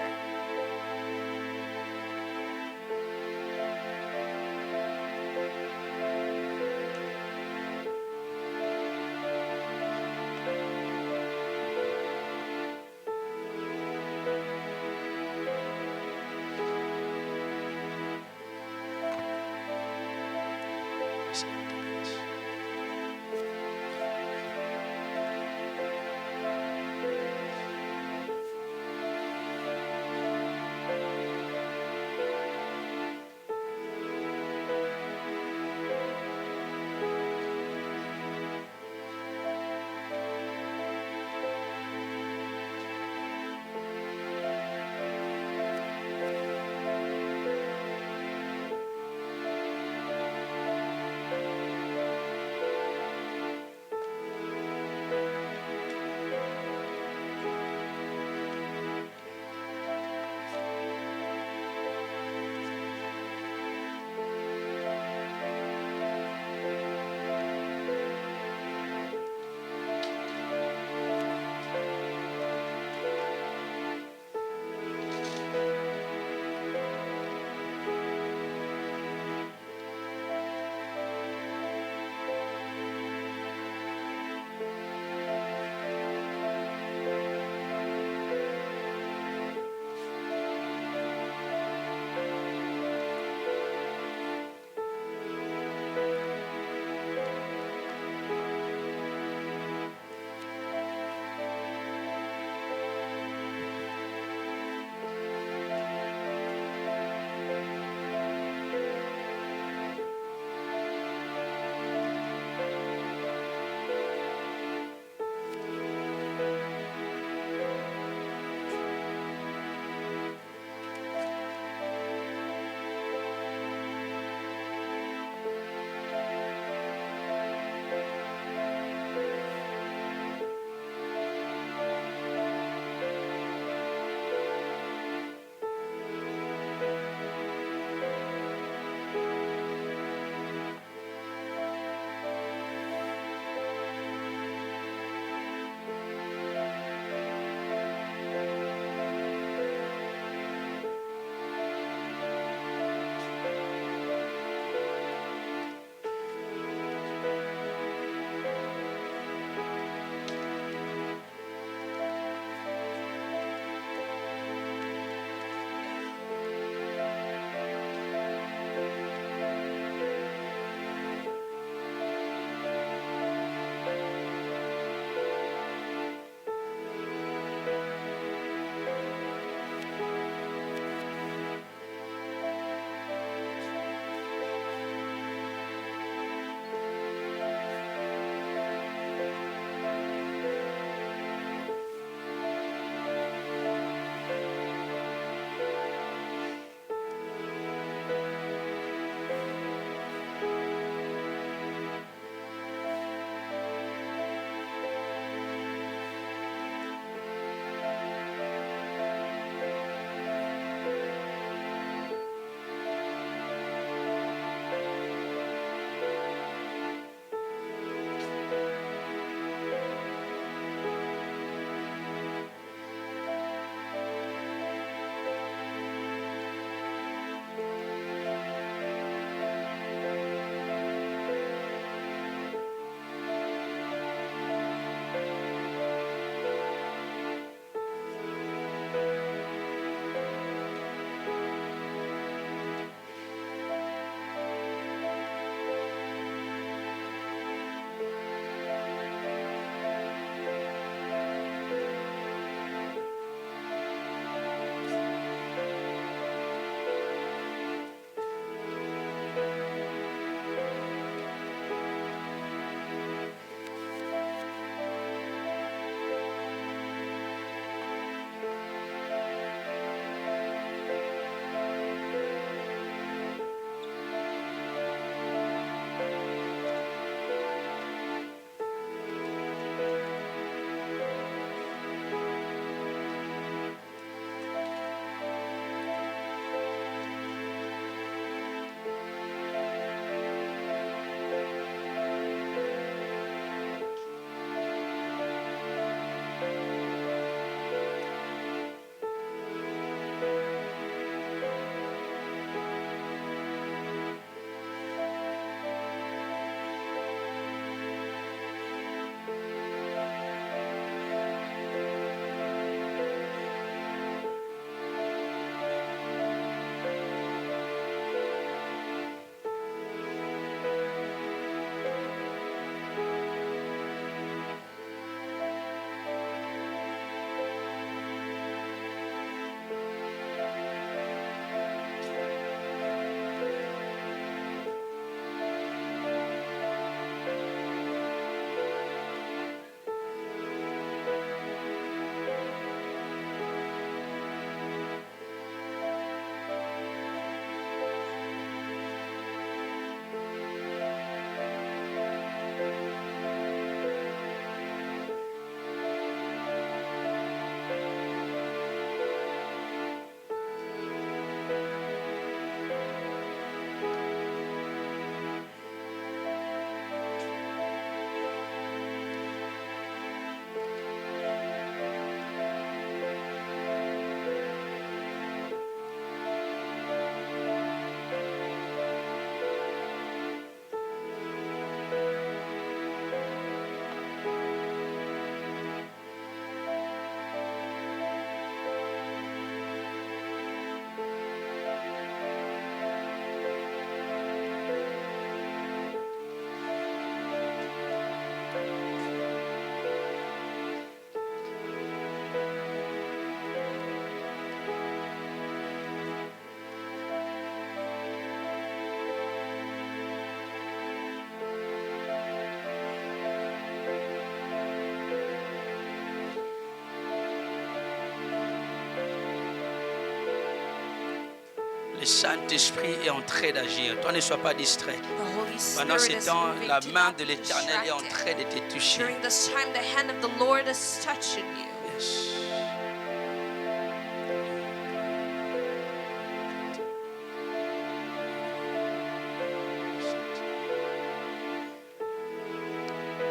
G: Saint-Esprit est en train d'agir. Toi, ne sois pas distrait.
B: The Holy
G: Pendant
B: Spirit
G: ce
B: is
G: temps,
B: moving.
G: la
B: Do
G: main
B: not
G: de
B: be
G: l'Éternel est en train
B: distracted.
G: de te toucher.
B: During this time, the hand of the Lord is touching you.
G: Yes.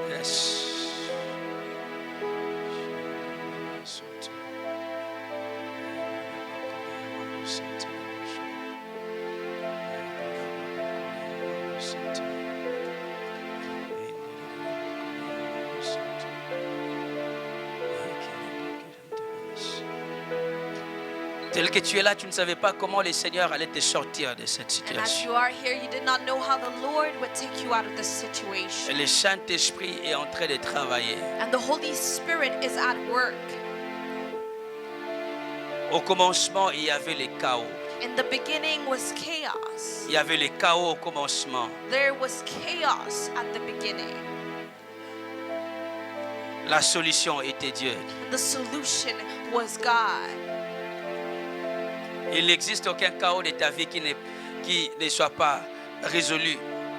G: Yes. Tel que tu es là, tu ne savais pas comment le Seigneur allait te sortir de cette
B: And as
G: situation.
B: you are here, you did not know how the Lord would take you out of this
G: Et
B: situation.
G: le Saint-Esprit est en train de travailler.
B: And the Holy Spirit is at work.
G: Au commencement, il y avait le chaos.
B: In the beginning was chaos.
G: Il y avait le chaos au commencement.
B: There was chaos at the beginning.
G: La solution était Dieu.
B: The solution was God.
G: Il n'existe aucun chaos de ta vie qui ne soit pas résolu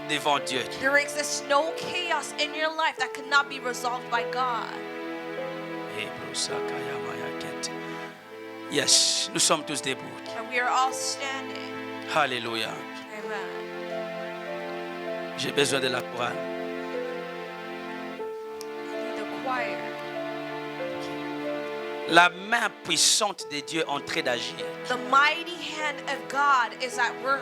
G: devant Dieu.
B: There exists no chaos in your life that could not be resolved by God.
G: Yes, nous sommes tous debout.
B: And we are all standing.
G: Alléluia.
B: Amen.
G: J'ai besoin de la chorale.
B: I need the choir.
G: La main puissante de Dieu est en train d'agir.
B: The mighty hand of God is at work.